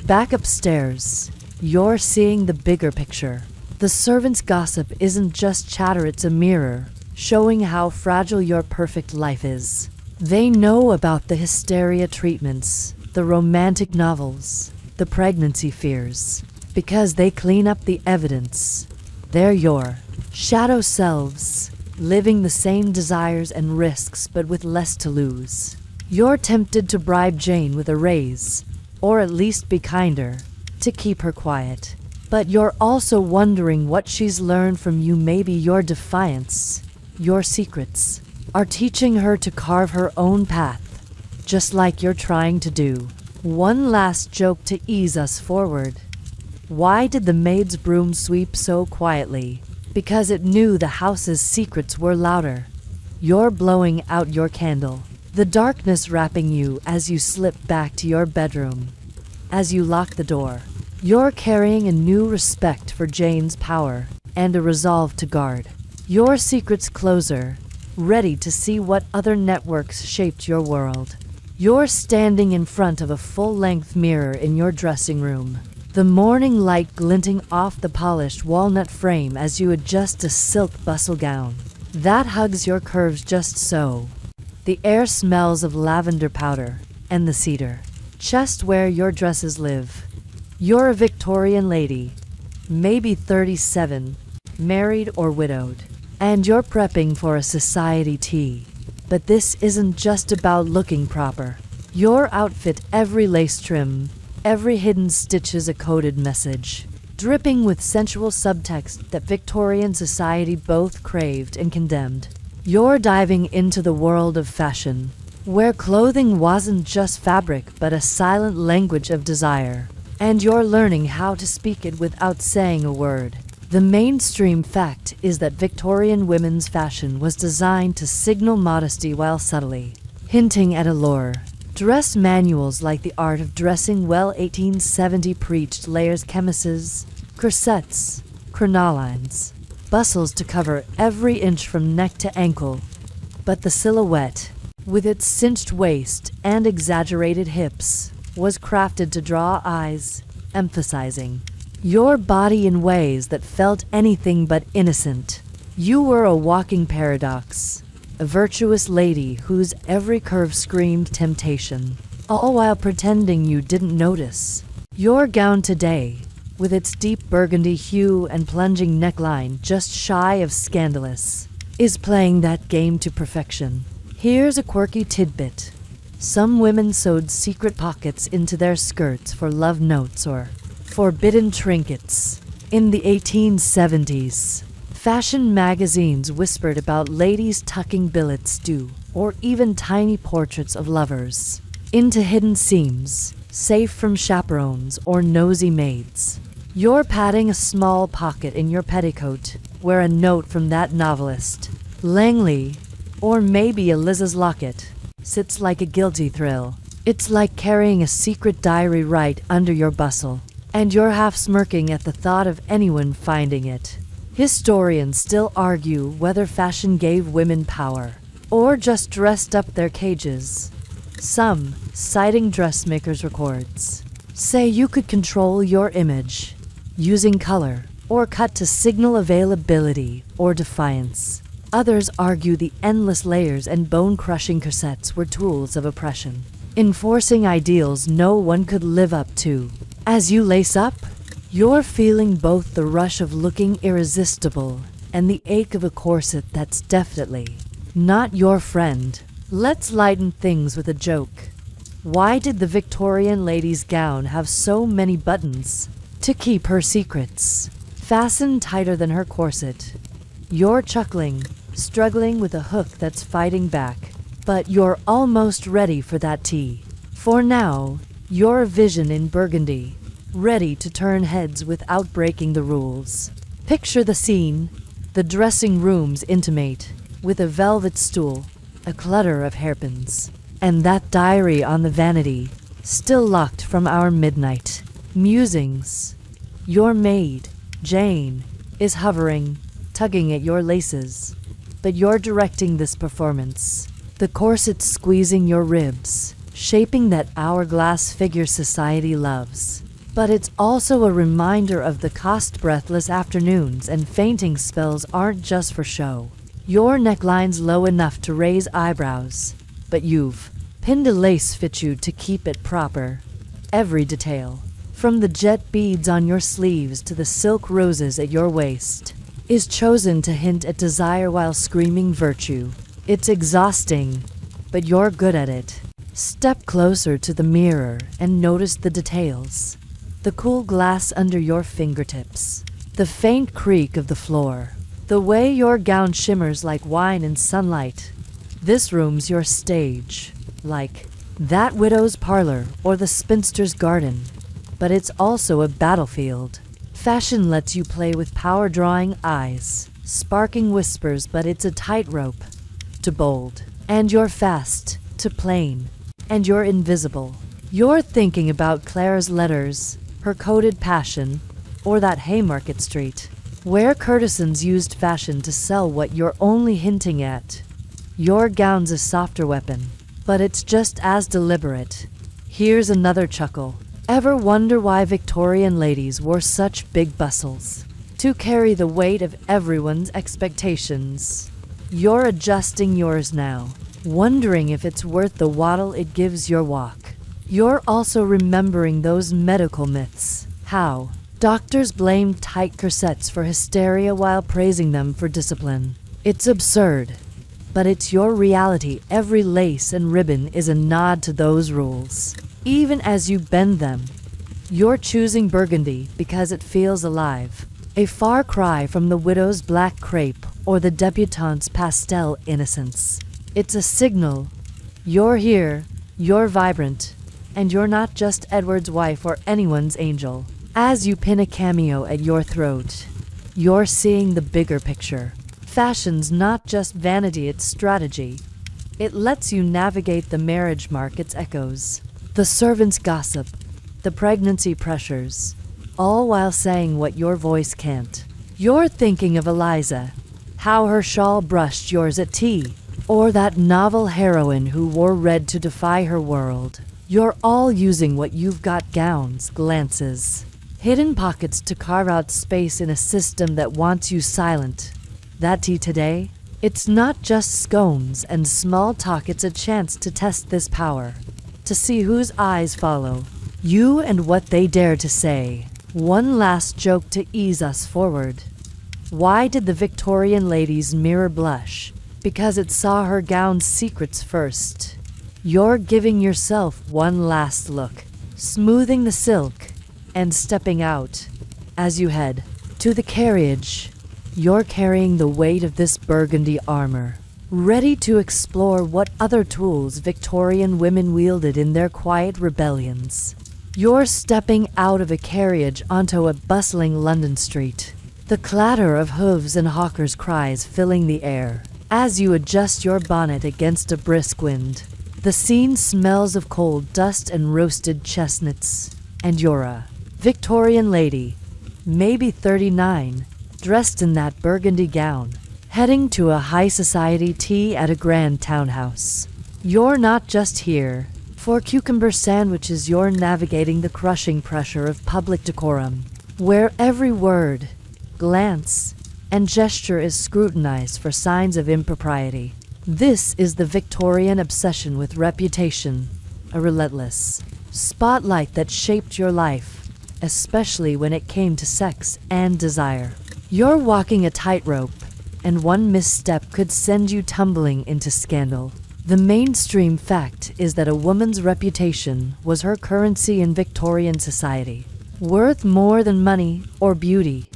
Speaker 1: back upstairs, you're seeing the bigger picture. The servants' gossip isn't just chatter, it's a mirror, showing how fragile your perfect life is. They know about the hysteria treatments, the romantic novels, the pregnancy fears, because they clean up the evidence. They're your shadow selves, living the same desires and risks but with less to lose. You're tempted to bribe Jane with a raise, or at least be kinder, to keep her quiet. But you're also wondering what she's learned from you. Maybe your defiance, your secrets, are teaching her to carve her own path, just like you're trying to do. One last joke to ease us forward. Why did the maid's broom sweep so quietly? Because it knew the house's secrets were louder. You're blowing out your candle, the darkness wrapping you as you slip back to your bedroom. As you lock the door, you're carrying a new respect for Jane's power and a resolve to guard your secrets closer, ready to see what other networks shaped your world. You're standing in front of a full-length mirror in your dressing room, the morning light glinting off the polished walnut frame as you adjust a silk bustle gown that hugs your curves just so. The air smells of lavender powder and the cedar chest where your dresses live. You're a Victorian lady, maybe 37, married or widowed, and you're prepping for a society tea. But this isn't just about looking proper. Your outfit, every lace trim, every hidden stitch is a coded message, dripping with sensual subtext that Victorian society both craved and condemned. You're diving into the world of fashion, where clothing wasn't just fabric but a silent language of desire. And you're learning how to speak it without saying a word. The mainstream fact is that Victorian women's fashion was designed to signal modesty while subtly hinting at allure. Dress manuals like The Art of Dressing Well 1870 preached layers, chemises, corsets, crinolines, bustles to cover every inch from neck to ankle. But the silhouette, with its cinched waist and exaggerated hips, was crafted to draw eyes, emphasizing your body in ways that felt anything but innocent. You were a walking paradox, a virtuous lady whose every curve screamed temptation, all while pretending you didn't notice. Your gown today, with its deep burgundy hue and plunging neckline just shy of scandalous, is playing that game to perfection. Here's a quirky tidbit. Some women sewed secret pockets into their skirts for love notes or forbidden trinkets. In the 1870s, fashion magazines whispered about ladies tucking billets do, or even tiny portraits of lovers, into hidden seams, safe from chaperones or nosy maids. You're padding a small pocket in your petticoat, where a note from that novelist, Langley, or maybe Eliza's locket, sits like a guilty thrill. It's like carrying a secret diary right under your bustle, and you're half smirking at the thought of anyone finding it. Historians still argue whether fashion gave women power, or just dressed up their cages. Some, citing dressmakers' records, say you could control your image, using color, or cut to signal availability or defiance. Others argue the endless layers and bone-crushing corsets were tools of oppression, enforcing ideals no one could live up to. As you lace up, you're feeling both the rush of looking irresistible and the ache of a corset that's definitely not your friend. Let's lighten things with a joke. Why did the Victorian lady's gown have so many buttons? To keep her secrets fastened tighter than her corset. You're chuckling, struggling with a hook that's fighting back, but you're almost ready for that tea. For now, you're a vision in burgundy, ready to turn heads without breaking the rules. Picture the scene. The dressing room's intimate, with a velvet stool, a clutter of hairpins, and that diary on the vanity, still locked from our midnight musings. Your maid, Jane, is hovering, tugging at your laces, but you're directing this performance. The corset squeezing your ribs, shaping that hourglass figure society loves. But it's also a reminder of the cost-breathless afternoons and fainting spells aren't just for show. Your neckline's low enough to raise eyebrows, but you've pinned a lace fichu to keep it proper. Every detail, from the jet beads on your sleeves to the silk roses at your waist, is chosen to hint at desire while screaming virtue. It's exhausting, but you're good at it. Step closer to the mirror and notice the details. The cool glass under your fingertips, the faint creak of the floor, the way your gown shimmers like wine in sunlight. This room's your stage, like that widow's parlor or the spinster's garden. But it's also a battlefield. Fashion lets you play with power-drawing eyes, sparking whispers, but it's a tightrope. To bold, and you're fast, to plain, and you're invisible. You're thinking about Claire's letters, her coded passion, or that Haymarket Street, where courtesans used fashion to sell what you're only hinting at. Your gown's a softer weapon, but it's just as deliberate. Here's another chuckle. Ever wonder why Victorian ladies wore such big bustles? To carry the weight of everyone's expectations. You're adjusting yours now, wondering if it's worth the waddle it gives your walk. You're also remembering those medical myths. How doctors blamed tight corsets for hysteria while praising them for discipline. It's absurd, but it's your reality. Every lace and ribbon is a nod to those rules. Even as you bend them, you're choosing burgundy because it feels alive. A far cry from the widow's black crepe or the debutante's pastel innocence. It's a signal. You're here, you're vibrant, and you're not just Edward's wife or anyone's angel. As you pin a cameo at your throat, you're seeing the bigger picture. Fashion's not just vanity, it's strategy. It lets you navigate the marriage market's echoes, the servants' gossip, the pregnancy pressures, all while saying what your voice can't. You're thinking of Eliza, how her shawl brushed yours at tea, or that novel heroine who wore red to defy her world. You're all using what you've got: gowns, glances, hidden pockets to carve out space in a system that wants you silent. That tea today? It's not just scones and small talk, it's a chance to test this power, to see whose eyes follow you and what they dare to say. One last joke to ease us forward. Why did the Victorian lady's mirror blush? Because it saw her gown's secrets first. You're giving yourself one last look, smoothing the silk, and stepping out. As you head to the carriage, you're carrying the weight of this burgundy armor, ready to explore what other tools Victorian women wielded in their quiet rebellions. You're stepping out of a carriage onto a bustling London street, the clatter of hooves and hawkers' cries filling the air. As you adjust your bonnet against a brisk wind, the scene smells of coal dust and roasted chestnuts. And you're a Victorian lady, maybe 39, dressed in that burgundy gown, heading to a high society tea at a grand townhouse. You're not just here for cucumber sandwiches, you're navigating the crushing pressure of public decorum, where every word, glance, and gesture is scrutinized for signs of impropriety. This is the Victorian obsession with reputation, a relentless spotlight that shaped your life, especially when it came to sex and desire. You're walking a tightrope, and one misstep could send you tumbling into scandal. The mainstream fact is that a woman's reputation was her currency in Victorian society, worth more than money or beauty.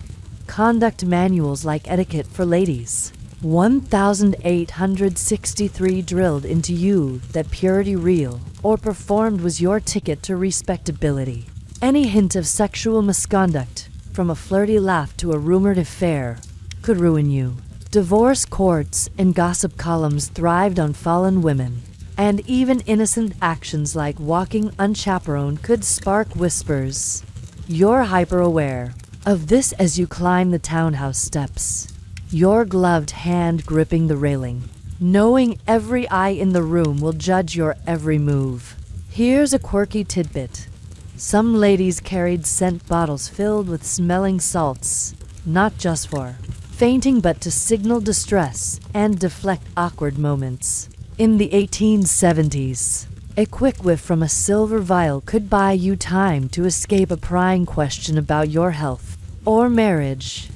Speaker 1: Conduct manuals like Etiquette for Ladies 1863 drilled into you that purity, real or performed, was your ticket to respectability. Any hint of sexual misconduct, from a flirty laugh to a rumored affair, could ruin you. Divorce courts and gossip columns thrived on fallen women, and even innocent actions like walking unchaperoned could spark whispers. You're hyper-aware of this as you climb the townhouse steps, your gloved hand gripping the railing, knowing every eye in the room will judge your every move. Here's a quirky tidbit. Some ladies carried scent bottles filled with smelling salts, not just for fainting but to signal distress and deflect awkward moments. In the 1870s, a quick whiff from a silver vial could buy you time to escape a prying question about your health or marriage.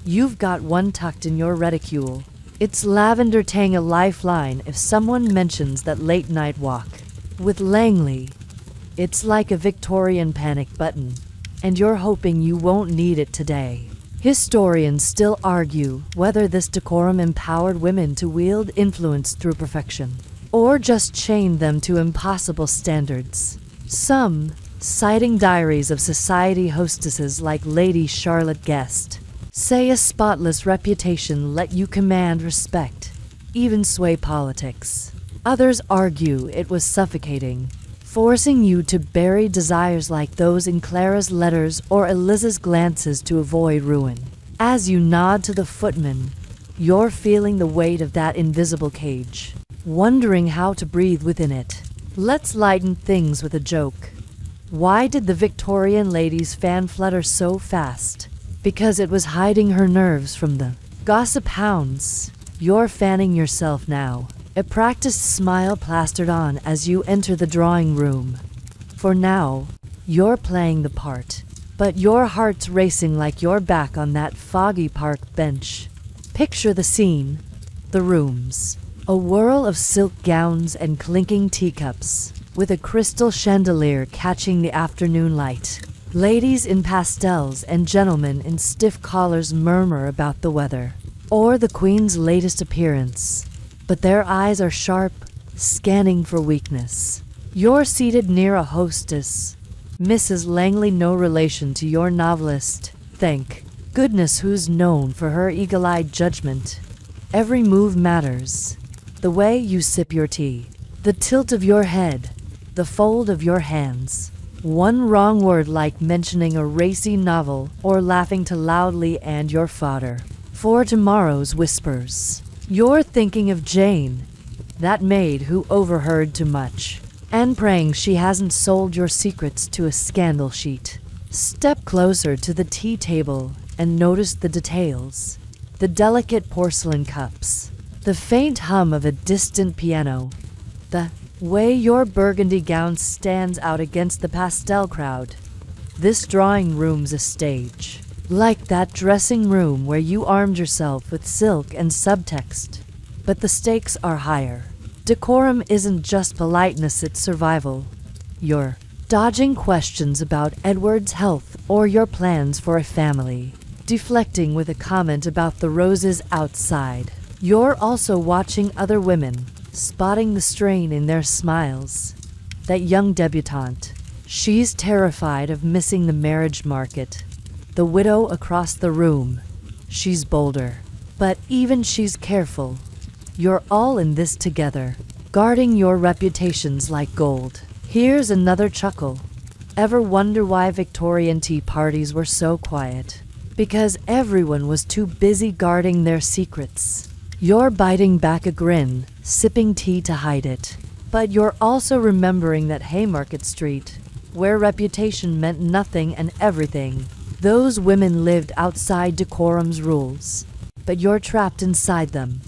Speaker 1: You've got one tucked in your reticule. It's lavender tang, a lifeline if someone mentions that late night walk with Langley. It's like a Victorian panic button, and you're hoping you won't need it today. Historians still argue whether this decorum empowered women to wield influence through perfection, or just chained them to impossible standards. Some, citing diaries of society hostesses like Lady Charlotte Guest, say a spotless reputation let you command respect, even sway politics. Others argue it was suffocating, forcing you to bury desires like those in Clara's letters or Eliza's glances to avoid ruin. As you nod to the footman, you're feeling the weight of that invisible cage, wondering how to breathe within it. Let's lighten things with a joke. Why did the Victorian lady's fan flutter so fast? Because it was hiding her nerves from the gossip hounds. You're fanning yourself now, a practiced smile plastered on as you enter the drawing room. For now, you're playing the part, but your heart's racing like you're back on that foggy park bench. Picture the scene, the rooms, a whirl of silk gowns and clinking teacups, with a crystal chandelier catching the afternoon light. Ladies in pastels and gentlemen in stiff collars murmur about the weather, or the Queen's latest appearance, but their eyes are sharp, scanning for weakness. You're seated near a hostess, Mrs. Langley, no relation to your novelist, thank goodness, who's known for her eagle-eyed judgment. Every move matters. The way you sip your tea, the tilt of your head, the fold of your hands. One wrong word, like mentioning a racy novel or laughing too loudly, and you're fodder for tomorrow's whispers. You're thinking of Jane, that maid who overheard too much, and praying she hasn't sold your secrets to a scandal sheet. Step closer to the tea table and notice the details. The delicate porcelain cups, the faint hum of a distant piano, the way your burgundy gown stands out against the pastel crowd. This drawing room's a stage, like that dressing room where you armed yourself with silk and subtext. But the stakes are higher. Decorum isn't just politeness, it's survival. You're dodging questions about Edward's health or your plans for a family, deflecting with a comment about the roses outside. You're also watching other women, spotting the strain in their smiles. That young debutante, she's terrified of missing the marriage market. The widow across the room, she's bolder, but even she's careful. You're all in this together, guarding your reputations like gold. Here's another chuckle. Ever wonder why Victorian tea parties were so quiet? Because everyone was too busy guarding their secrets. You're biting back a grin, sipping tea to hide it. But you're also remembering that Haymarket Street, where reputation meant nothing and everything. Those women lived outside decorum's rules, but you're trapped inside them.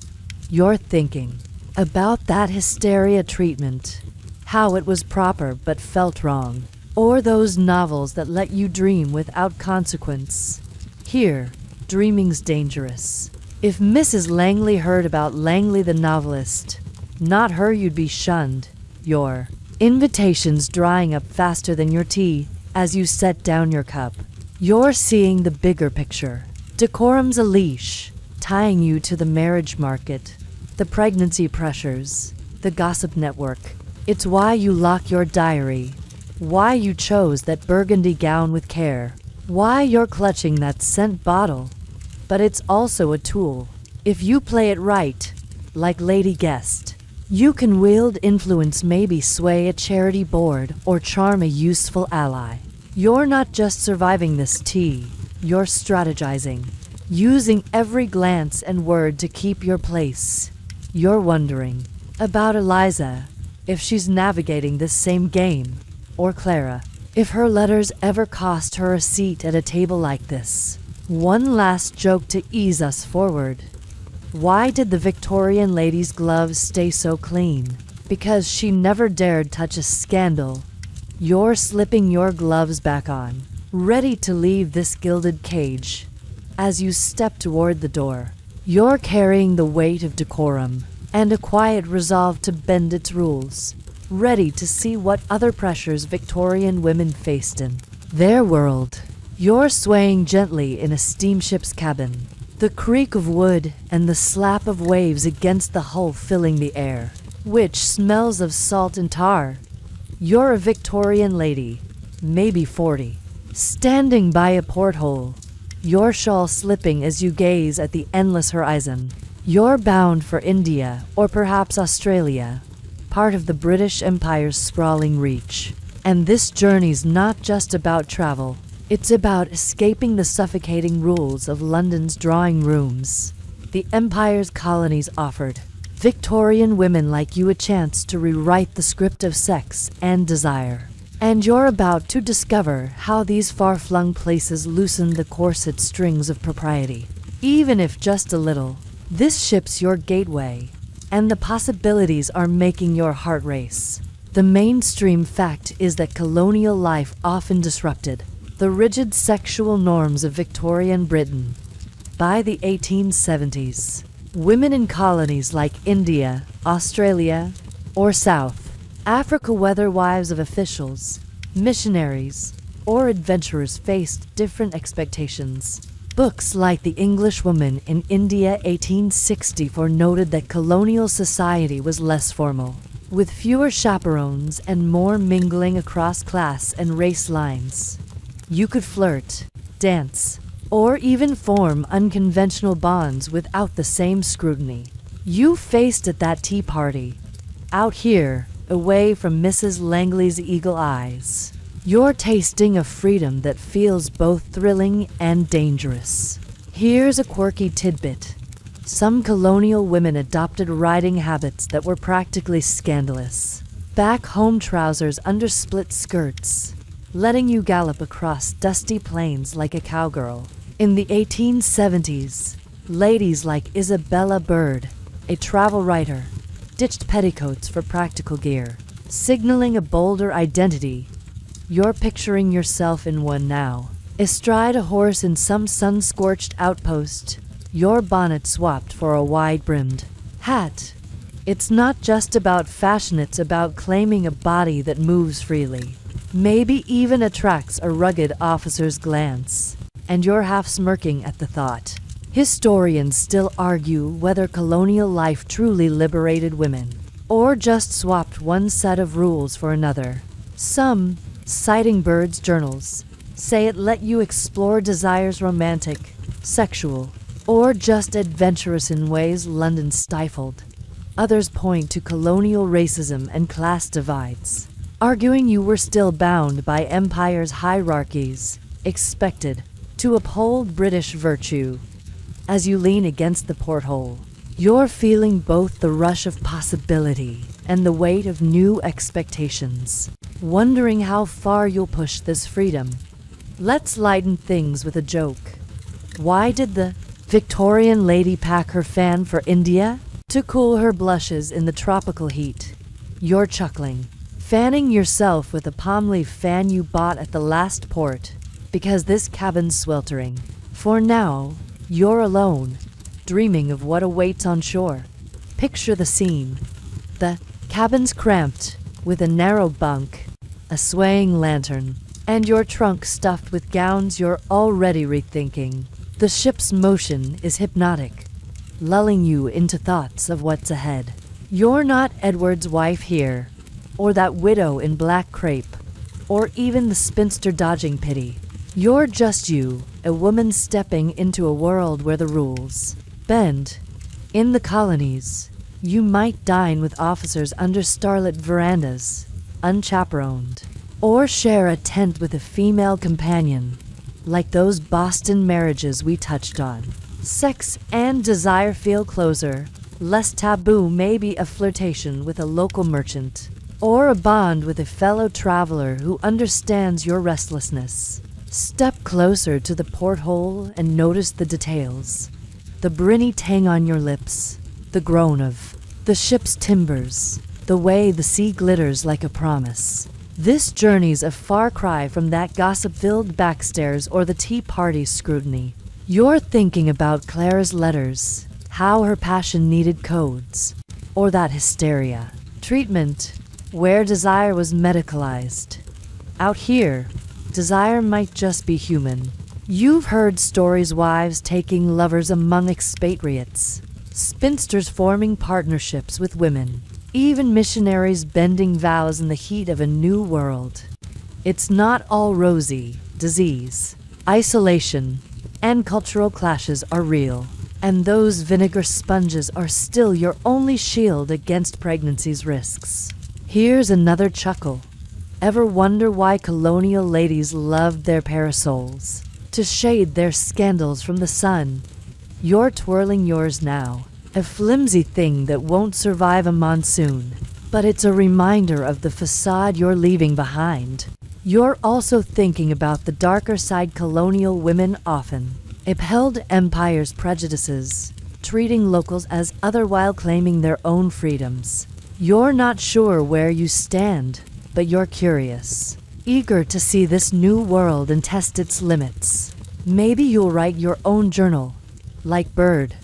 Speaker 1: You're thinking about that hysteria treatment, how it was proper but felt wrong, or those novels that let you dream without consequence. Here, dreaming's dangerous. If Mrs. Langley heard about Langley the novelist, not her, you'd be shunned. Your invitations drying up faster than your tea as you set down your cup. You're seeing the bigger picture. Decorum's a leash, tying you to the marriage market, the pregnancy pressures, the gossip network. It's why you lock your diary, why you chose that burgundy gown with care, why you're clutching that scent bottle. But it's also a tool. If you play it right, like Lady Guest, you can wield influence, maybe sway a charity board or charm a useful ally. You're not just surviving this tea, you're strategizing, using every glance and word to keep your place. You're wondering about Eliza, if she's navigating this same game, or Clara, if her letters ever cost her a seat at a table like this. One last joke to ease us forward. Why did the Victorian lady's gloves stay so clean? Because she never dared touch a scandal. You're slipping your gloves back on, ready to leave this gilded cage. As you step toward the door, you're carrying the weight of decorum and a quiet resolve to bend its rules, ready to see what other pressures Victorian women faced in their world. You're swaying gently in a steamship's cabin, the creak of wood and the slap of waves against the hull filling the air, which smells of salt and tar. You're a Victorian lady, maybe 40, standing by a porthole, your shawl slipping as you gaze at the endless horizon. You're bound for India, or perhaps Australia, part of the British Empire's sprawling reach. And this journey's not just about travel. It's about escaping the suffocating rules of London's drawing rooms. The Empire's colonies offered Victorian women like you a chance to rewrite the script of sex and desire. And you're about to discover how these far-flung places loosen the corset strings of propriety. Even if just a little, this ship's your gateway, and the possibilities are making your heart race. The mainstream fact is that colonial life often disrupted the rigid sexual norms of Victorian Britain. By the 1870s, women in colonies like India, Australia, or South Africa, whether wives of officials, missionaries, or adventurers, faced different expectations. Books like The Englishwoman in India 1864 noted that colonial society was less formal, with fewer chaperones and more mingling across class and race lines. You could flirt, dance, or even form unconventional bonds without the same scrutiny you faced at that tea party. Out here, away from Mrs. Langley's eagle eyes, you're tasting a freedom that feels both thrilling and dangerous. Here's a quirky tidbit. Some colonial women adopted riding habits that were practically scandalous. Back home trousers under split skirts, letting you gallop across dusty plains like a cowgirl. In the 1870s, ladies like Isabella Bird a travel writer, ditched petticoats for practical gear, signaling a bolder identity. You're picturing yourself in one now, astride a horse in some sun-scorched outpost, your bonnet swapped for a wide-brimmed hat. It's not just about fashion, it's about claiming a body that moves freely, maybe even attracts a rugged officer's glance, and you're half smirking at the thought. Historians still argue whether colonial life truly liberated women, or just swapped one set of rules for another. Some, citing Bird's journals, say it let you explore desires romantic, sexual, or just adventurous in ways London stifled. Others point to colonial racism and class divides, arguing you were still bound by empire's hierarchies, expected to uphold British virtue. As you lean against the porthole, you're feeling both the rush of possibility and the weight of new expectations, wondering how far you'll push this freedom. Let's lighten things with a joke. Why did the Victorian lady pack her fan for India? To cool her blushes in the tropical heat. You're chuckling, fanning yourself with a palm leaf fan you bought at the last port, because this cabin's sweltering. For now, you're alone, dreaming of what awaits on shore. Picture the scene. The cabin's cramped, with a narrow bunk, a swaying lantern, and your trunk stuffed with gowns you're already rethinking. The ship's motion is hypnotic, lulling you into thoughts of what's ahead. You're not Edward's wife here, or that widow in black crepe, or even the spinster dodging pity. You're just you, a woman stepping into a world where the rules bend. In the colonies, you might dine with officers under starlit verandas, unchaperoned, or share a tent with a female companion, like those Boston marriages we touched on. Sex and desire feel closer, less taboo, maybe a flirtation with a local merchant, or a bond with a fellow traveler who understands your restlessness. Step closer to the porthole and notice the details. The briny tang on your lips, the groan of the ship's timbers, the way the sea glitters like a promise. This journey's a far cry from that gossip-filled backstairs or the tea party's scrutiny. You're thinking about Clara's letters, how her passion needed codes, or that hysteria treatment where desire was medicalized. Out here, desire might just be human. You've heard stories, wives taking lovers among expatriates, spinsters forming partnerships with women, even missionaries bending vows in the heat of a new world. It's not all rosy. Disease, isolation, and cultural clashes are real, and those vinegar sponges are still your only shield against pregnancy's risks. Here's another chuckle. Ever wonder why colonial ladies loved their parasols? To shade their scandals from the sun. You're twirling yours now, a flimsy thing that won't survive a monsoon, but it's a reminder of the facade you're leaving behind. You're also thinking about the darker side. Colonial women often upheld empire's prejudices, treating locals as other while claiming their own freedoms. You're not sure where you stand, but you're curious, eager to see this new world and test its limits. Maybe you'll write your own journal, like Bird,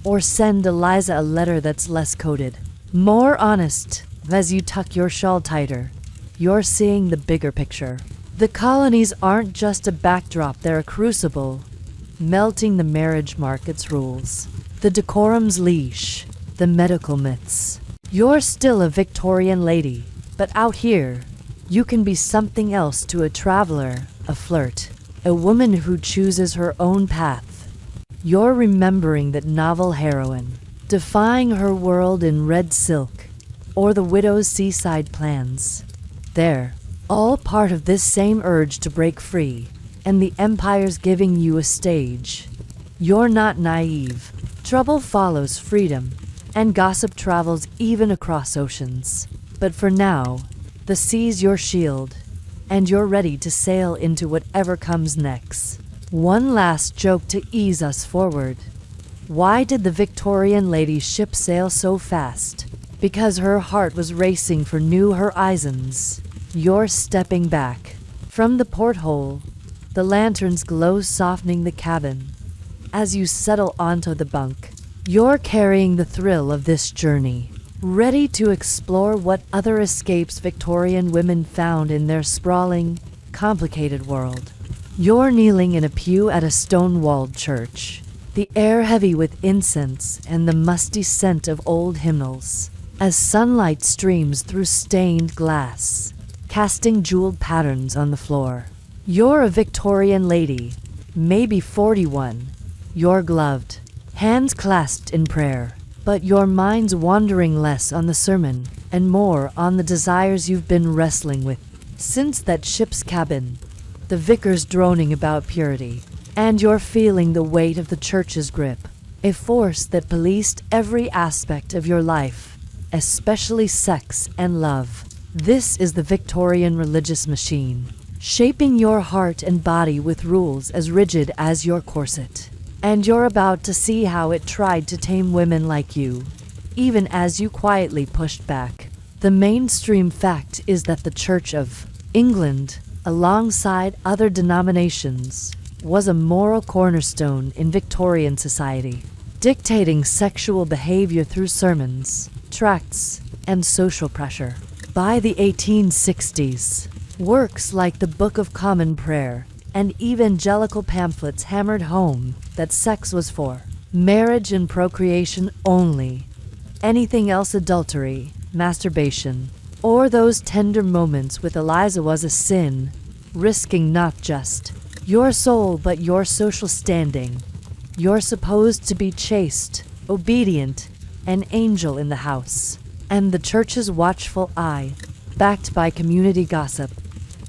Speaker 1: or send Eliza a letter that's less coded, more honest. As you tuck your shawl tighter, you're seeing the bigger picture. The colonies aren't just a backdrop, they're a crucible, melting the marriage market's rules, the decorum's leash, the medical myths. You're still a Victorian lady, but out here, you can be something else to a traveler, a flirt, a woman who chooses her own path. You're remembering that novel heroine, defying her world in red silk, or the widow's seaside plans. They're all part of this same urge to break free, and the empire's giving you a stage. You're not naive. Trouble follows freedom, and gossip travels even across oceans. But for now, the sea's your shield, and you're ready to sail into whatever comes next. One last joke to ease us forward. Why did the Victorian lady's ship sail so fast? Because her heart was racing for new horizons. You're stepping back. From the porthole, the lanterns glow softening the cabin. As you settle onto the bunk, you're carrying the thrill of this journey, ready to explore what other escapes Victorian women found in their sprawling, complicated world. You're kneeling in a pew at a stone-walled church, the air heavy with incense and the musty scent of old hymnals, as sunlight streams through stained glass, casting jeweled patterns on the floor. You're a Victorian lady, maybe 41. You're gloved, hands clasped in prayer, but your mind's wandering less on the sermon and more on the desires you've been wrestling with since that ship's cabin. The vicar's droning about purity, and you're feeling the weight of the church's grip, a force that policed every aspect of your life, especially sex and love. This is the Victorian religious machine, shaping your heart and body with rules as rigid as your corset. And you're about to see how it tried to tame women like you, even as you quietly pushed back. The mainstream fact is that the Church of England, alongside other denominations, was a moral cornerstone in Victorian society, dictating sexual behavior through sermons, tracts, and social pressure. By the 1860s, works like the Book of Common Prayer and evangelical pamphlets hammered home that sex was for marriage and procreation only. Anything else, adultery, masturbation, or those tender moments with Eliza, was a sin, risking not just your soul but your social standing. You're supposed to be chaste, obedient, an angel in the house. And the church's watchful eye, backed by community gossip,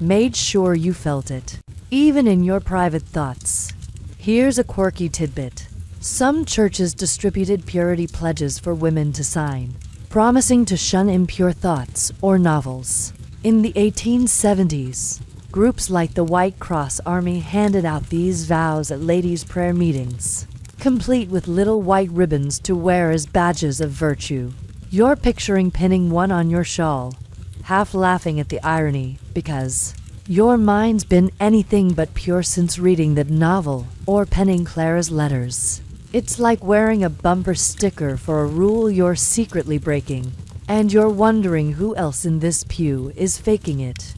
Speaker 1: made sure you felt it, even in your private thoughts. Here's a quirky tidbit. Some churches distributed purity pledges for women to sign, promising to shun impure thoughts or novels. In the 1870s, groups like the White Cross Army handed out these vows at ladies' prayer meetings, complete with little white ribbons to wear as badges of virtue. You're picturing pinning one on your shawl, half laughing at the irony, because your mind's been anything but pure since reading that novel or penning Clara's letters. It's like wearing a bumper sticker for a rule you're secretly breaking, and you're wondering who else in this pew is faking it.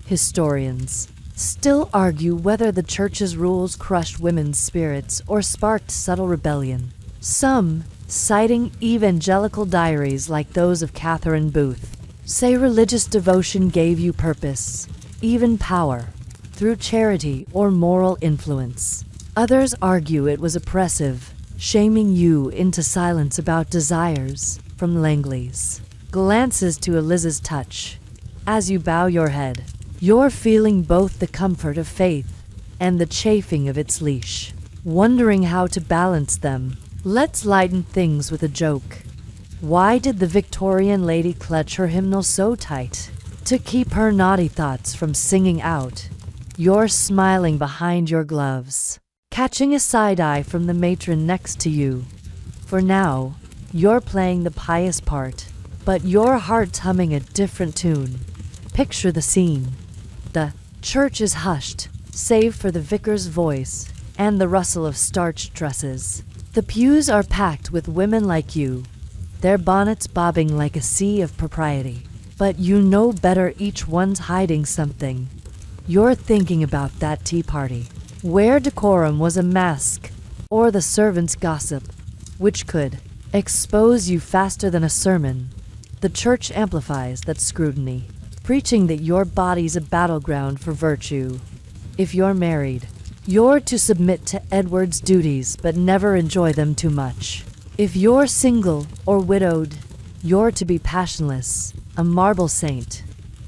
Speaker 1: Historians still argue whether the church's rules crushed women's spirits or sparked subtle rebellion. Some, citing evangelical diaries like those of Catherine Booth, say religious devotion gave you purpose, even power, through charity or moral influence. Others argue it was oppressive, shaming you into silence about desires, from Langley's glances to Eliza's touch. As you bow your head, you're feeling both the comfort of faith and the chafing of its leash, wondering how to balance them. Let's lighten things with a joke. Why did the Victorian lady clutch her hymnal so tight? To keep her naughty thoughts from singing out. You're smiling behind your gloves, catching a side eye from the matron next to you. For now, you're playing the pious part, but your heart's humming a different tune. Picture the scene. The church is hushed, save for the vicar's voice and the rustle of starched dresses. The pews are packed with women like you, their bonnets bobbing like a sea of propriety. But you know better, each one's hiding something. You're thinking about that tea party, where decorum was a mask, or the servants' gossip, which could expose you faster than a sermon. The church amplifies that scrutiny, preaching that your body's a battleground for virtue. If you're married, you're to submit to Edward's duties but never enjoy them too much. If you're single or widowed, you're to be passionless, a marble saint.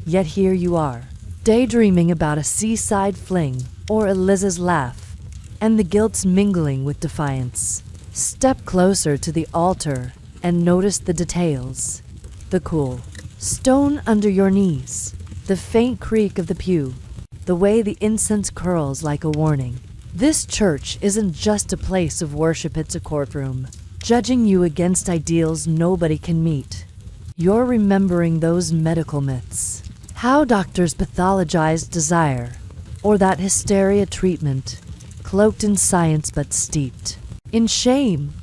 Speaker 1: Yet here you are, daydreaming about a seaside fling or Eliza's laugh, and the guilt's mingling with defiance. Step closer to the altar and notice the details. The cool stone under your knees, the faint creak of the pew, the way the incense curls like a warning. This church isn't just a place of worship, it's a courtroom, judging you against ideals nobody can meet. You're remembering those medical myths. How doctors pathologized desire, or that hysteria treatment, cloaked in science but steeped in shame.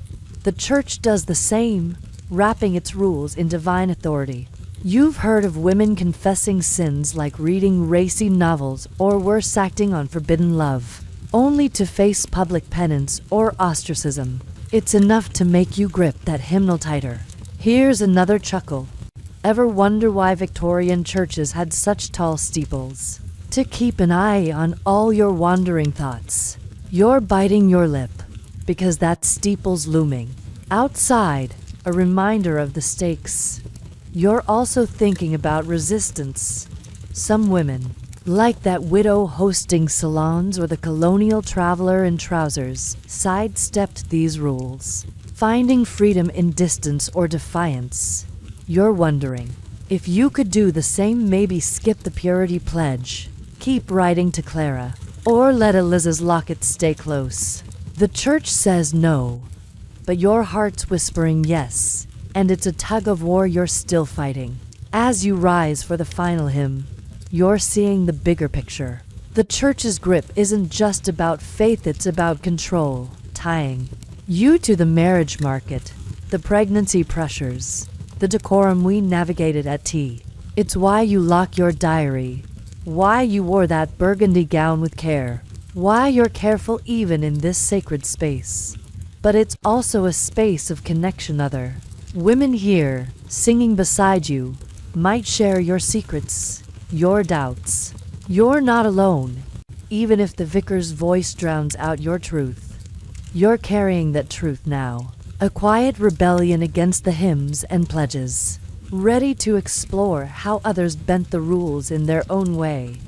Speaker 1: The church does the same, wrapping its rules in divine authority. You've heard of women confessing sins like reading racy novels or worse, acting on forbidden love, only to face public penance or ostracism. It's enough to make you grip that hymnal tighter. Here's another chuckle. Ever wonder why Victorian churches had such tall steeples? To keep an eye on all your wandering thoughts. You're biting your lip, because that steeple's looming. Outside, a reminder of the stakes. You're also thinking about resistance. Some women, like that widow hosting salons or the colonial traveler in trousers, sidestepped these rules, finding freedom in distance or defiance. You're wondering, if you could do the same, maybe skip the purity pledge, keep writing to Clara, or let Eliza's locket stay close. The church says no, but your heart's whispering yes, and it's a tug of war you're still fighting. As you rise for the final hymn, you're seeing the bigger picture. The church's grip isn't just about faith, it's about control, tying you to the marriage market, the pregnancy pressures, the decorum we navigated at tea. It's why you lock your diary, why you wore that burgundy gown with care, why you're careful even in this sacred space. But it's also a space of connection. Other women here, singing beside you, might share your secrets, your doubts. You're not alone, even if the vicar's voice drowns out your truth. You're carrying that truth now, a quiet rebellion against the hymns and pledges, ready to explore how others bent the rules in their own way.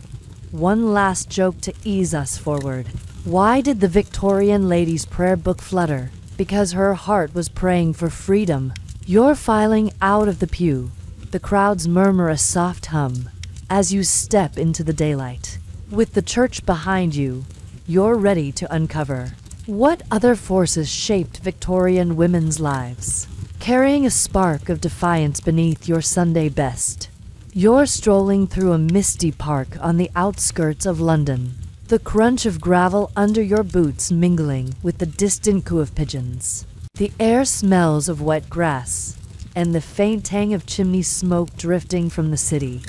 Speaker 1: One last joke to ease us forward. Why did the Victorian lady's prayer book flutter? Because her heart was praying for freedom. You're filing out of the pew. The crowds murmur a soft hum as you step into the daylight. With the church behind you, you're ready to uncover what other forces shaped Victorian women's lives. Carrying a spark of defiance beneath your Sunday best, you're strolling through a misty park on the outskirts of London, the crunch of gravel under your boots mingling with the distant coo of pigeons. The air smells of wet grass, and the faint tang of chimney smoke drifting from the city.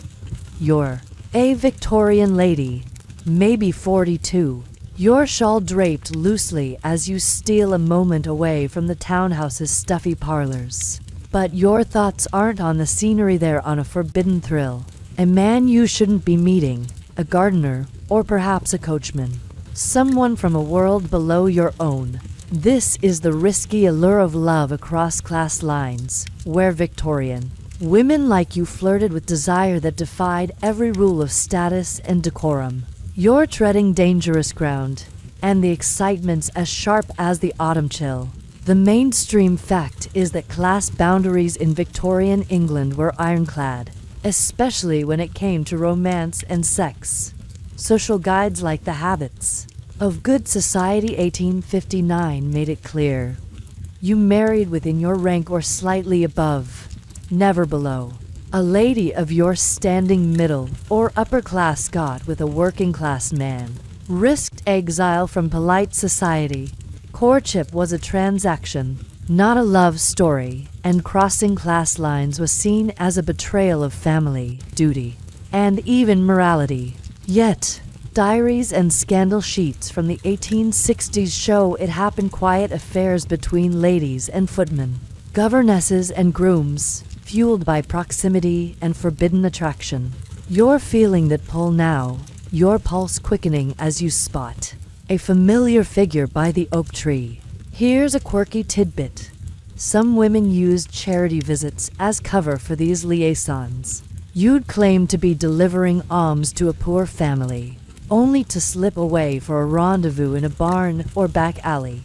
Speaker 1: You're a Victorian lady, maybe 42, your shawl draped loosely as you steal a moment away from the townhouse's stuffy parlors. But your thoughts aren't on the scenery, they're on a forbidden thrill. A man you shouldn't be meeting, a gardener, or perhaps a coachman. Someone from a world below your own. This is the risky allure of love across class lines, where Victorian women like you flirted with desire that defied every rule of status and decorum. You're treading dangerous ground, and the excitement's as sharp as the autumn chill. The mainstream fact is that class boundaries in Victorian England were ironclad, especially when it came to romance and sex. Social guides like the Habits of Good Society 1859 made it clear. You married within your rank or slightly above, never below. A lady of your standing middle or upper class got with a working class man, risked exile from polite society. Courtship was a transaction, not a love story, and crossing class lines was seen as a betrayal of family, duty, and even morality. Yet, diaries and scandal sheets from the 1860s show it happened: quiet affairs between ladies and footmen, governesses and grooms, fueled by proximity and forbidden attraction. You're feeling that pull now, your pulse quickening as you spot a familiar figure by the oak tree. Here's a quirky tidbit. Some women used charity visits as cover for these liaisons. You'd claim to be delivering alms to a poor family, only to slip away for a rendezvous in a barn or back alley.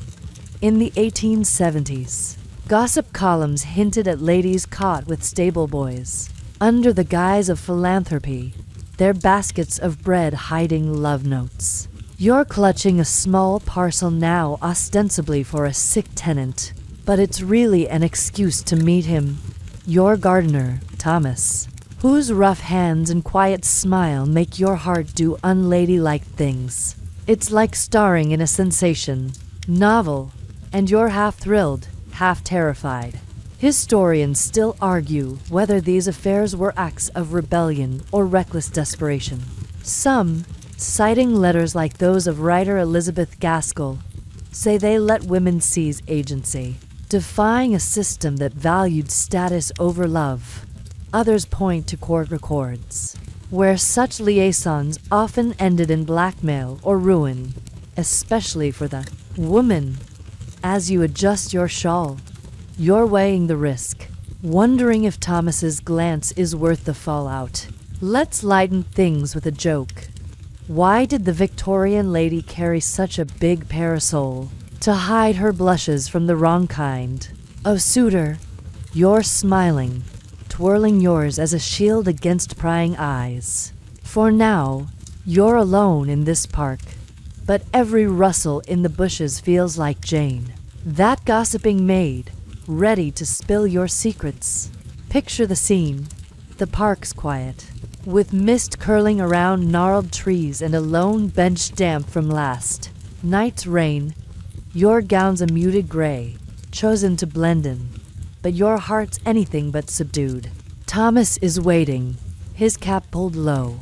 Speaker 1: In the 1870s, gossip columns hinted at ladies caught with stable boys, under the guise of philanthropy, their baskets of bread hiding love notes. You're clutching a small parcel now, ostensibly for a sick tenant, but it's really an excuse to meet him, your gardener, Thomas, whose rough hands and quiet smile make your heart do unladylike things. It's like starring in a sensation novel, and you're half thrilled, half terrified. Historians still argue whether these affairs were acts of rebellion or reckless desperation. Some, citing letters like those of writer Elizabeth Gaskell, say they let women seize agency, defying a system that valued status over love. Others point to court records, where such liaisons often ended in blackmail or ruin, especially for the woman. As you adjust your shawl, you're weighing the risk, wondering if Thomas's glance is worth the fallout. Let's lighten things with a joke. Why did the Victorian lady carry such a big parasol? To hide her blushes from the wrong kind. Oh, suitor, you're smiling, twirling yours as a shield against prying eyes. For now, you're alone in this park, but every rustle in the bushes feels like Jane, that gossiping maid, ready to spill your secrets. Picture the scene. The park's quiet, with mist curling around gnarled trees and a lone bench damp from last night's rain. Your gown's a muted gray, chosen to blend in, but your heart's anything but subdued. Thomas is waiting, his cap pulled low,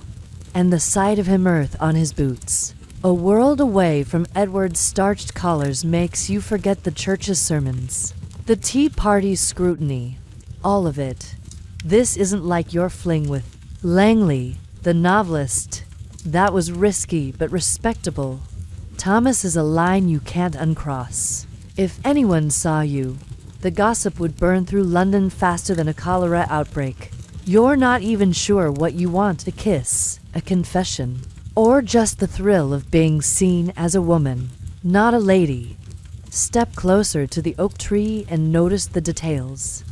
Speaker 1: and the sight of him earth on his boots. A world away from Edward's starched collars makes you forget the church's sermons, the tea party's scrutiny, all of it. This isn't like your fling with Langley, the novelist. That was risky but respectable. Thomas is a line you can't uncross. If anyone saw you, the gossip would burn through London faster than a cholera outbreak. You're not even sure what you want: a kiss, a confession, or just the thrill of being seen as a woman, not a lady. Step closer to the oak tree and notice the details.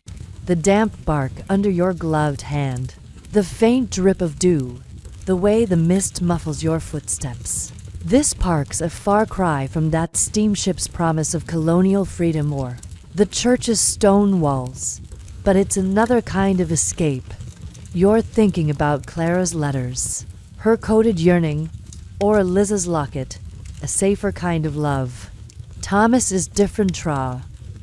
Speaker 1: The damp bark under your gloved hand, the faint drip of dew, the way the mist muffles your footsteps. This park's a far cry from that steamship's promise of colonial freedom or the church's stone walls, but it's another kind of escape. You're thinking about Clara's letters, her coded yearning, or Liz's locket, a safer kind of love. Thomas is different,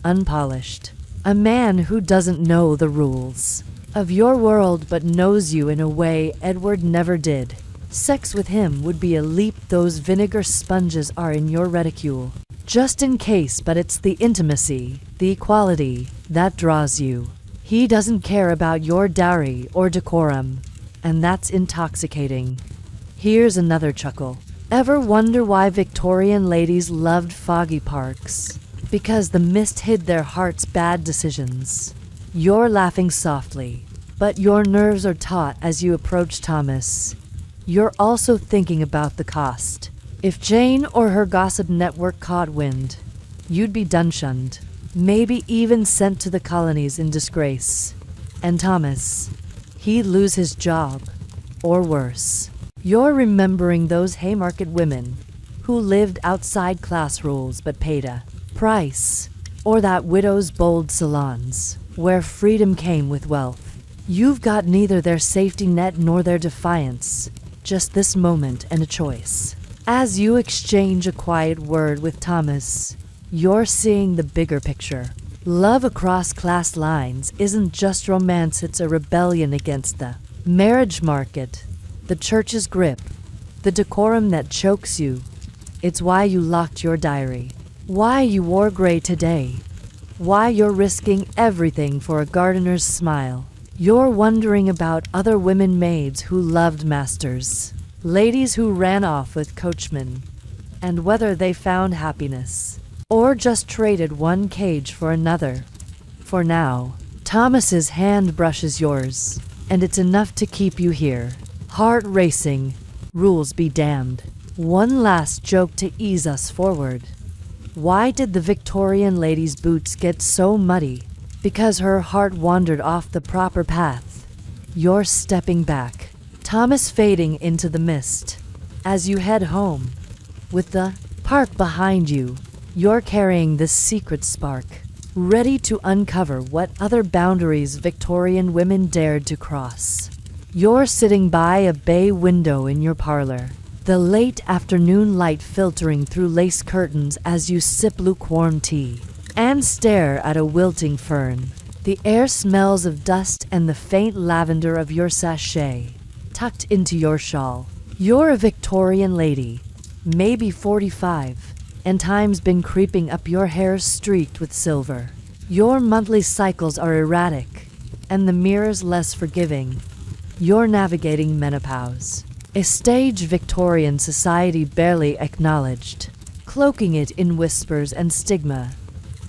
Speaker 1: unpolished, a man who doesn't know the rules of your world but knows you in a way Edward never did. Sex with him would be a leap. Those vinegar sponges are in your reticule, just in case, but it's the intimacy, the equality, that draws you. He doesn't care about your dowry or decorum, and that's intoxicating. Here's another chuckle. Ever wonder why Victorian ladies loved foggy parks? Because the mist hid their hearts' bad decisions. You're laughing softly, but your nerves are taut as you approach Thomas. You're also thinking about the cost. If Jane or her gossip network caught wind, you'd be done-shunned, maybe even sent to the colonies in disgrace. And Thomas, he'd lose his job, or worse. You're remembering those Haymarket women who lived outside class rules but paid a price, or that widow's bold salons where freedom came with wealth. You've got neither their safety net nor their defiance, just this moment and a choice. As you exchange a quiet word with Thomas, you're seeing the bigger picture. Love across class lines isn't just romance, it's a rebellion against the marriage market, the church's grip, the decorum that chokes you. It's why you locked your diary, why you wore gray today, why you're risking everything for a gardener's smile. You're wondering about other women maids who loved masters, ladies who ran off with coachmen, and whether they found happiness, or just traded one cage for another. For now, Thomas's hand brushes yours, and it's enough to keep you here. Heart racing, rules be damned. One last joke to ease us forward. Why did the Victorian lady's boots get so muddy? Because her heart wandered off the proper path. You're stepping back, Thomas fading into the mist. As you head home, With the park behind you, you're carrying this secret spark, ready to uncover what other boundaries Victorian women dared to cross. You're sitting by a bay window in your parlor, the late afternoon light filtering through lace curtains as you sip lukewarm tea and stare at a wilting fern. The air smells of dust and the faint lavender of your sachet, tucked into your shawl. You're a Victorian lady, maybe 45, and time's been creeping up your hair streaked with silver. Your monthly cycles are erratic, and the mirror's less forgiving. You're navigating menopause, a stage Victorian society barely acknowledged, cloaking it in whispers and stigma.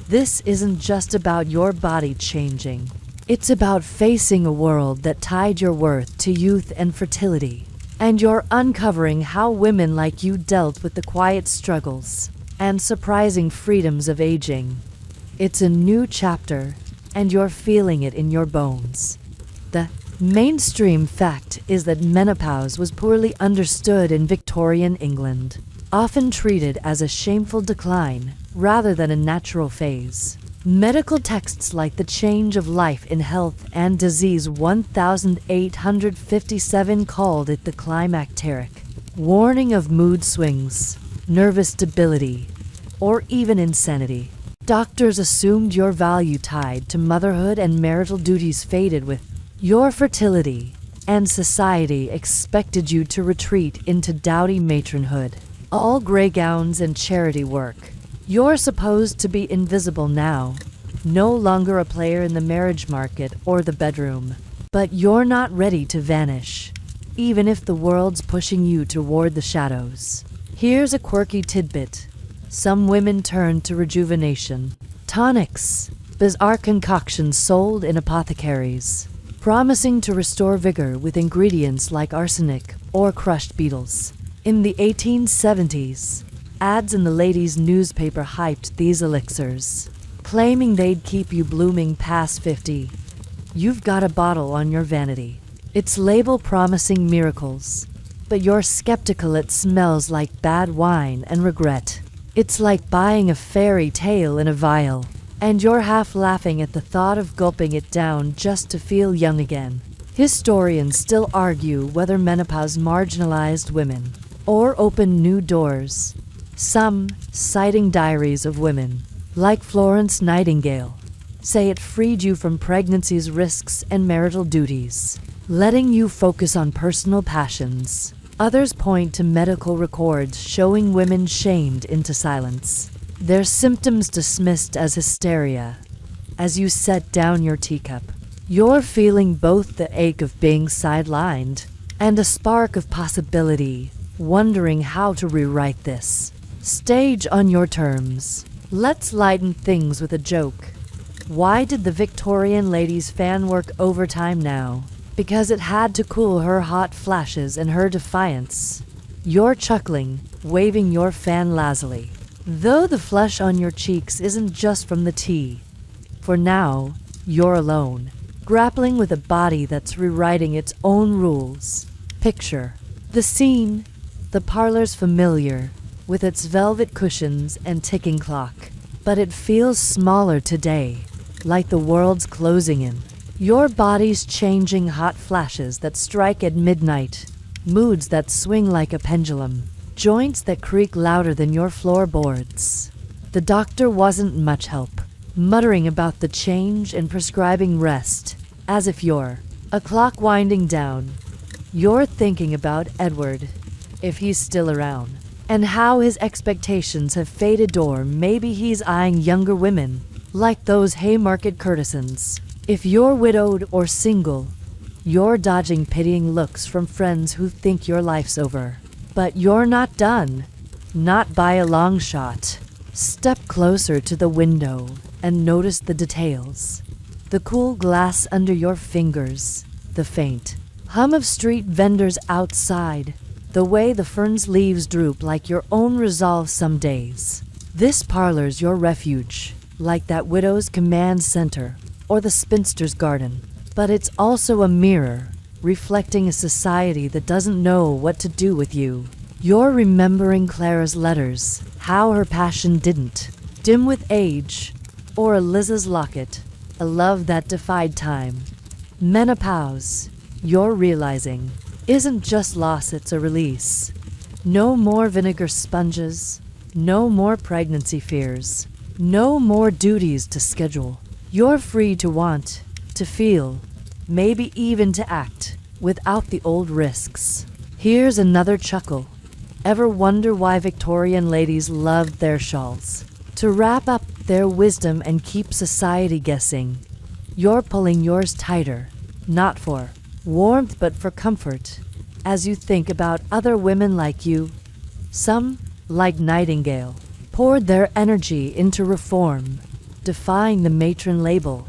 Speaker 1: This isn't just about your body changing. It's about facing a world that tied your worth to youth and fertility. And you're uncovering how women like you dealt with the quiet struggles and surprising freedoms of aging. It's a new chapter, and you're feeling it in your bones. The mainstream fact is that menopause was poorly understood in Victorian England, often treated as a shameful decline rather than a natural phase. Medical texts like The Change of Life in Health and Disease 1857 called it the climacteric, warning of mood swings, nervous debility, or even insanity. Doctors assumed your value tied to motherhood and marital duties faded with your fertility, and society expected you to retreat into dowdy matronhood, all gray gowns and charity work. You're supposed to be invisible now, no longer a player in the marriage market or the bedroom. But you're not ready to vanish, even if the world's pushing you toward the shadows. Here's a quirky tidbit. Some women turn to rejuvenation. Tonics, bizarre concoctions sold in apothecaries, promising to restore vigor with ingredients like arsenic or crushed beetles. In the 1870s, ads in the ladies' newspaper hyped these elixirs, claiming they'd keep you blooming past 50. You've got a bottle on your vanity, its label promising miracles, but you're skeptical it smells like bad wine and regret. It's like buying a fairy tale in a vial, and you're half laughing at the thought of gulping it down just to feel young again. Historians still argue whether menopause marginalized women or opened new doors. Some, citing diaries of women, like Florence Nightingale, say it freed you from pregnancy's risks and marital duties, letting you focus on personal passions. Others point to medical records showing women shamed into silence, their symptoms dismissed as hysteria. As you set down your teacup, you're feeling both the ache of being sidelined and a spark of possibility, wondering how to rewrite this stage on your terms. Let's lighten things with a joke. Why did the Victorian ladies' fan work overtime now? Because it had to cool her hot flashes and her defiance. You're chuckling, waving your fan lazily, though the flush on your cheeks isn't just from the tea. For now, you're alone, grappling with a body that's rewriting its own rules. Picture the scene. The parlor's familiar, with its velvet cushions and ticking clock, but it feels smaller today, like the world's closing in. Your body's changing, hot flashes that strike at midnight, moods that swing like a pendulum, joints that creak louder than your floorboards. The doctor wasn't much help, muttering about the change and prescribing rest, as if you're a clock winding down. You're thinking about Edward, if he's still around, and how his expectations have faded, or maybe he's eyeing younger women, like those Haymarket courtesans. If you're widowed or single, you're dodging pitying looks from friends who think your life's over. But you're not done, not by a long shot. Step closer to the window and notice the details. The cool glass under your fingers, the faint hum of street vendors outside, the way the fern's leaves droop like your own resolve some days. This parlor's your refuge, like that widow's command center or the spinster's garden. But it's also a mirror, reflecting a society that doesn't know what to do with you. You're remembering Clara's letters, how her passion didn't dim with age, or Eliza's locket, a love that defied time. Menopause, you're realizing, isn't just loss, it's a release. No more vinegar sponges, no more pregnancy fears, no more duties to schedule. You're free to want, to feel, maybe even to act, without the old risks. Here's another chuckle. Ever wonder why Victorian ladies loved their shawls? To wrap up their wisdom and keep society guessing. You're pulling yours tighter, not for warmth but for comfort, as you think about other women like you. Some, like Nightingale, poured their energy into reform, defying the matron label.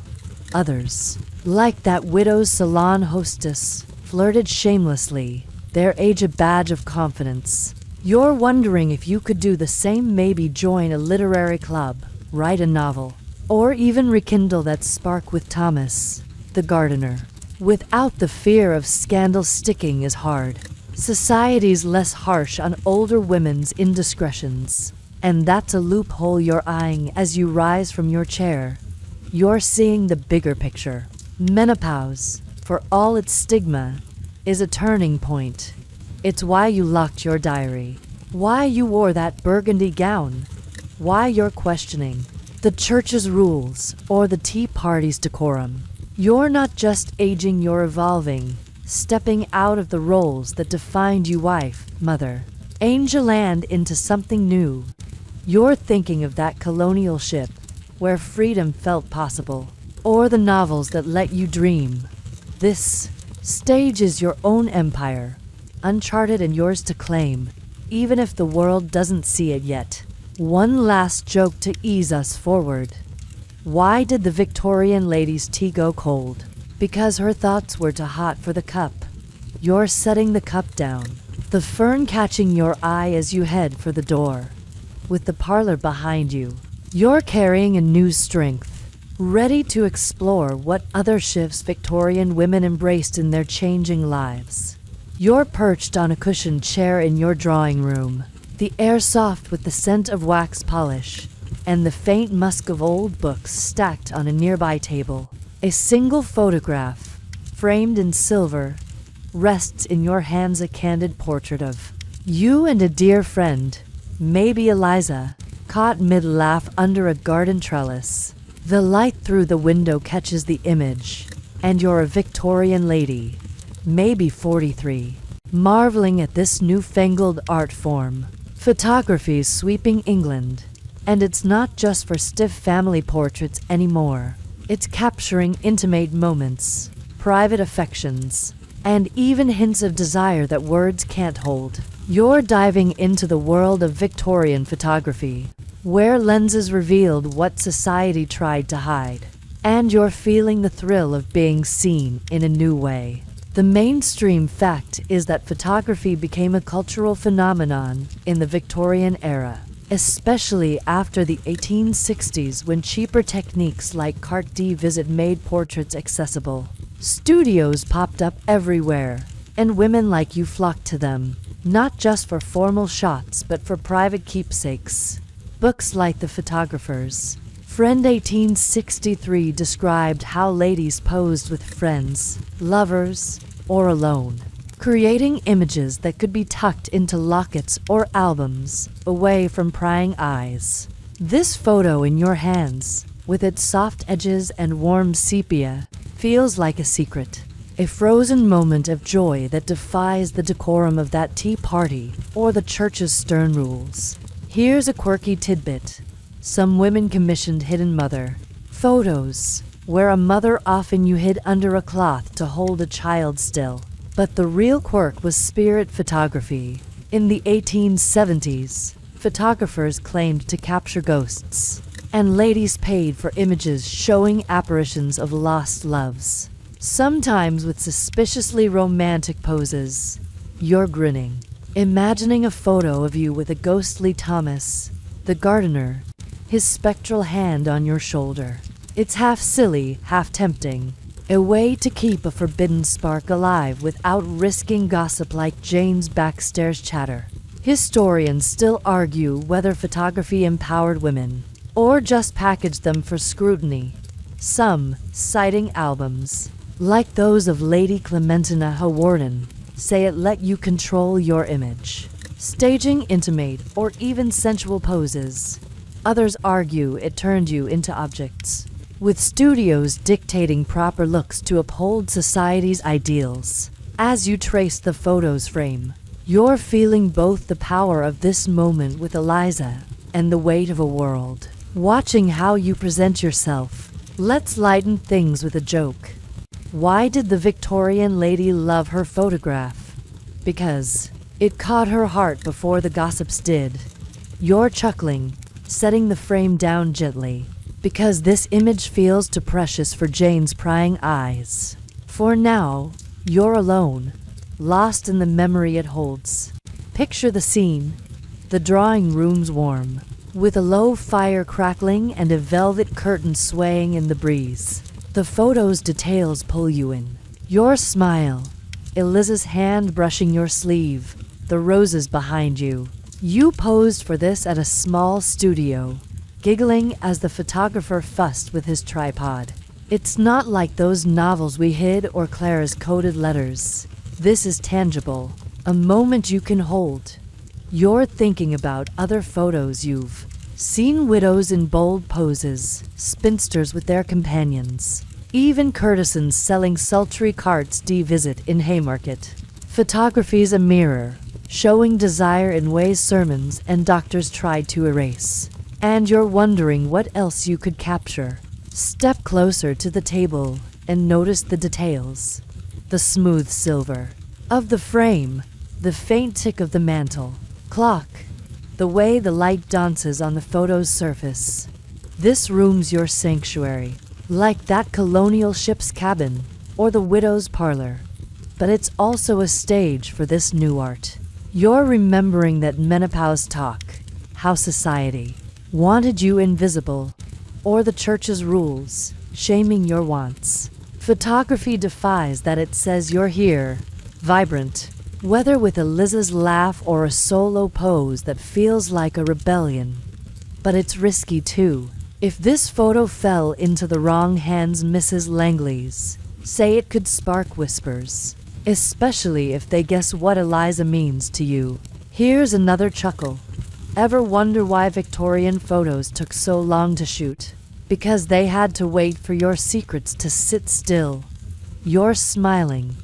Speaker 1: Others, like that widow's salon hostess, flirted shamelessly, their age a badge of confidence. You're wondering if you could do the same, maybe join a literary club, write a novel, or even rekindle that spark with Thomas, the gardener. Without the fear of scandal, sticking is hard. Society's less harsh on older women's indiscretions. And that's a loophole you're eyeing as you rise from your chair. You're seeing the bigger picture. Menopause, for all its stigma, is a turning point. It's why you locked your diary, why you wore that burgundy gown, why you're questioning the church's rules or the Tea Party's decorum. You're not just aging, you're evolving, stepping out of the roles that defined you, wife, mother, angel, and into something new. You're thinking of that colonial ship where freedom felt possible, or the novels that let you dream. This stage is your own empire, uncharted and yours to claim, even if the world doesn't see it yet. One last joke to ease us forward. Why did the Victorian lady's tea go cold? Because her thoughts were too hot for the cup. You're setting the cup down, the fern catching your eye as you head for the door. With the parlor behind you, you're carrying a new strength, ready to explore what other shifts Victorian women embraced in their changing lives. You're perched on a cushioned chair in your drawing room, the air soft with the scent of wax polish, and the faint musk of old books stacked on a nearby table. A single photograph, framed in silver, rests in your hands, a candid portrait of you and a dear friend, maybe Eliza, caught mid-laugh under a garden trellis. The light through the window catches the image, and you're a Victorian lady, maybe 43, marveling at this newfangled art form. Photography's sweeping England, and it's not just for stiff family portraits anymore. It's capturing intimate moments, private affections, and even hints of desire that words can't hold. You're diving into the world of Victorian photography, where lenses revealed what society tried to hide, and you're feeling the thrill of being seen in a new way. The mainstream fact is that photography became a cultural phenomenon in the Victorian era, especially after the 1860s, when cheaper techniques like carte de visite made portraits accessible. Studios popped up everywhere, and women like you flocked to them, not just for formal shots but for private keepsakes. Books like The Photographer's Friend 1863 described how ladies posed with friends, lovers, or alone, creating images that could be tucked into lockets or albums, away from prying eyes. This photo in your hands, with its soft edges and warm sepia, feels like a secret, a frozen moment of joy that defies the decorum of that tea party or the church's stern rules. Here's a quirky tidbit. Some women commissioned hidden mother photos, where a mother often you hid under a cloth to hold a child still. But the real quirk was spirit photography. In the 1870s, photographers claimed to capture ghosts, and ladies paid for images showing apparitions of lost loves, sometimes with suspiciously romantic poses. You're grinning, imagining a photo of you with a ghostly Thomas, the gardener, his spectral hand on your shoulder. It's half silly, half tempting, a way to keep a forbidden spark alive without risking gossip like Jane's backstairs chatter. Historians still argue whether photography empowered women or just packaged them for scrutiny. Some, citing albums like those of Lady Clementina Hawarden, say it let you control your image, staging intimate or even sensual poses. Others argue it turned you into objects, with studios dictating proper looks to uphold society's ideals. As you trace the photo's frame, you're feeling both the power of this moment with Eliza and the weight of a world watching how you present yourself. Let's lighten things with a joke. Why did the Victorian lady love her photograph? Because it caught her heart before the gossips did. You're chuckling, setting the frame down gently, because this image feels too precious for Jane's prying eyes. For now, you're alone, lost in the memory it holds. Picture the scene. The drawing room's warm, with a low fire crackling and a velvet curtain swaying in the breeze. The photo's details pull you in. Your smile, Eliza's hand brushing your sleeve, the roses behind you. You posed for this at a small studio, giggling as the photographer fussed with his tripod. It's not like those novels we hid or Clara's coded letters. This is tangible, a moment you can hold. You're thinking about other photos you've seen, widows in bold poses, spinsters with their companions, even courtesans selling sultry carts visit in Haymarket. Photography's a mirror, showing desire in ways sermons and doctors tried to erase. And you're wondering what else you could capture. Step closer to the table and notice the details. The smooth silver of the frame, the faint tick of the mantel clock, the way the light dances on the photo's surface. This room's your sanctuary, like that colonial ship's cabin or the widow's parlor. But it's also a stage for this new art. You're remembering that menopause talk, how society wanted you invisible, or the church's rules, shaming your wants. Photography defies that. It says you're here, vibrant, whether with Eliza's laugh or a solo pose that feels like a rebellion. But it's risky too. If this photo fell into the wrong hands, Mrs. Langley's, say it could spark whispers, especially if they guess what Eliza means to you. Here's another chuckle. Ever wonder why Victorian photos took so long to shoot? Because they had to wait for your secrets to sit still. You're smiling,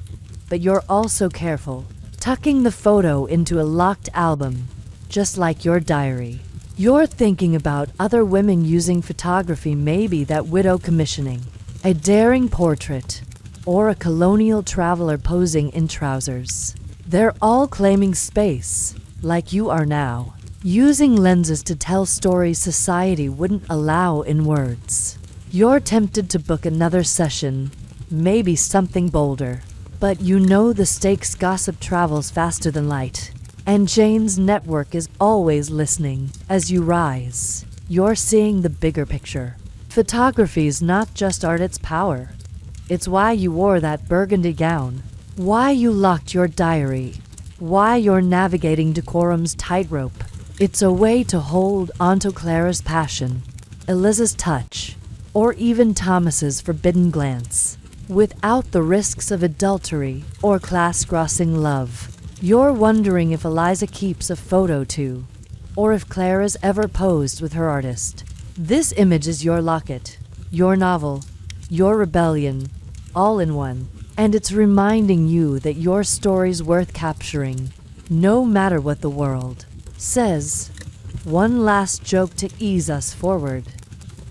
Speaker 1: but you're also careful, tucking the photo into a locked album, just like your diary. You're thinking about other women using photography, maybe that widow commissioning a daring portrait, or a colonial traveler posing in trousers. They're all claiming space, like you are now, using lenses to tell stories society wouldn't allow in words. You're tempted to book another session, maybe something bolder, but you know the stakes. Gossip travels faster than light, and Jane's network is always listening. As you rise, you're seeing the bigger picture. Photography's not just art, it's power. It's why you wore that burgundy gown, why you locked your diary, why you're navigating decorum's tightrope. It's a way to hold onto Clara's passion, Eliza's touch, or even Thomas's forbidden glance, without the risks of adultery or class-crossing love. You're wondering if Eliza keeps a photo too, or if Clara's ever posed with her artist. This image is your locket, your novel, your rebellion, all in one. And it's reminding you that your story's worth capturing, no matter what the world says. One last joke to ease us forward.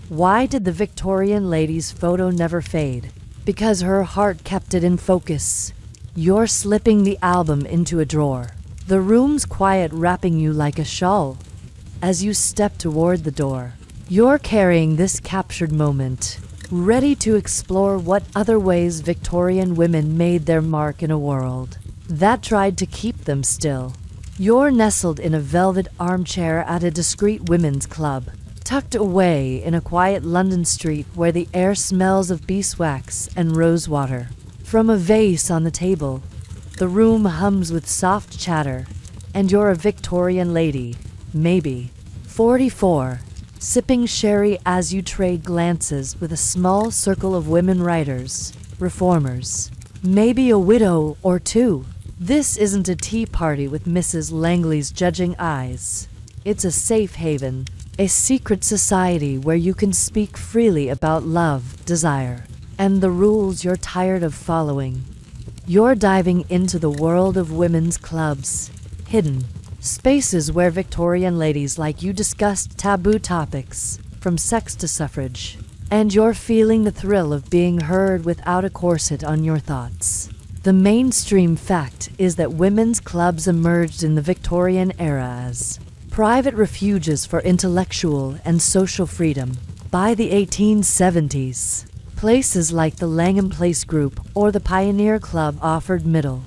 Speaker 1: Why did the Victorian lady's photo never fade? Because her heart kept it in focus. You're slipping the album into a drawer. The room's quiet, wrapping you like a shawl. As you step toward the door, you're carrying this captured moment, ready to explore what other ways Victorian women made their mark in a world that tried to keep them still. You're nestled in a velvet armchair at a discreet women's club, tucked away in a quiet London street where the air smells of beeswax and rosewater. From a vase on the table, the room hums with soft chatter, and you're a Victorian lady, maybe 44, sipping sherry as you trade glances with a small circle of women writers, reformers, maybe a widow or two. This isn't a tea party with Mrs. Langley's judging eyes. It's a safe haven, a secret society where you can speak freely about love, desire, and the rules you're tired of following. You're diving into the world of women's clubs, hidden spaces where Victorian ladies like you discussed taboo topics, from sex to suffrage, and you're feeling the thrill of being heard without a corset on your thoughts. The mainstream fact is that women's clubs emerged in the Victorian era as private refuges for intellectual and social freedom. By the 1870s, places like the Langham Place Group or the Pioneer Club offered middle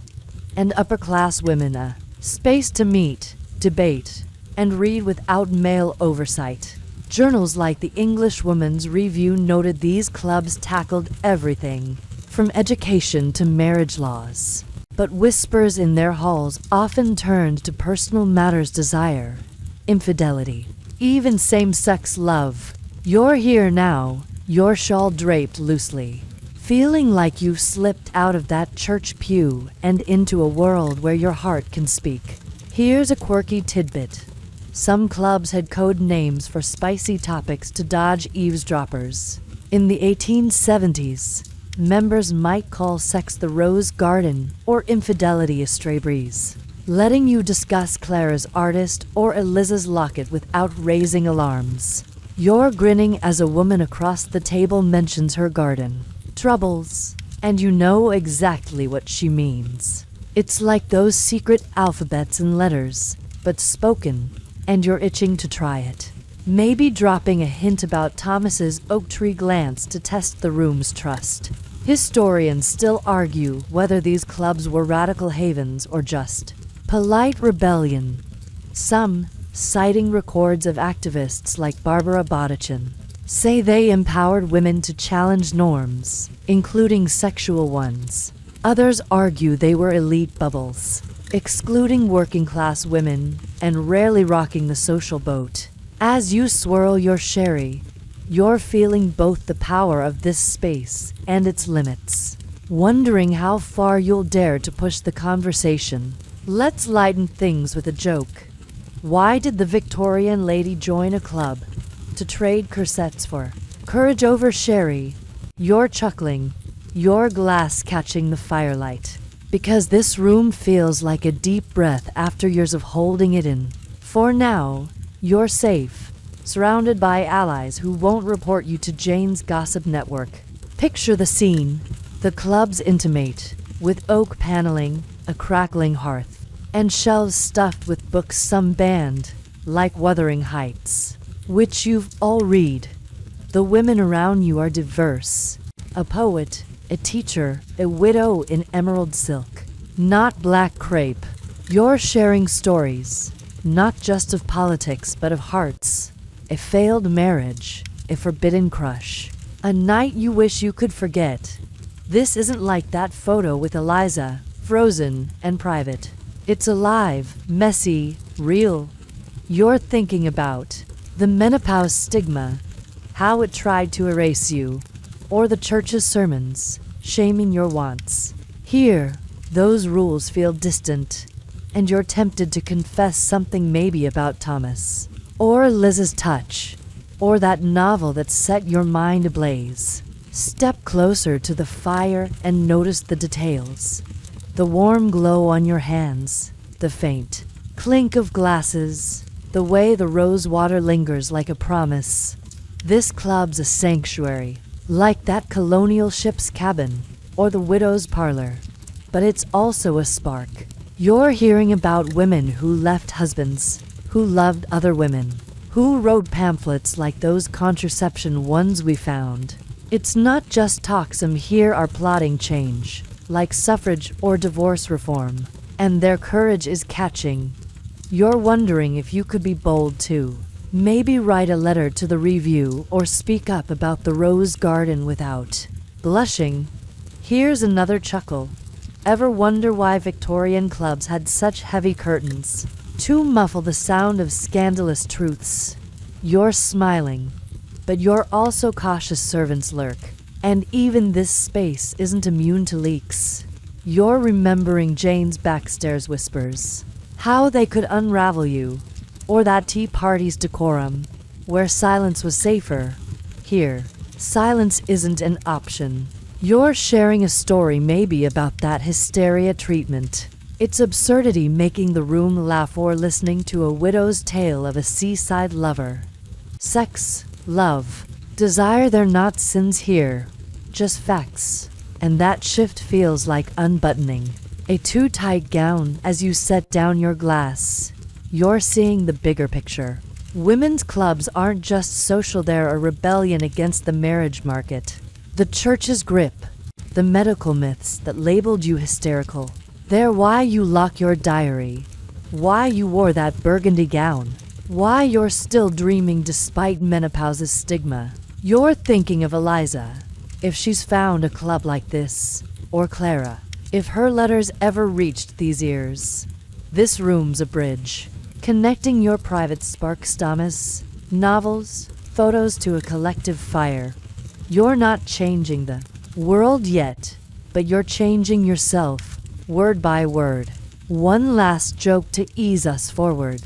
Speaker 1: and upper-class women a space to meet, debate, and read without male oversight. Journals like the English Woman's Review noted these clubs tackled everything from education to marriage laws. But whispers in their halls often turned to personal matters: desire, infidelity, even same-sex love. You're here now, your shawl draped loosely, feeling like you've slipped out of that church pew and into a world where your heart can speak. Here's a quirky tidbit. Some clubs had code names for spicy topics to dodge eavesdroppers. In the 1870s, members might call sex the rose garden or infidelity a stray breeze, letting you discuss Clara's artist or Eliza's locket without raising alarms. You're grinning as a woman across the table mentions her garden troubles, and you know exactly what she means. It's like those secret alphabets and letters, but spoken, and you're itching to try it. Maybe dropping a hint about Thomas's oak tree glance to test the room's trust. Historians still argue whether these clubs were radical havens or just polite rebellion. Some, citing records of activists like Barbara Bodichin, say they empowered women to challenge norms, including sexual ones. Others argue they were elite bubbles, excluding working-class women and rarely rocking the social boat. As you swirl your sherry, you're feeling both the power of this space and its limits, wondering how far you'll dare to push the conversation. Let's lighten things with a joke. Why did the Victorian lady join a club? To trade corsets for courage over sherry. You're chuckling, your glass catching the firelight, because this room feels like a deep breath after years of holding it in. For now, you're safe, surrounded by allies who won't report you to Jane's gossip network. Picture the scene. The club's intimate, with oak paneling, a crackling hearth, and shelves stuffed with books some banned, like Wuthering Heights, which you've all read. The women around you are diverse. A poet, a teacher, a widow in emerald silk, not black crepe. You're sharing stories, not just of politics but of hearts. A failed marriage, a forbidden crush, a night you wish you could forget. This isn't like that photo with Eliza, frozen and private. It's alive, messy, real. You're thinking about the menopause stigma, how it tried to erase you, or the church's sermons, shaming your wants. Here, those rules feel distant, and you're tempted to confess something maybe about Thomas, or Liz's touch, or that novel that set your mind ablaze. Step closer to the fire and notice the details. The warm glow on your hands, the faint clink of glasses, the way the rose water lingers like a promise. This club's a sanctuary, like that colonial ship's cabin, or the widow's parlor. But it's also a spark. You're hearing about women who left husbands, who loved other women, who wrote pamphlets like those contraception ones we found. It's not just talk. Some here are plotting change, like suffrage or divorce reform, and their courage is catching. You're wondering if you could be bold too. Maybe write a letter to the Review or speak up about the rose garden without blushing. Here's another chuckle. Ever wonder why Victorian clubs had such heavy curtains? To muffle the sound of scandalous truths. You're smiling, but you're also cautious. Servants lurk, and even this space isn't immune to leaks. You're remembering Jane's backstairs whispers, how they could unravel you, or that tea party's decorum, where silence was safer. Here, silence isn't an option. You're sharing a story maybe about that hysteria treatment, its absurdity making the room laugh, or listening to a widow's tale of a seaside lover. Sex, love, desire, they're not sins here, just facts. And that shift feels like unbuttoning a too tight gown as you set down your glass. You're seeing the bigger picture. Women's clubs aren't just social, they're a rebellion against the marriage market. The church's grip, the medical myths that labeled you hysterical. They're why you lock your diary, why you wore that burgundy gown, why you're still dreaming despite menopause's stigma. You're thinking of Eliza, if she's found a club like this, or Clara, if her letters ever reached these ears. This room's a bridge, connecting your private sparks, Thomas, novels, photos to a collective fire. You're not changing the world yet, but you're changing yourself, word by word. One last joke to ease us forward.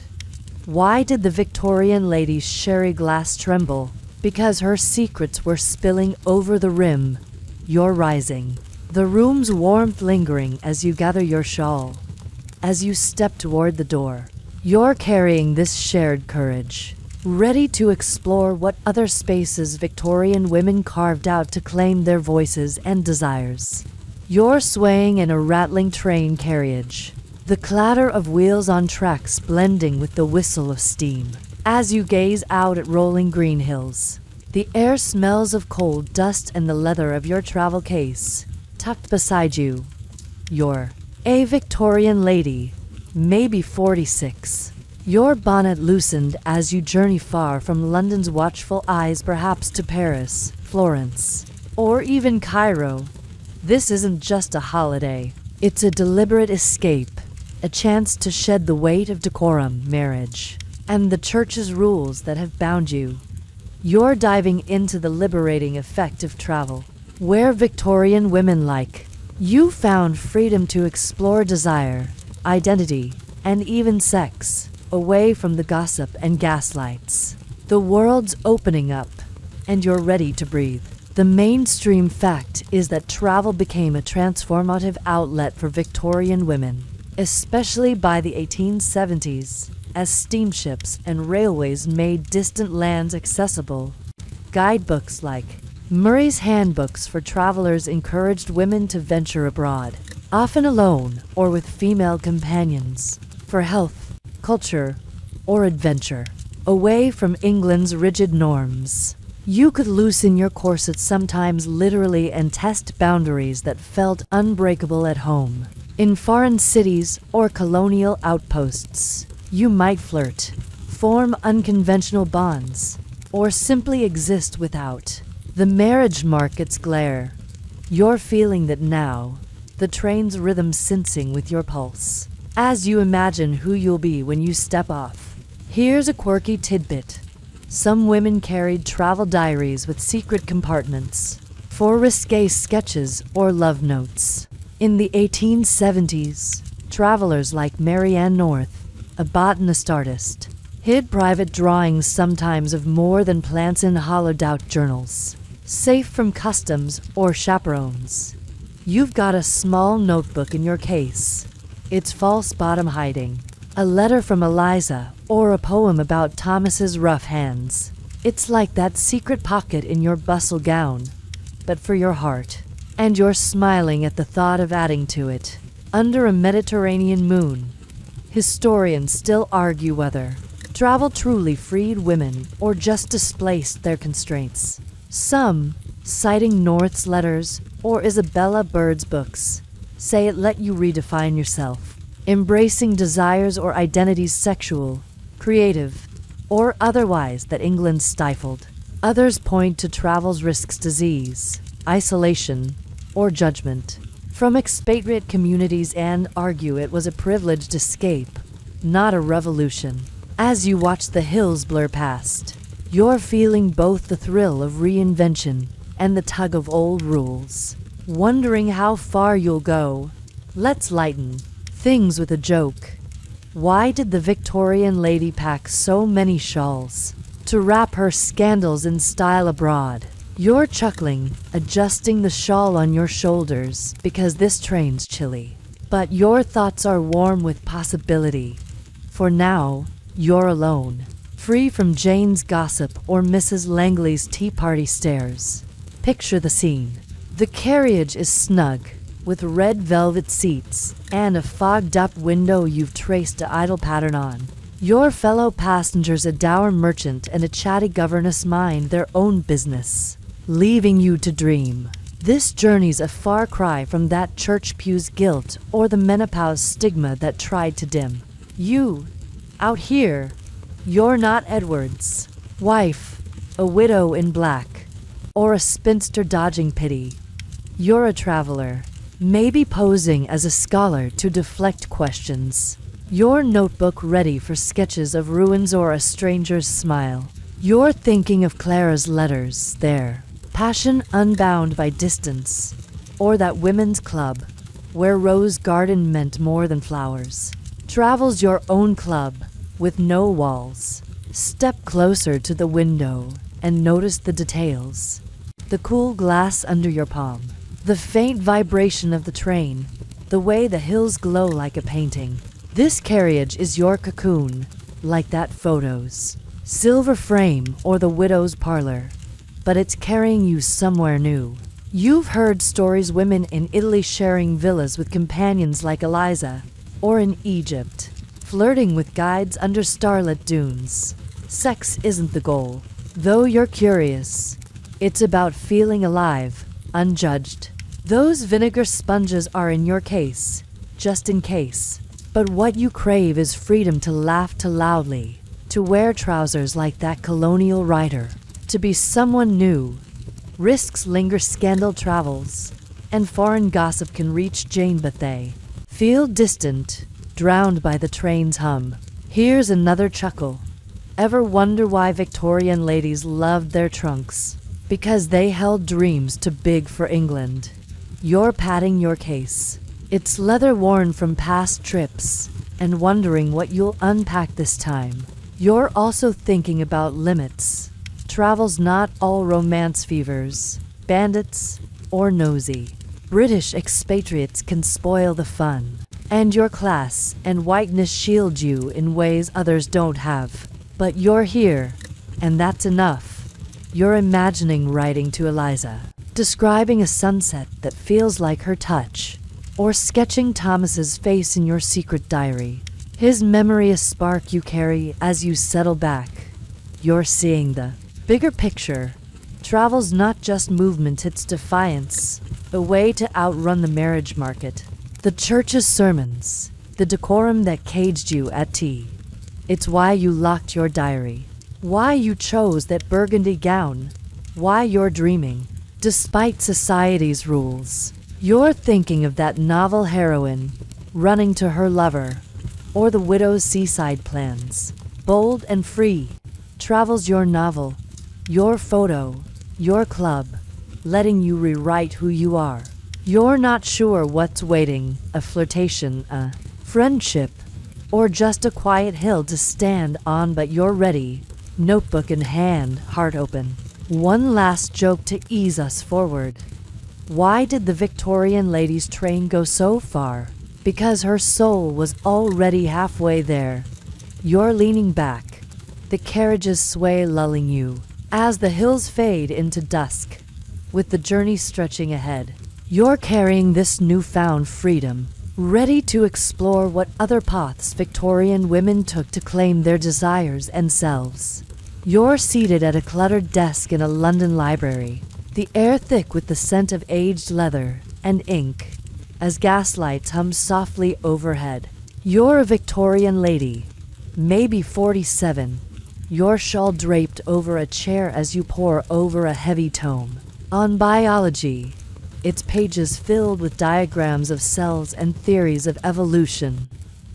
Speaker 1: Why did the Victorian lady's sherry glass tremble? Because her secrets were spilling over the rim. You're rising, the room's warmth lingering as you gather your shawl. As you step toward the door, you're carrying this shared courage, ready to explore what other spaces Victorian women carved out to claim their voices and desires. You're swaying in a rattling train carriage, the clatter of wheels on tracks blending with the whistle of steam. As you gaze out at rolling green hills, the air smells of coal dust and the leather of your travel case. Tucked beside you, you're a Victorian lady, maybe 46. Your bonnet loosened as you journey far from London's watchful eyes, perhaps to Paris, Florence, or even Cairo. This isn't just a holiday, it's a deliberate escape, a chance to shed the weight of decorum, marriage, and the church's rules that have bound you. You're diving into the liberating effect of travel, where Victorian women like you found freedom to explore desire, identity, and even sex, away from the gossip and gaslights. The world's opening up, and you're ready to breathe. The mainstream fact is that travel became a transformative outlet for Victorian women, especially by the 1870s, as steamships and railways made distant lands accessible. Guidebooks like Murray's Handbooks for Travelers encouraged women to venture abroad, often alone or with female companions, for health, culture, or adventure, away from England's rigid norms. You could loosen your corset, sometimes literally, and test boundaries that felt unbreakable at home. In foreign cities or colonial outposts, you might flirt, form unconventional bonds, or simply exist without the marriage market's glare. You're feeling that now, the train's rhythm sensing with your pulse, as you imagine who you'll be when you step off. Here's a quirky tidbit. Some women carried travel diaries with secret compartments for risque sketches or love notes. In the 1870s, travelers like Marianne North, a botanist artist, hid private drawings, sometimes of more than plants, in hollowed-out journals, safe from customs or chaperones. You've got a small notebook in your case. It's false bottom hiding, a letter from Eliza, or a poem about Thomas's rough hands. It's like that secret pocket in your bustle gown, but for your heart. And you're smiling at the thought of adding to it. Under a Mediterranean moon, historians still argue whether travel truly freed women or just displaced their constraints. Some, citing North's letters or Isabella Bird's books, say it let you redefine yourself, embracing desires or identities, sexual, creative, or otherwise, that England stifled. Others point to travel's risks: disease, isolation, or judgment. from expatriate communities and argue it was a privileged escape, not a revolution. As you watch the hills blur past, you're feeling both the thrill of reinvention and the tug of old rules, wondering how far you'll go. Let's lighten things with a joke. Why did the Victorian lady pack so many shawls to wrap her scandals in style abroad? You're chuckling, adjusting the shawl on your shoulders because this train's chilly. But your thoughts are warm with possibility. For now, you're alone, free from Jane's gossip or Mrs. Langley's tea party stares. Picture the scene. The carriage is snug, with red velvet seats and a fogged-up window you've traced an idle pattern on. Your fellow passengers, a dour merchant and a chatty governess, mind their own business, leaving you to dream. This journey's a far cry from that church pew's guilt or the menopause stigma that tried to dim you. Out here, you're not Edward's wife, a widow in black, or a spinster dodging pity. You're a traveler, maybe posing as a scholar to deflect questions. Your notebook ready for sketches of ruins or a stranger's smile. You're thinking of Clara's letters there, passion unbound by distance, or that women's club, where rose garden meant more than flowers. Travel's your own club, with no walls. Step closer to the window and notice the details. The cool glass under your palm, the faint vibration of the train, the way the hills glow like a painting. This carriage is your cocoon, like that photo's silver frame or the widow's parlor, but it's carrying you somewhere new. You've heard stories, women in Italy sharing villas with companions like Eliza, or in Egypt, flirting with guides under starlit dunes. Sex isn't the goal, though you're curious. It's about feeling alive, unjudged. Those vinegar sponges are in your case, just in case. But what you crave is freedom to laugh too loudly, to wear trousers like that colonial writer, to be someone new. Risks linger, scandal travels, and foreign gossip can reach Jane, but they feel distant, drowned by the train's hum. Here's another chuckle. Ever wonder why Victorian ladies loved their trunks? Because they held dreams too big for England. You're patting your case. It's leather worn from past trips, and wondering what you'll unpack this time. You're also thinking about limits. Travel's not all romance fevers, bandits, or nosy. British expatriates can spoil the fun, and your class and whiteness shield you in ways others don't have. But you're here, and that's enough. You're imagining writing to Eliza, describing a sunset that feels like her touch, or sketching Thomas's face in your secret diary. His memory a spark you carry as you settle back. You're seeing the bigger picture. Travel's not just movement, it's defiance, a way to outrun the marriage market, the church's sermons, the decorum that caged you at tea. It's why you locked your diary, why you chose that burgundy gown, why you're dreaming, despite society's rules. You're thinking of that novel heroine, running to her lover, or the widow's seaside plans. Bold and free, travel's your novel, your photo, your club, letting you rewrite who you are. You're not sure what's waiting, a flirtation, a friendship, or just a quiet hill to stand on, but you're ready, notebook in hand, heart open. One last joke to ease us forward. Why did the Victorian lady's train go so far? Because her soul was already halfway there. You're leaning back, the carriage's sway lulling you, as the hills fade into dusk, with the journey stretching ahead. You're carrying this newfound freedom, ready to explore what other paths Victorian women took to claim their desires and selves. You're seated at a cluttered desk in a London library, the air thick with the scent of aged leather and ink, as gaslights hum softly overhead. You're a Victorian lady, maybe 47, your shawl draped over a chair as you pore over a heavy tome on biology. its pages filled with diagrams of cells and theories of evolution.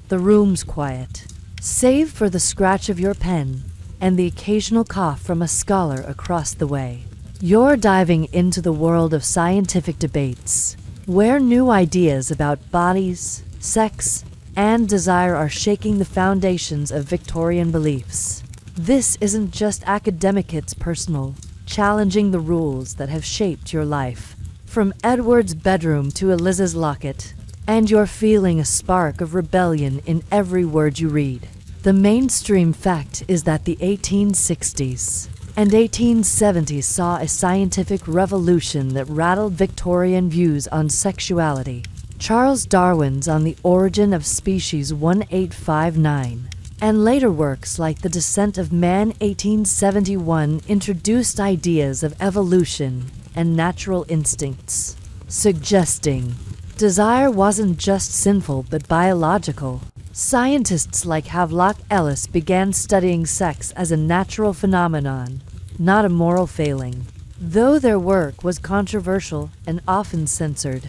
Speaker 1: The room's quiet, save for the scratch of your pen and the occasional cough from a scholar across the way. You're diving into the world of scientific debates, where new ideas about bodies, sex, and desire are shaking the foundations of Victorian beliefs. This isn't just academic, it's personal, challenging the rules that have shaped your life. From Edward's bedroom to Eliza's locket, and you're feeling a spark of rebellion in every word you read. The mainstream fact is that the 1860s and 1870s saw a scientific revolution that rattled Victorian views on sexuality. Charles Darwin's On the Origin of Species 1859, and later works like The Descent of Man 1871 introduced ideas of evolution and natural instincts, suggesting desire wasn't just sinful but biological. Scientists like Havelock Ellis began studying sex as a natural phenomenon, not a moral failing. Though their work was controversial and often censored,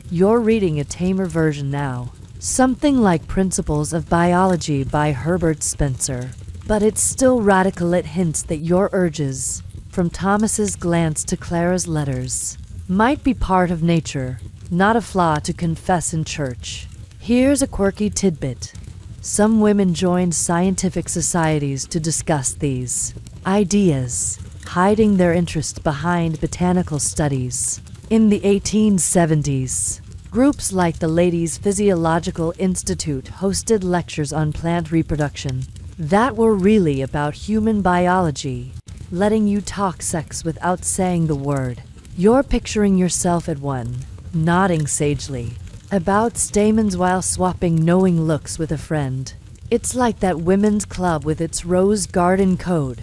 Speaker 1: you're reading a tamer version now, something like Principles of Biology by Herbert Spencer. But it's still radical. It hints that your urges, from Thomas's glance to Clara's letters, might be part of nature, not a flaw to confess in church. Here's a quirky tidbit. Some women joined scientific societies to discuss these ideas, hiding their interest behind botanical studies. In the 1870s, groups like the Ladies' Physiological Institute hosted lectures on plant reproduction that were really about human biology, letting you talk sex without saying the word. You're picturing yourself at one, nodding sagely about stamens while swapping knowing looks with a friend. It's like that women's club with its rose garden code,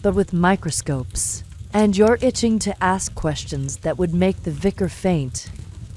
Speaker 1: but with microscopes. And you're itching to ask questions that would make the vicar faint.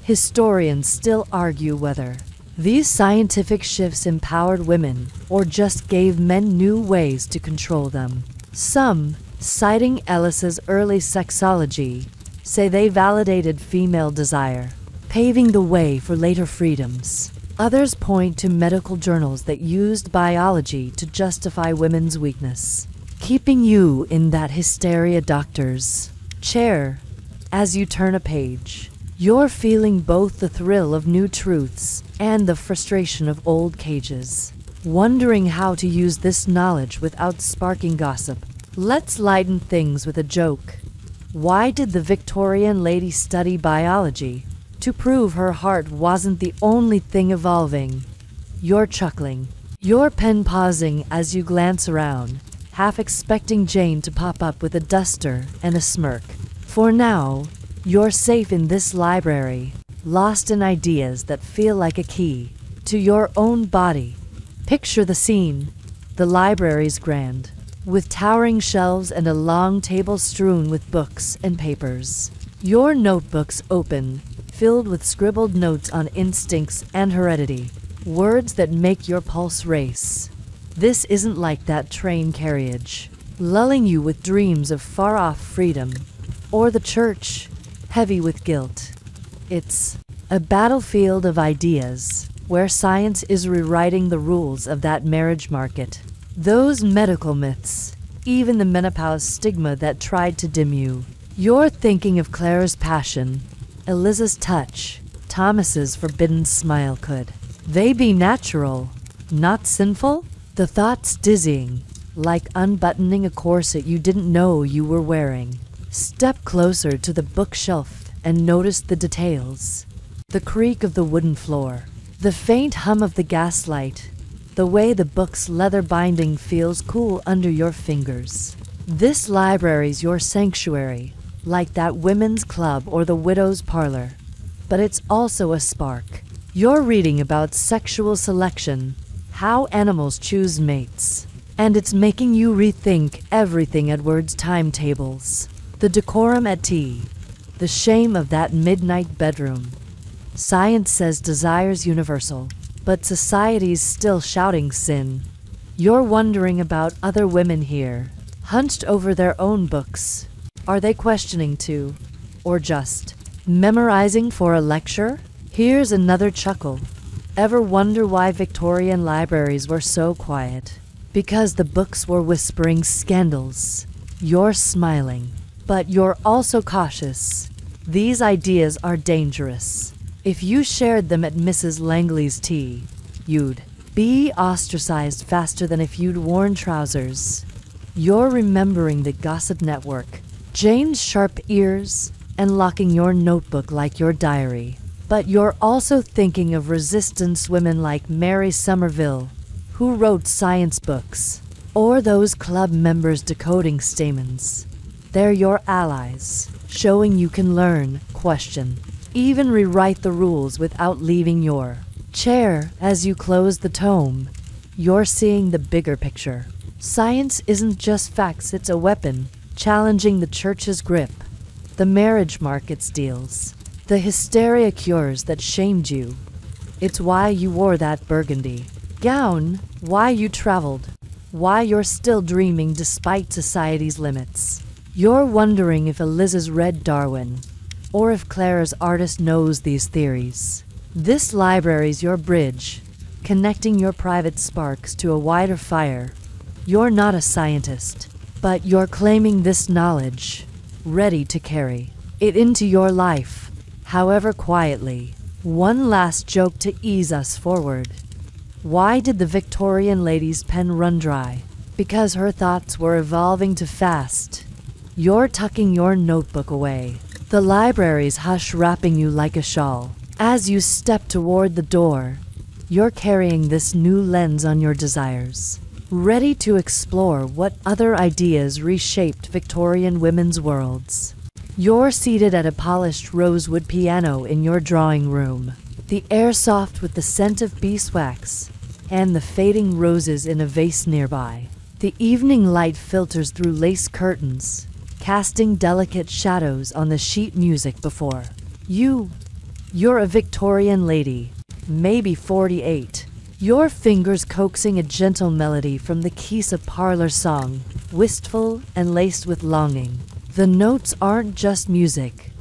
Speaker 1: Historians still argue whether these scientific shifts empowered women or just gave men new ways to control them. Some, citing Ellis's early sexology, say they validated female desire, paving the way for later freedoms. Others point to medical journals that used biology to justify women's weakness, keeping you in that hysteria doctor's chair. As you turn a page, you're feeling both the thrill of new truths and the frustration of old cages, wondering how to use this knowledge without sparking gossip. Let's lighten things with a joke. Why did the Victorian lady study biology? To prove her heart wasn't the only thing evolving. You're chuckling, your pen pausing as you glance around, half expecting Jane to pop up with a duster and a smirk. For now, you're safe in this library, lost in ideas that feel like a key to your own body. Picture the scene. The library's grand, with towering shelves and a long table strewn with books and papers. Your notebooks open, filled with scribbled notes on instincts and heredity, words that make your pulse race. This isn't like that train carriage, lulling you with dreams of far-off freedom, or the church, heavy with guilt. It's a battlefield of ideas, where science is rewriting the rules of that marriage market. Those medical myths, even the menopause stigma that tried to dim you. You're thinking of Clara's passion, Eliza's touch, Thomas's forbidden smile. Could they be natural, not sinful? The thought's dizzying, like unbuttoning a corset you didn't know you were wearing. Step closer to the bookshelf and notice the details. The creak of the wooden floor, the faint hum of the gaslight, the way the book's leather binding feels cool under your fingers. This library's your sanctuary, like that women's club or the widow's parlor. But it's also a spark. You're reading about sexual selection, how animals choose mates, and it's making you rethink everything. Edward's timetables, the decorum at tea, the shame of that midnight bedroom. Science says desire's universal, but society's still shouting sin. You're wondering about other women here, hunched over their own books. Are they questioning too? Or just Memorizing for a lecture? Here's another chuckle. Ever wonder why Victorian libraries were so quiet? Because the books were whispering scandals. You're smiling, but you're also cautious. These ideas are dangerous. If you shared them at Mrs. Langley's tea, you'd be ostracized faster than if you'd worn trousers. You're remembering the gossip network, Jane's sharp ears, and locking your notebook like your diary. But you're also thinking of resistance women like Mary Somerville, who wrote science books, or those club members decoding stamens. They're your allies, showing you can learn, question, even rewrite the rules without leaving your chair. As you close the tome, you're seeing the bigger picture. Science isn't just facts, it's a weapon, challenging the church's grip, the marriage market's deals, the hysteria cures that shamed you. It's why you wore that burgundy gown, why you traveled, why you're still dreaming despite society's limits. You're wondering if Eliz's read Darwin, or if Clara's artist knows these theories. This library's your bridge, connecting your private sparks to a wider fire. You're not a scientist, but you're claiming this knowledge, ready to carry it into your life, however quietly. One last joke to ease us forward. Why did the Victorian lady's pen run dry? Because her thoughts were evolving too fast. You're tucking your notebook away, the library's hush wrapping you like a shawl. As you step toward the door, you're carrying this new lens on your desires, ready to explore what other ideas reshaped Victorian women's worlds. You're seated at a polished rosewood piano in your drawing room, the air soft with the scent of beeswax, and the fading roses in a vase nearby. The evening light filters through lace curtains, casting delicate shadows on the sheet music before you. You're a Victorian lady, maybe 48, your fingers coaxing a gentle melody from the keys of parlor song, wistful and laced with longing. The notes aren't just music,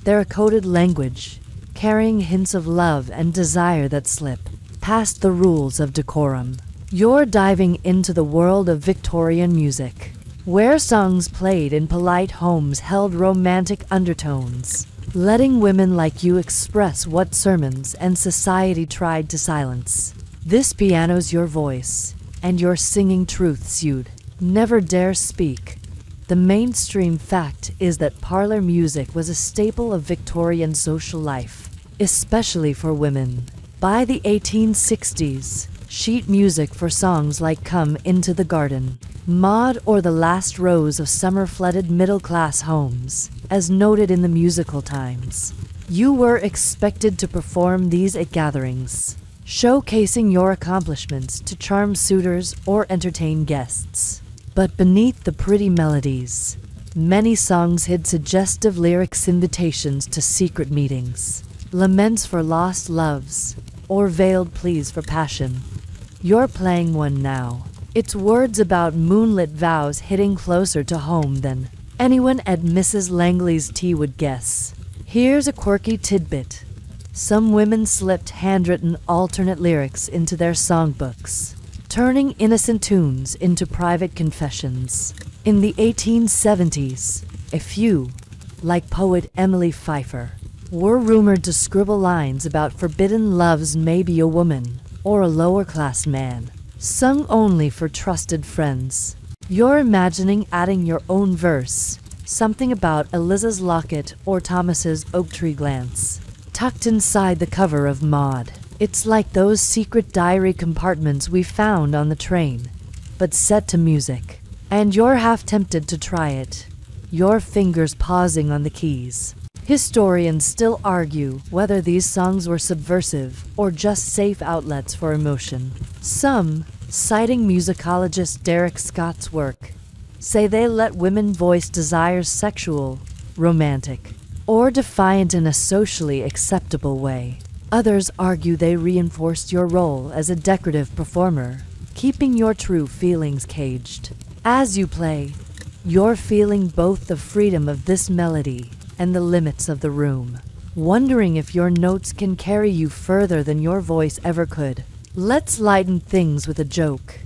Speaker 1: they're a coded language, carrying hints of love and desire that slip past the rules of decorum. You're diving into the world of Victorian music, where songs played in polite homes held romantic undertones, letting women like you express what sermons and society tried to silence. This piano's your voice, and you're singing truths you'd never dare speak. The mainstream fact is that parlor music was a staple of Victorian social life, especially for women. By the 1860s, sheet music for songs like Come Into the Garden, Maud, or The Last Rose of Summer flooded middle-class homes, as noted in the Musical Times. You were expected to perform these at gatherings, showcasing your accomplishments to charm suitors or entertain guests. But beneath the pretty melodies, many songs hid suggestive lyrics, invitations to secret meetings, laments for lost loves, or veiled pleas for passion. You're playing one now. It's words about moonlit vows hitting closer to home than anyone at Mrs. Langley's tea would guess. Here's a quirky tidbit. Some women slipped handwritten alternate lyrics into their songbooks, turning innocent tunes into private confessions. In the 1870s, a few, like poet Emily Pfeiffer, were rumored to scribble lines about forbidden loves, maybe a woman or a lower-class man, sung only for trusted friends. You're imagining adding your own verse, something about Eliza's locket or Thomas's oak tree glance, tucked inside the cover of Maud. It's like those secret diary compartments we found on the train, but set to music. And you're half tempted to try it, your fingers pausing on the keys. Historians still argue whether these songs were subversive or just safe outlets for emotion. Some, citing musicologist Derek Scott's work, say they let women voice desires sexual, romantic, or defiant in a socially acceptable way. Others argue they reinforced your role as a decorative performer, keeping your true feelings caged. As you play, you're feeling both the freedom of this melody and the limits of the room. wondering if your notes can carry you further than your voice ever could. Let's lighten things with a joke.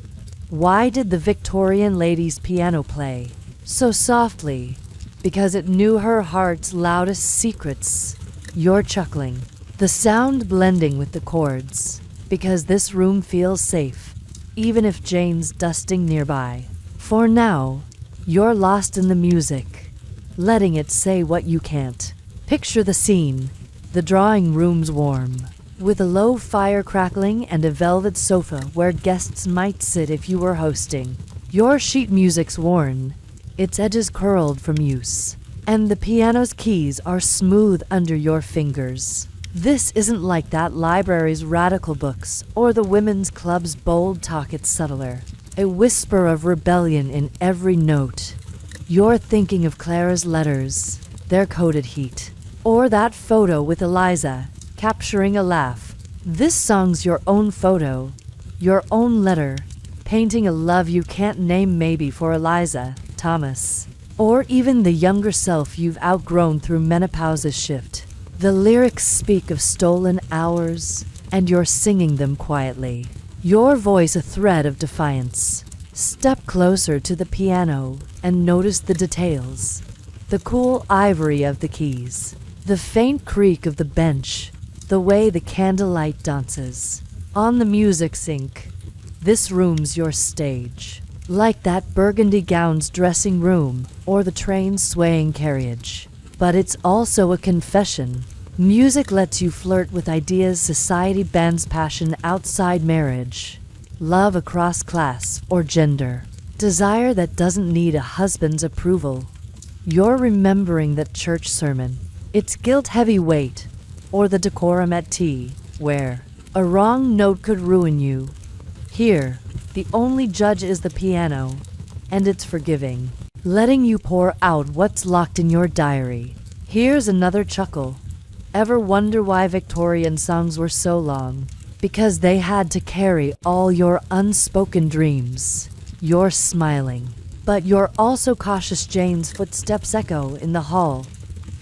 Speaker 1: Why did the Victorian lady's piano play so softly? Because it knew her heart's loudest secrets. You're chuckling, the sound blending with the chords, because this room feels safe, even if Jane's dusting nearby. For now, you're lost in the music, letting it say what you can't. Picture the scene. The drawing room's warm, with a low fire crackling and a velvet sofa where guests might sit if you were hosting. Your sheet music's worn, its edges curled from use, and the piano's keys are smooth under your fingers. This isn't like that library's radical books or the women's club's bold talk. It's subtler, a whisper of rebellion in every note. You're thinking of Clara's letters, their coded heat, or that photo with Eliza, capturing a laugh. This song's your own photo, your own letter, painting a love you can't name, maybe for Eliza, Thomas, or even the younger self you've outgrown through menopause's shift. The lyrics speak of stolen hours, and you're singing them quietly, your voice a thread of defiance. Step closer to the piano and notice the details. The cool ivory of the keys, the faint creak of the bench, the way the candlelight dances on the music sink. This room's your stage, like that burgundy gown's dressing room or the train's swaying carriage. But it's also a confession. Music lets you flirt with ideas society bans: passion outside marriage, love across class or gender, desire that doesn't need a husband's approval. You're remembering that church sermon, its guilt-heavy weight, or the decorum at tea, where a wrong note could ruin you. Here, the only judge is the piano, and it's forgiving, letting you pour out what's locked in your diary. Here's another chuckle. Ever wonder why Victorian songs were so long? Because they had to carry all your unspoken dreams. You're smiling, but you're also cautious. Jane's footsteps echo in the hall,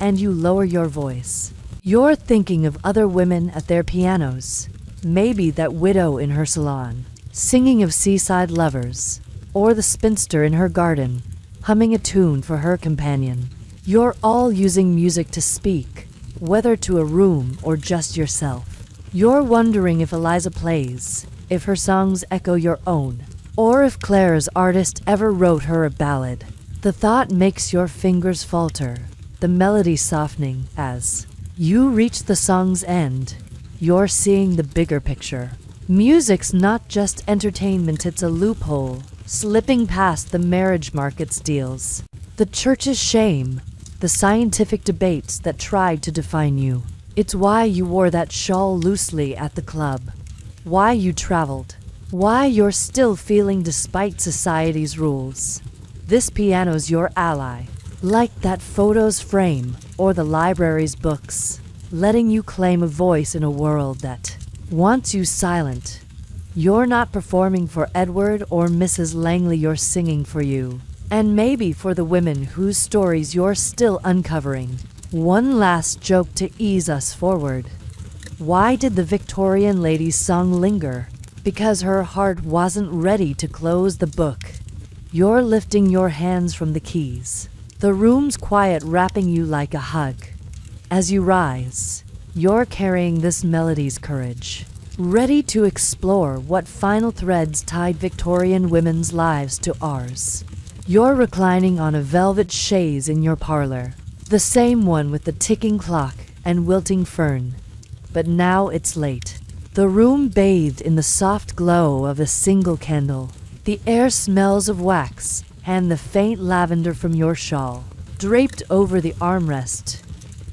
Speaker 1: and you lower your voice. You're thinking of other women at their pianos, maybe that widow in her salon, singing of seaside lovers, or the spinster in her garden, humming a tune for her companion. You're all using music to speak, whether to a room or just yourself. You're wondering if Eliza plays, if her songs echo your own, or if Clara's artist ever wrote her a ballad. The thought makes your fingers falter, the melody softening as you reach the song's end. You're seeing the bigger picture. Music's not just entertainment, it's a loophole, slipping past the marriage market's deals, the church's shame, the scientific debates that tried to define you. It's why you wore that shawl loosely at the club, why you traveled, why you're still feeling despite society's rules. This piano's your ally, like that photo's frame or the library's books, letting you claim a voice in a world that wants you silent. You're not performing for Edward or Mrs. Langley, you're singing for you, and maybe for the women whose stories you're still uncovering. One last joke to ease us forward. Why did the Victorian lady's song linger? Because her heart wasn't ready to close the book. You're lifting your hands from the keys, the room's quiet wrapping you like a hug. As you rise, you're carrying this melody's courage, ready to explore what final threads tied Victorian women's lives to ours. You're reclining on a velvet chaise in your parlor, the same one with the ticking clock and wilting fern. But now it's late. The room bathed in the soft glow of a single candle. The air smells of wax and the faint lavender from your shawl, draped over the armrest.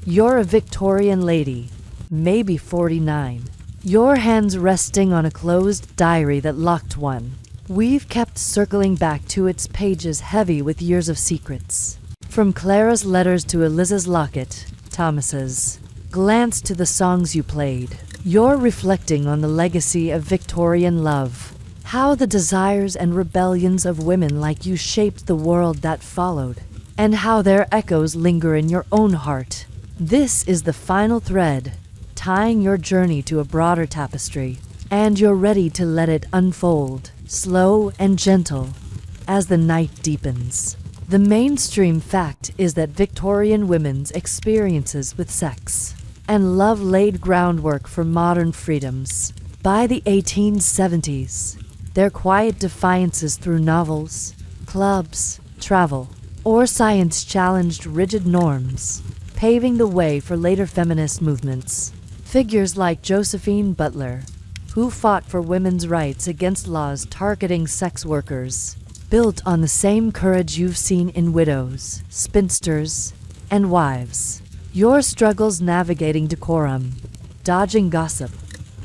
Speaker 1: You're a Victorian lady, maybe 49, your hands resting on a closed diary that locked one. We've kept circling back to its pages heavy with years of secrets. From Clara's letters to Eliza's locket, Thomas's glance to the songs you played. You're reflecting on the legacy of Victorian love, how the desires and rebellions of women like you shaped the world that followed, and how their echoes linger in your own heart. This is the final thread, tying your journey to a broader tapestry, and you're ready to let it unfold, slow and gentle, as the night deepens. The mainstream fact is that Victorian women's experiences with sex and love laid groundwork for modern freedoms. By the 1870s, their quiet defiances through novels, clubs, travel, or science challenged rigid norms, paving the way for later feminist movements. Figures like Josephine Butler, who fought for women's rights against laws targeting sex workers, built on the same courage you've seen in widows, spinsters, and wives. Your struggles navigating decorum, dodging gossip,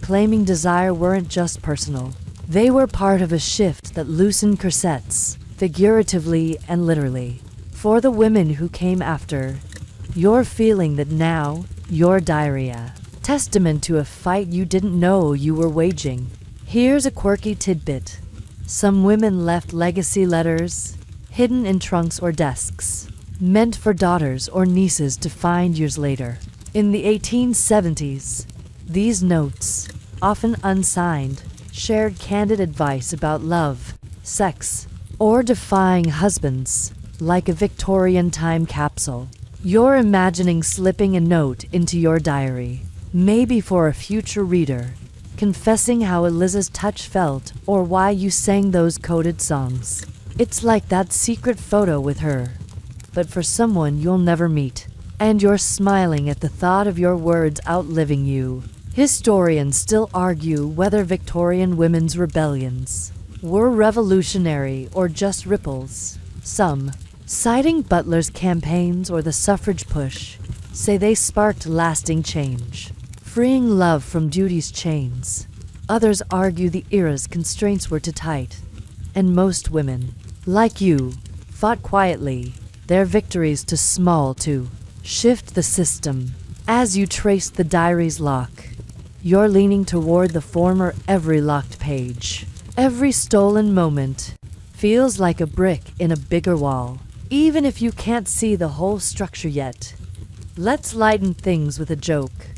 Speaker 1: claiming desire weren't just personal. They were part of a shift that loosened corsets, figuratively and literally. For the women who came after, you're feeling that now, your diarrhea. Testament to a fight you didn't know you were waging. Here's a quirky tidbit. Some women left legacy letters, hidden in trunks or desks, meant for daughters or nieces to find years later. In the 1870s, these notes, often unsigned, shared candid advice about love, sex, or defying husbands, like a Victorian time capsule. You're imagining slipping a note into your diary, maybe for a future reader, confessing how Eliza's touch felt or why you sang those coded songs. It's like that secret photo with her, but for someone you'll never meet. And you're smiling at the thought of your words outliving you. Historians still argue whether Victorian women's rebellions were revolutionary or just ripples. Some, citing Butler's campaigns or the suffrage push, say they sparked lasting change, freeing love from duty's chains. Others argue the era's constraints were too tight, and most women, like you, fought quietly, their victories too small to shift the system. As you trace the diary's lock, you're leaning toward the former. Every locked page, every stolen moment, feels like a brick in a bigger wall, even if you can't see the whole structure yet. Let's lighten things with a joke.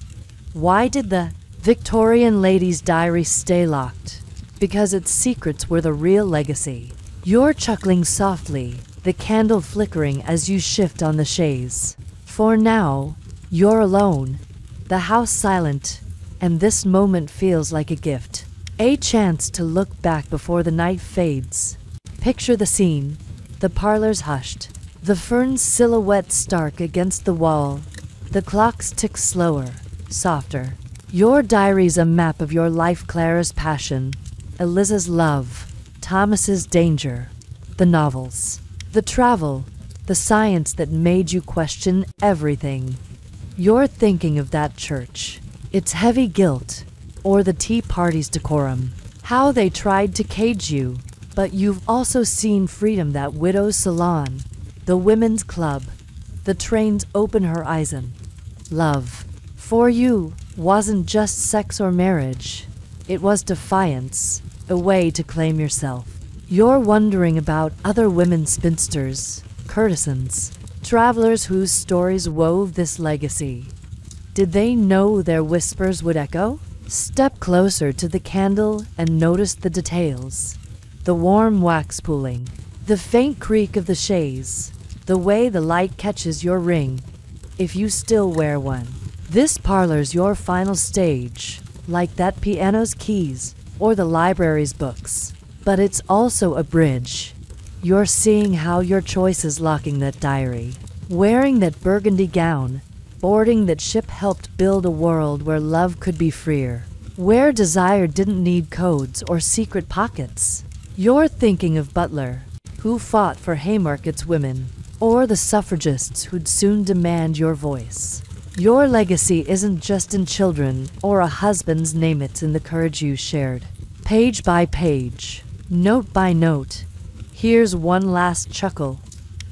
Speaker 1: Why did the Victorian lady's diary stay locked? Because its secrets were the real legacy. You're chuckling softly, the candle flickering as you shift on the chaise. For now, you're alone, the house silent, and this moment feels like a gift. A chance to look back before the night fades. Picture the scene, the parlor's hushed, the fern's silhouette stark against the wall, the clocks tick slower, softer. Your diary's a map of your life. Clara's passion, Eliza's love, Thomas's danger, the novels, the travel, the science that made you question everything. You're thinking of that church, its heavy guilt, or the tea party's decorum, how they tried to cage you. But you've also seen freedom, that widow's salon, the women's club, the train's open horizon. Love, for you, wasn't just sex or marriage. It was defiance, a way to claim yourself. You're wondering about other women spinsters, courtesans, travelers whose stories wove this legacy. Did they know their whispers would echo? Step closer to the candle and notice the details. The warm wax pooling, the faint creak of the chaise, the way the light catches your ring, if you still wear one. This parlor's your final stage, like that piano's keys or the library's books. But it's also a bridge. You're seeing how your choices locking that diary, wearing that burgundy gown, boarding that ship helped build a world where love could be freer, where desire didn't need codes or secret pockets. You're thinking of Butler, who fought for Haymarket's women, or the suffragists who'd soon demand your voice. Your legacy isn't just in children or a husband's name, it's in the courage you shared. Page by page, note by note. Here's one last chuckle.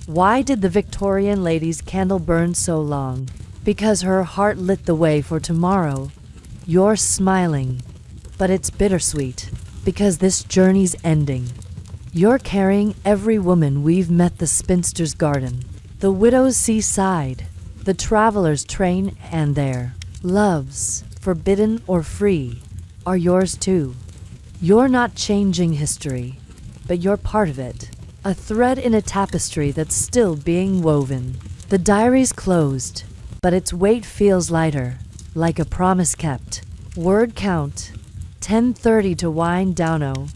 Speaker 1: Why did the Victorian lady's candle burn so long? Because her heart lit the way for tomorrow. You're smiling, but it's bittersweet, because this journey's ending. You're carrying every woman we've met, the spinster's garden, the widow's seaside, the traveler's train, and their loves, forbidden or free, are yours too. You're not changing history, but you're part of it, a thread in a tapestry that's still being woven. The diary's closed, but its weight feels lighter, like a promise kept. Word count, 10:30 to wind down. Oh,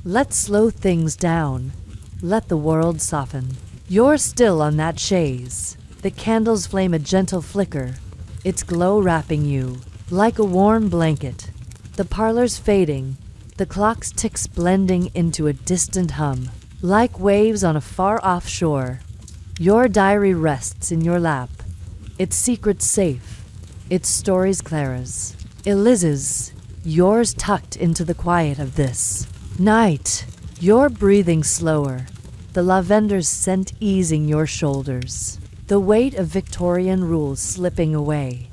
Speaker 1: let's slow things down. Let the world soften. You're still on that chaise. The candles flame a gentle flicker, its glow wrapping you like a warm blanket. The parlor's fading, the clock's ticks blending into a distant hum, like waves on a far-off shore. Your diary rests in your lap, its secrets safe, its stories Clara's, Eliz's, yours tucked into the quiet of this night. You're breathing slower, the lavender's scent easing your shoulders, the weight of Victorian rules slipping away.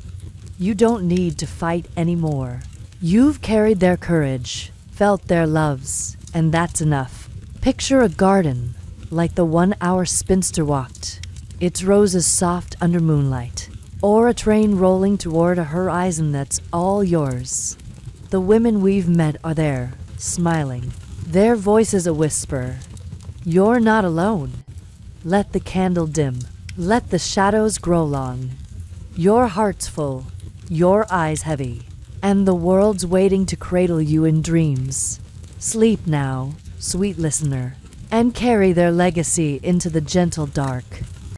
Speaker 1: You don't need to fight anymore. You've carried their courage, felt their loves, and that's enough. Picture a garden, like the one our spinster walked, its roses soft under moonlight, or a train rolling toward a horizon that's all yours. The women we've met are there, smiling, their voices a whisper. You're not alone. Let the candle dim, let the shadows grow long. Your heart's full, your eyes heavy, and the world's waiting to cradle you in dreams. Sleep now, sweet listener, and carry their legacy into the gentle dark.